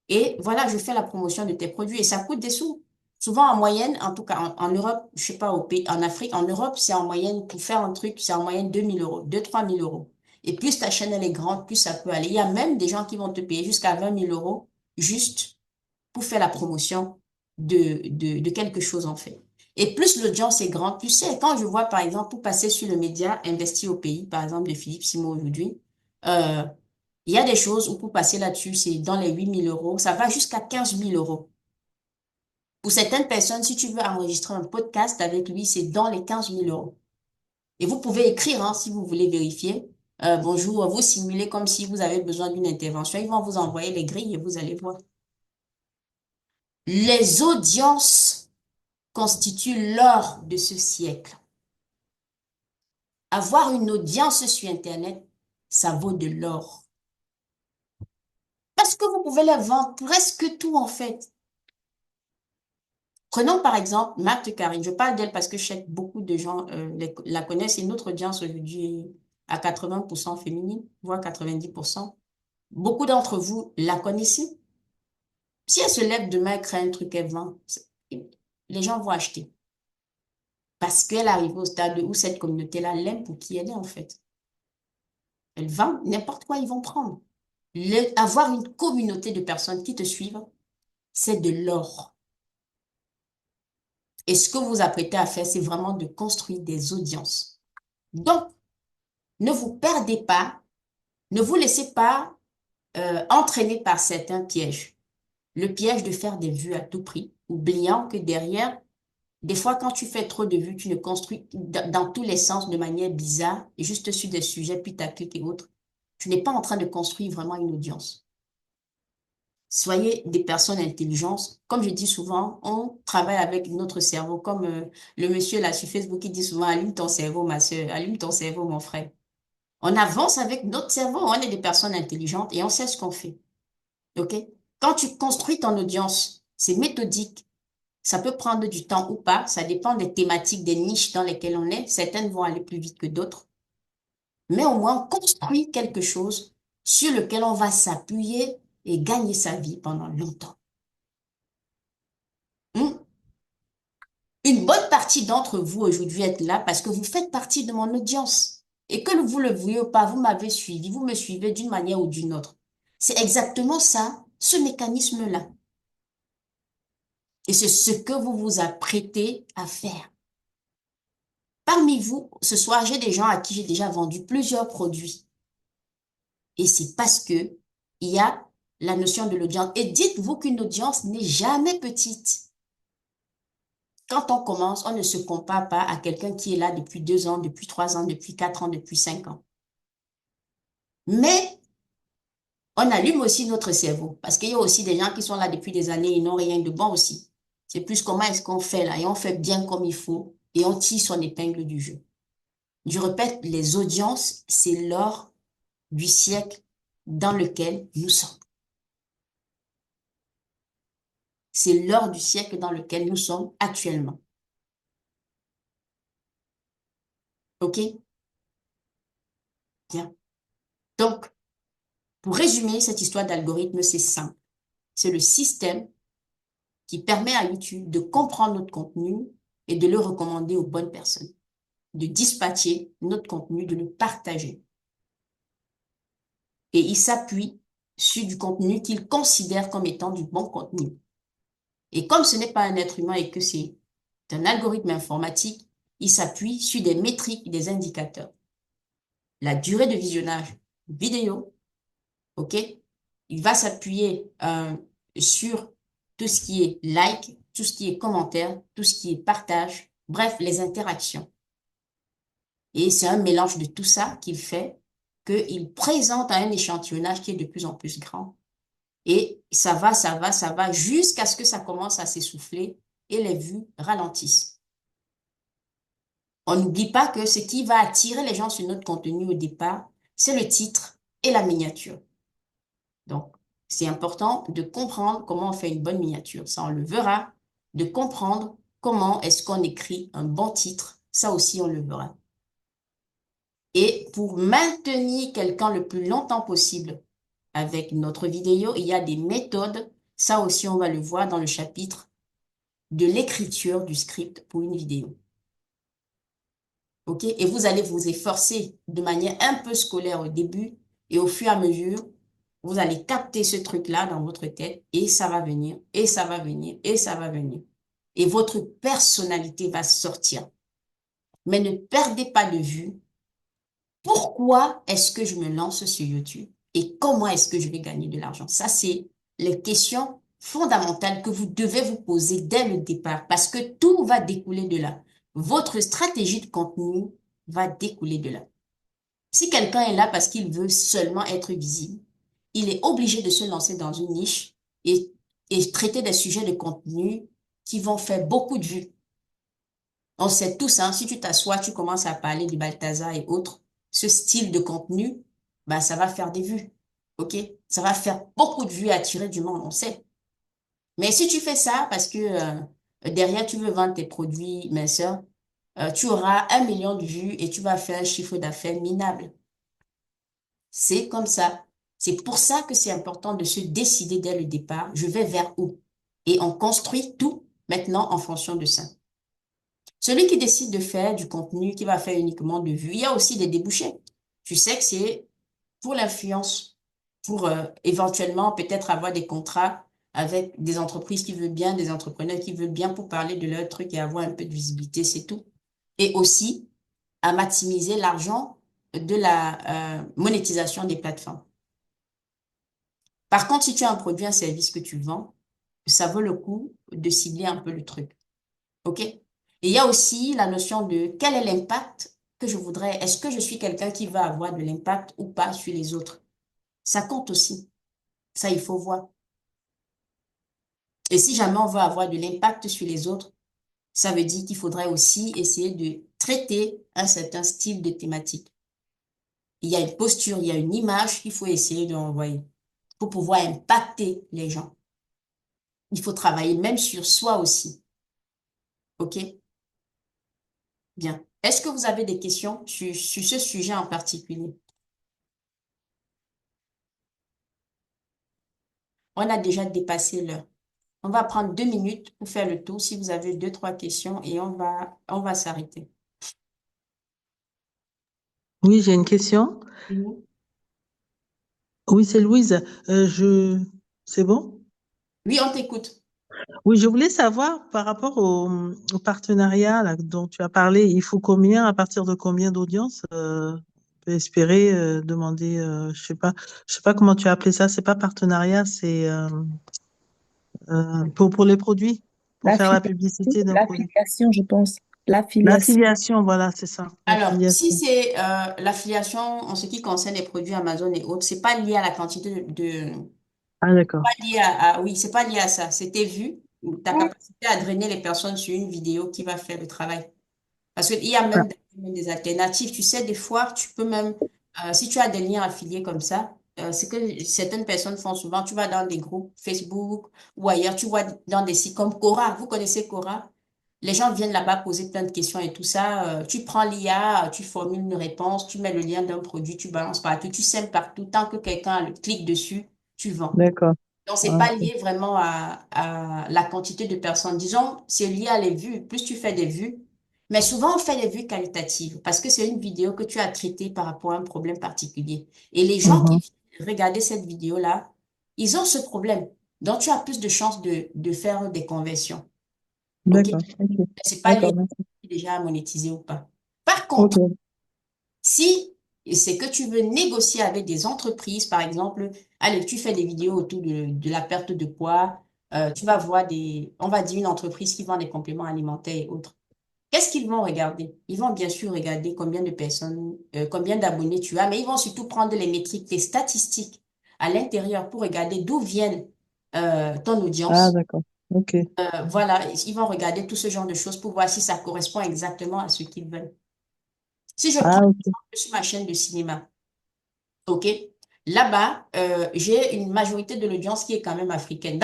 Et voilà, je fais la promotion de tes produits et ça coûte des sous. Souvent en moyenne, en tout cas en Europe, je sais pas au pays, en Afrique, en Europe, c'est en moyenne, pour faire un truc, c'est en moyenne 2 000 euros, 2 000 à 3 000 euros. Et plus ta chaîne elle est grande, plus ça peut aller. Il y a même des gens qui vont te payer jusqu'à 20 000 euros juste pour faire la promotion de quelque chose en fait. Et plus l'audience est grande, plus c'est. Quand je vois par exemple, pour passer sur le média investi au pays, par exemple de Philippe Simon aujourd'hui, Il y a des choses où pour passer là-dessus, c'est dans les 8 000 euros. Ça va jusqu'à 15 000 euros. Pour certaines personnes, si tu veux enregistrer un podcast avec lui, c'est dans les 15 000 euros. Et vous pouvez écrire, hein, si vous voulez vérifier. Bonjour, vous simulez comme si vous avez besoin d'une intervention. Ils vont vous envoyer les grilles et vous allez voir. Les audiences constituent l'or de ce siècle. Avoir une audience sur Internet, ça vaut de l'or. Parce que vous pouvez les vendre presque tout en fait. Prenons par exemple Marthe Karine. Je parle d'elle parce que je sais que beaucoup de gens la connaissent. Et notre audience aujourd'hui est à 80% féminine, voire 90%. Beaucoup d'entre vous la connaissez. Si elle se lève demain et crée un truc qu'elle vend, les gens vont acheter. Parce qu'elle arrive au stade où cette communauté-là l'aime pour qui elle est en fait. Elle vend n'importe quoi, ils vont prendre. Avoir une communauté de personnes qui te suivent, c'est de l'or. Et ce que vous apprêtez à faire, c'est vraiment de construire des audiences. Donc, ne vous perdez pas, ne vous laissez pas entraîner par certains pièges. Le piège de faire des vues à tout prix, oubliant que derrière, des fois, quand tu fais trop de vues, tu ne construis dans tous les sens de manière bizarre, et juste sur des sujets putaclic et autres. Tu n'es pas en train de construire vraiment une audience. Soyez des personnes intelligentes. Comme je dis souvent, on travaille avec notre cerveau, comme le monsieur là sur Facebook qui dit souvent, allume ton cerveau, ma soeur, allume ton cerveau, mon frère. On avance avec notre cerveau, on est des personnes intelligentes et on sait ce qu'on fait. OK? Quand tu construis ton audience, c'est méthodique. Ça peut prendre du temps ou pas, ça dépend des thématiques, des niches dans lesquelles on est. Certaines vont aller plus vite que d'autres. Mais au moins, on construit quelque chose sur lequel on va s'appuyer et gagner sa vie pendant longtemps. Une bonne partie d'entre vous aujourd'hui êtes là parce que vous faites partie de mon audience. Et que vous le vouliez ou pas, vous m'avez suivi, vous me suivez d'une manière ou d'une autre. C'est exactement ça, ce mécanisme-là. Et c'est ce que vous vous apprêtez à faire. Parmi vous, ce soir, j'ai des gens à qui j'ai déjà vendu plusieurs produits. Et c'est parce que il y a la notion de l'audience. Et dites-vous qu'une audience n'est jamais petite. Quand on commence, on ne se compare pas à quelqu'un qui est là depuis 2 ans, depuis 3 ans, depuis 4 ans, depuis 5 ans. Mais on allume aussi notre cerveau. Parce qu'il y a aussi des gens qui sont là depuis des années et n'ont rien de bon aussi. C'est plus comment est-ce qu'on fait là. Et on fait bien comme il faut. Et on tire son épingle du jeu. Je répète, les audiences, c'est l'or du siècle dans lequel nous sommes. C'est l'or du siècle dans lequel nous sommes actuellement. OK? Bien. Donc, pour résumer cette histoire d'algorithme, c'est simple. C'est le système qui permet à YouTube de comprendre notre contenu et de le recommander aux bonnes personnes, de dispatcher notre contenu, de le partager. Et il s'appuie sur du contenu qu'il considère comme étant du bon contenu. Et comme ce n'est pas un être humain et que c'est un algorithme informatique, il s'appuie sur des métriques, des indicateurs. La durée de visionnage vidéo, OK? Il va s'appuyer sur tout ce qui est like, tout ce qui est commentaire, tout ce qui est partage, bref, les interactions. Et c'est un mélange de tout ça qu'il fait qu'il présente un échantillonnage qui est de plus en plus grand. Et ça va jusqu'à ce que ça commence à s'essouffler et les vues ralentissent. On n'oublie pas que ce qui va attirer les gens sur notre contenu au départ, c'est le titre et la miniature. Donc, c'est important de comprendre comment on fait une bonne miniature. Ça, on le verra. De comprendre comment est-ce qu'on écrit un bon titre. Ça aussi, on le verra. Et pour maintenir quelqu'un le plus longtemps possible avec notre vidéo, il y a des méthodes. Ça aussi, on va le voir dans le chapitre de l'écriture du script pour une vidéo. OK? Et vous allez vous efforcer de manière un peu scolaire au début et au fur et à mesure, vous allez capter ce truc-là dans votre tête et ça va venir, et ça va venir, et ça va venir. Et votre personnalité va sortir. Mais ne perdez pas de vue Pourquoi est-ce que je me lance sur YouTube et comment est-ce que je vais gagner de l'argent? Ça, c'est les questions fondamentales que vous devez vous poser dès le départ parce que tout va découler de là. Votre stratégie de contenu va découler de là. Si quelqu'un est là parce qu'il veut seulement être visible, il est obligé de se lancer dans une niche et, et traiter des sujets de contenu qui vont faire beaucoup de vues. On sait tous, hein, si tu t'assois, tu commences à parler du Balthazar et autres, ce style de contenu, bah, ça va faire des vues. OK? Ça va faire beaucoup de vues et attirer du monde, on sait. Mais si tu fais ça parce que derrière, tu veux vendre tes produits minceurs, tu auras 1 million de vues et tu vas faire un chiffre d'affaires minable. C'est comme ça. C'est pour ça que c'est important de se décider dès le départ, je vais vers où? Et on construit tout maintenant en fonction de ça. Celui qui décide de faire du contenu, qui va faire uniquement de vues, il y a aussi des débouchés. Tu sais que c'est pour l'influence, pour éventuellement peut-être avoir des contrats avec des entreprises qui veulent bien, des entrepreneurs qui veulent bien pour parler de leur truc et avoir un peu de visibilité, c'est tout. Et aussi à maximiser l'argent de la monétisation des plateformes. Par contre, si tu as un produit, un service que tu vends, ça vaut le coup de cibler un peu le truc. OK? Et il y a aussi la notion de quel est l'impact que je voudrais. Est-ce que je suis quelqu'un qui va avoir de l'impact ou pas sur les autres? Ça compte aussi. Ça, il faut voir. Et si jamais on veut avoir de l'impact sur les autres, ça veut dire qu'il faudrait aussi essayer de traiter un certain style de thématique. Il y a une posture, il y a une image qu'il faut essayer de renvoyer pour pouvoir impacter les gens. Il faut travailler même sur soi aussi. OK? Bien. Est-ce que vous avez des questions sur ce sujet en particulier? On a déjà dépassé l'heure. On va prendre 2 minutes pour faire le tour si vous avez deux, trois questions et on va s'arrêter. Oui, j'ai une question. Mhm. Oui, c'est Louise. C'est bon? Oui, on t'écoute. Oui, je voulais savoir par rapport au partenariat là, dont tu as parlé, il faut combien, à partir de combien d'audience on peut espérer demander, je sais pas comment tu as appelé ça, c'est pas partenariat, c'est pour les produits, pour faire la publicité d'un produit. L'affiliation, je pense. L'affiliation. L'affiliation, voilà, c'est ça, Alors, si l'affiliation. c'est l'affiliation en ce qui concerne les produits Amazon et autres, c'est pas lié à la quantité Ah, d'accord. pas lié oui, c'est pas lié à ça. C'est tes vues, ou ta capacité à drainer les personnes sur une vidéo qui va faire le travail. Parce qu'il y a Ah, même des alternatives. Tu sais, des fois, tu peux même, si tu as des liens affiliés comme ça, ce que certaines personnes font souvent, tu vas dans des groupes Facebook ou ailleurs, tu vois dans des sites comme Quora. Vous connaissez Quora? Les gens viennent là-bas poser plein de questions et tout ça. Tu prends l'IA, tu formules une réponse, tu mets le lien d'un produit, tu balances partout, tu sèmes partout. Tant que quelqu'un le clique dessus, tu vends. d'accord. Donc, c'est Ah, pas ok. lié vraiment à la quantité de personnes. Disons, c'est lié à les vues. Plus tu fais des vues, mais souvent on fait des vues qualitatives parce que c'est une vidéo que tu as traitée par rapport à un problème particulier. Et les gens qui Mhm. viennent regarder cette vidéo-là, ils ont ce problème. Donc, tu as plus de chances de faire des conversions. OK? D'accord. Ok. C'est pas lié D'accord, merci. déjà à monétiser ou pas. Par contre, Ok. si c'est que tu veux négocier avec des entreprises, par exemple, allez, tu fais des vidéos autour de la perte de poids, tu vas voir on va dire une entreprise qui vend des compléments alimentaires et autres. Qu'est-ce qu'ils vont regarder? Ils vont bien sûr regarder combien de personnes, combien d'abonnés tu as, mais ils vont surtout prendre les métriques, les statistiques à l'intérieur pour regarder d'où viennent ton Ah, audience. d'accord. Ok. Voilà, ils vont regarder tout ce genre de choses pour voir si ça correspond exactement à ce qu'ils veulent. Si je prends Ah, ok. sur ma chaîne de cinéma, OK? Là-bas, j'ai une majorité de l'audience qui est quand même africaine.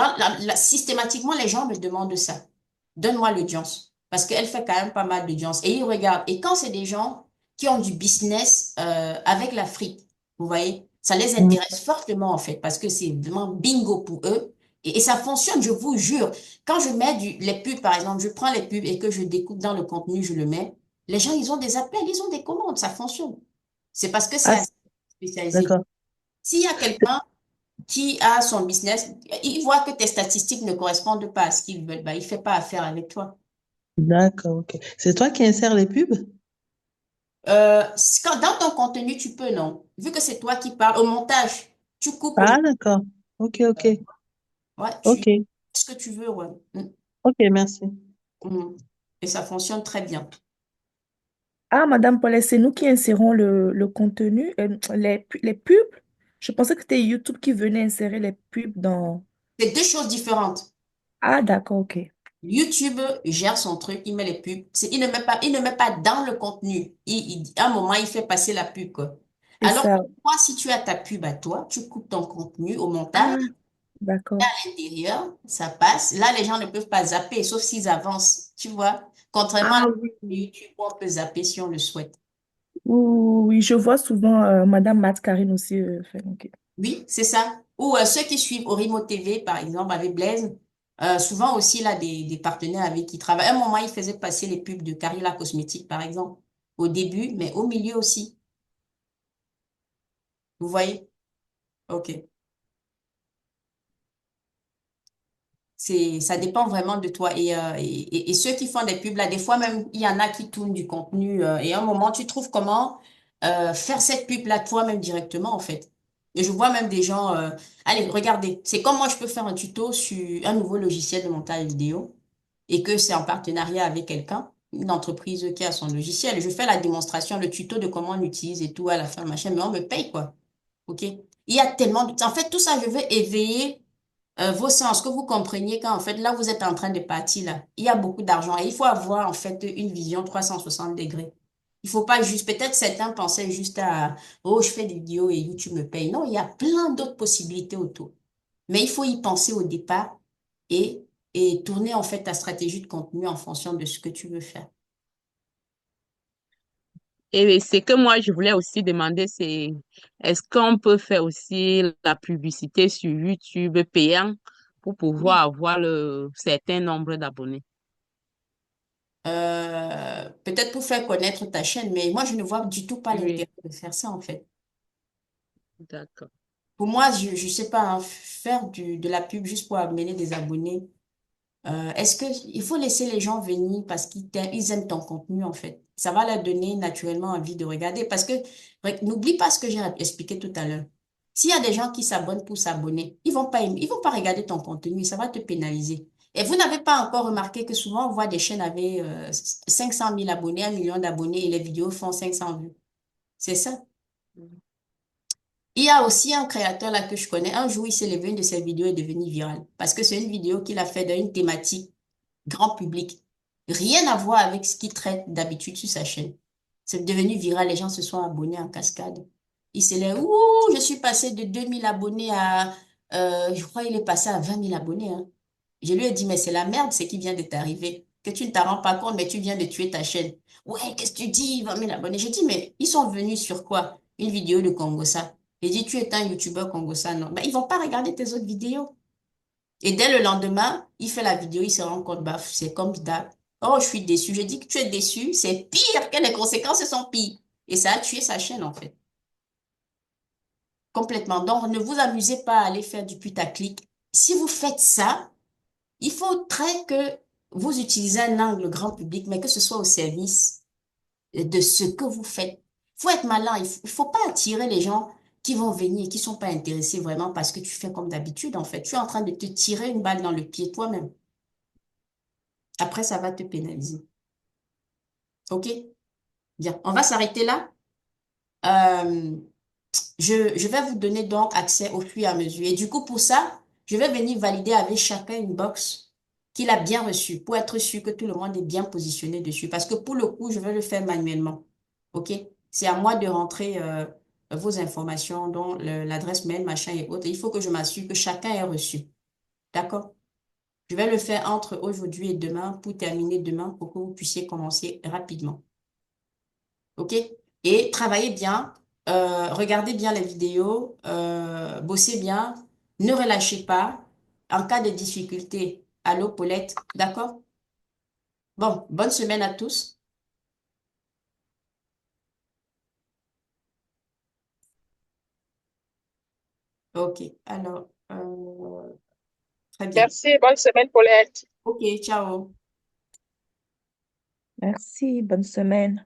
Systématiquement, les gens me demandent ça. Donne-moi l'audience. Parce qu'elle fait quand même pas mal d'audience. Et ils regardent. Et quand c'est des gens qui ont du business avec l'Afrique, vous voyez, ça les Mm. intéresse fortement en fait. Parce que c'est vraiment bingo pour eux. Et ça fonctionne, je vous jure. Quand je mets les pubs, par exemple, je prends les pubs et que je découpe dans le contenu, je le mets. Les gens, ils ont des appels, ils ont des commandes. Ça fonctionne. C'est parce que c'est Ah, assez spécialisé. d'accord. S'il y a quelqu'un qui a son business, il voit que tes statistiques ne correspondent pas à ce qu'ils veulent, bah, il ne fait pas affaire avec toi. D'accord, ok. C'est toi qui insères les pubs? Dans ton contenu, tu peux, non? Vu que c'est toi qui parles, au montage, tu coupes au... Ah, d'accord. Ok, ok. Ouais, tu Ok, fais ce que tu veux, ouais. ok, merci. Mm. Et ça fonctionne très bien. Ah, Madame Paulette, c'est nous qui insérons le contenu, les pubs. Je pensais que c'était YouTube qui venait insérer les pubs dans... C'est deux choses différentes. Ah, d'accord, ok. YouTube gère son truc, il met les pubs. Il ne met pas dans le contenu. À un moment, il fait passer la pub, quoi. C'est Alors, ça. toi, si tu as ta pub à toi, tu coupes ton contenu au montage, Ah, à d'accord. l'intérieur, ça passe. Là, les gens ne peuvent pas zapper, sauf s'ils avancent, tu vois. Contrairement à Ah oui. YouTube, on peut zapper si on le souhaite. Oui, oui, je vois souvent Madame Matt Karine aussi faire. Ok. Oui, c'est ça. Ou ceux qui suivent Orimo TV, par exemple, avec Blaise, souvent aussi, il a des partenaires avec qui il travaille. À un moment, il faisait passer les pubs de Carilla Cosmétique, par exemple, au début, mais au milieu aussi. Vous voyez? OK. Ça dépend vraiment de toi. Et ceux qui font des pubs, là, des fois même, il y en a qui tournent du contenu. Et à un moment, tu trouves comment faire cette pub-là toi-même directement, en fait. Et je vois même des gens... allez, regardez, c'est comme moi, je peux faire un tuto sur un nouveau logiciel de montage vidéo et que c'est en partenariat avec quelqu'un, une entreprise qui a son logiciel. Je fais la démonstration, le tuto de comment on l'utilise et tout à la fin, machin, mais on me paye, quoi. OK? Il y a tellement de... En fait, tout ça, je veux éveiller vos sens, que vous compreniez qu'en fait, là, vous êtes en train de partir, là, il y a beaucoup d'argent et il faut avoir, en fait, une vision 360 degrés. Il faut pas juste, peut-être certains pensaient juste à, oh, je fais des vidéos et YouTube me paye. Non, il y a plein d'autres possibilités autour. Mais il faut y penser au départ et, et tourner, en fait, ta stratégie de contenu en fonction de ce que tu veux faire. Et ce que moi, je voulais aussi demander, c'est est-ce qu'on peut faire aussi la publicité sur YouTube payant pour pouvoir Oui. avoir le certain nombre d'abonnés? Peut-être pour faire connaître ta chaîne, mais moi, je ne vois du tout pas Oui, l'intérêt de faire ça, en fait. d'accord. Pour moi, je ne sais pas, hein, faire de la pub juste pour amener des abonnés. Est-ce que il faut laisser les gens venir parce ils aiment ton contenu, en fait? Ça va leur donner naturellement envie de regarder. Parce que, n'oublie pas ce que j'ai expliqué tout à l'heure. S'il y a des gens qui s'abonnent pour s'abonner, ils vont pas regarder ton contenu, ça va te pénaliser. Et vous n'avez pas encore remarqué que souvent on voit des chaînes avec 500 000 abonnés, 1 million d'abonnés et les vidéos font 500 vues. C'est ça. Il y a aussi un créateur là que je connais. Un jour, il s'est levé, une de ses vidéos est devenue virale. Parce que c'est une vidéo qu'il a fait d'une thématique grand public. Rien à voir avec ce qu'il traite d'habitude sur sa chaîne. C'est devenu viral, les gens se sont abonnés en cascade. Il s'est dit, ouh, je suis passé de 2 000 abonnés à, je crois qu'il est passé à 20 000 abonnés, hein. Je lui ai dit, mais c'est la merde, ce qui vient de t'arriver. Que tu ne t'en rends pas compte, mais tu viens de tuer ta chaîne. Ouais, qu'est-ce que tu dis, 20 000 abonnés? J'ai dit, mais ils sont venus sur quoi? Une vidéo de Congossa. J'ai dit, tu es un youtubeur Congossa, non? Ben, ils vont pas regarder tes autres vidéos. Et dès le lendemain, il fait la vidéo, il se rend compte, bah, c'est comme d'hab. Oh, je suis déçu. Je dis que tu es déçu, c'est pire, que les conséquences sont pires. Et ça a tué sa chaîne, en fait. Complètement. Donc, ne vous amusez pas à aller faire du putaclic. Si vous faites ça, il faudrait que vous utilisez un angle grand public, mais que ce soit au service de ce que vous faites. Il faut être malin. Il faut pas attirer les gens qui vont venir et qui sont pas intéressés vraiment parce que tu fais comme d'habitude, en fait. Tu es en train de te tirer une balle dans le pied toi-même. Après, ça va te pénaliser. OK? Bien. On va s'arrêter là. Euh, je vais vous donner donc accès au fur et à mesure. Et du coup, pour ça, je vais venir valider avec chacun une box qu'il a bien reçue pour être sûr que tout le monde est bien positionné dessus. Parce que pour le coup, je vais le faire manuellement. OK? C'est à moi de rentrer vos informations, dont l'adresse mail, machin et autres. Il faut que je m'assure que chacun est reçu. D'accord? Je vais le faire entre aujourd'hui et demain pour terminer demain pour que vous puissiez commencer rapidement. OK? Et travaillez bien, regardez bien les vidéos, bossez bien, ne relâchez pas. En cas de difficulté, allô Paulette, d'accord? Bon, bonne semaine à tous. OK, alors, très bien. Merci, bonne semaine, Paulette. OK, ciao. Merci, bonne semaine.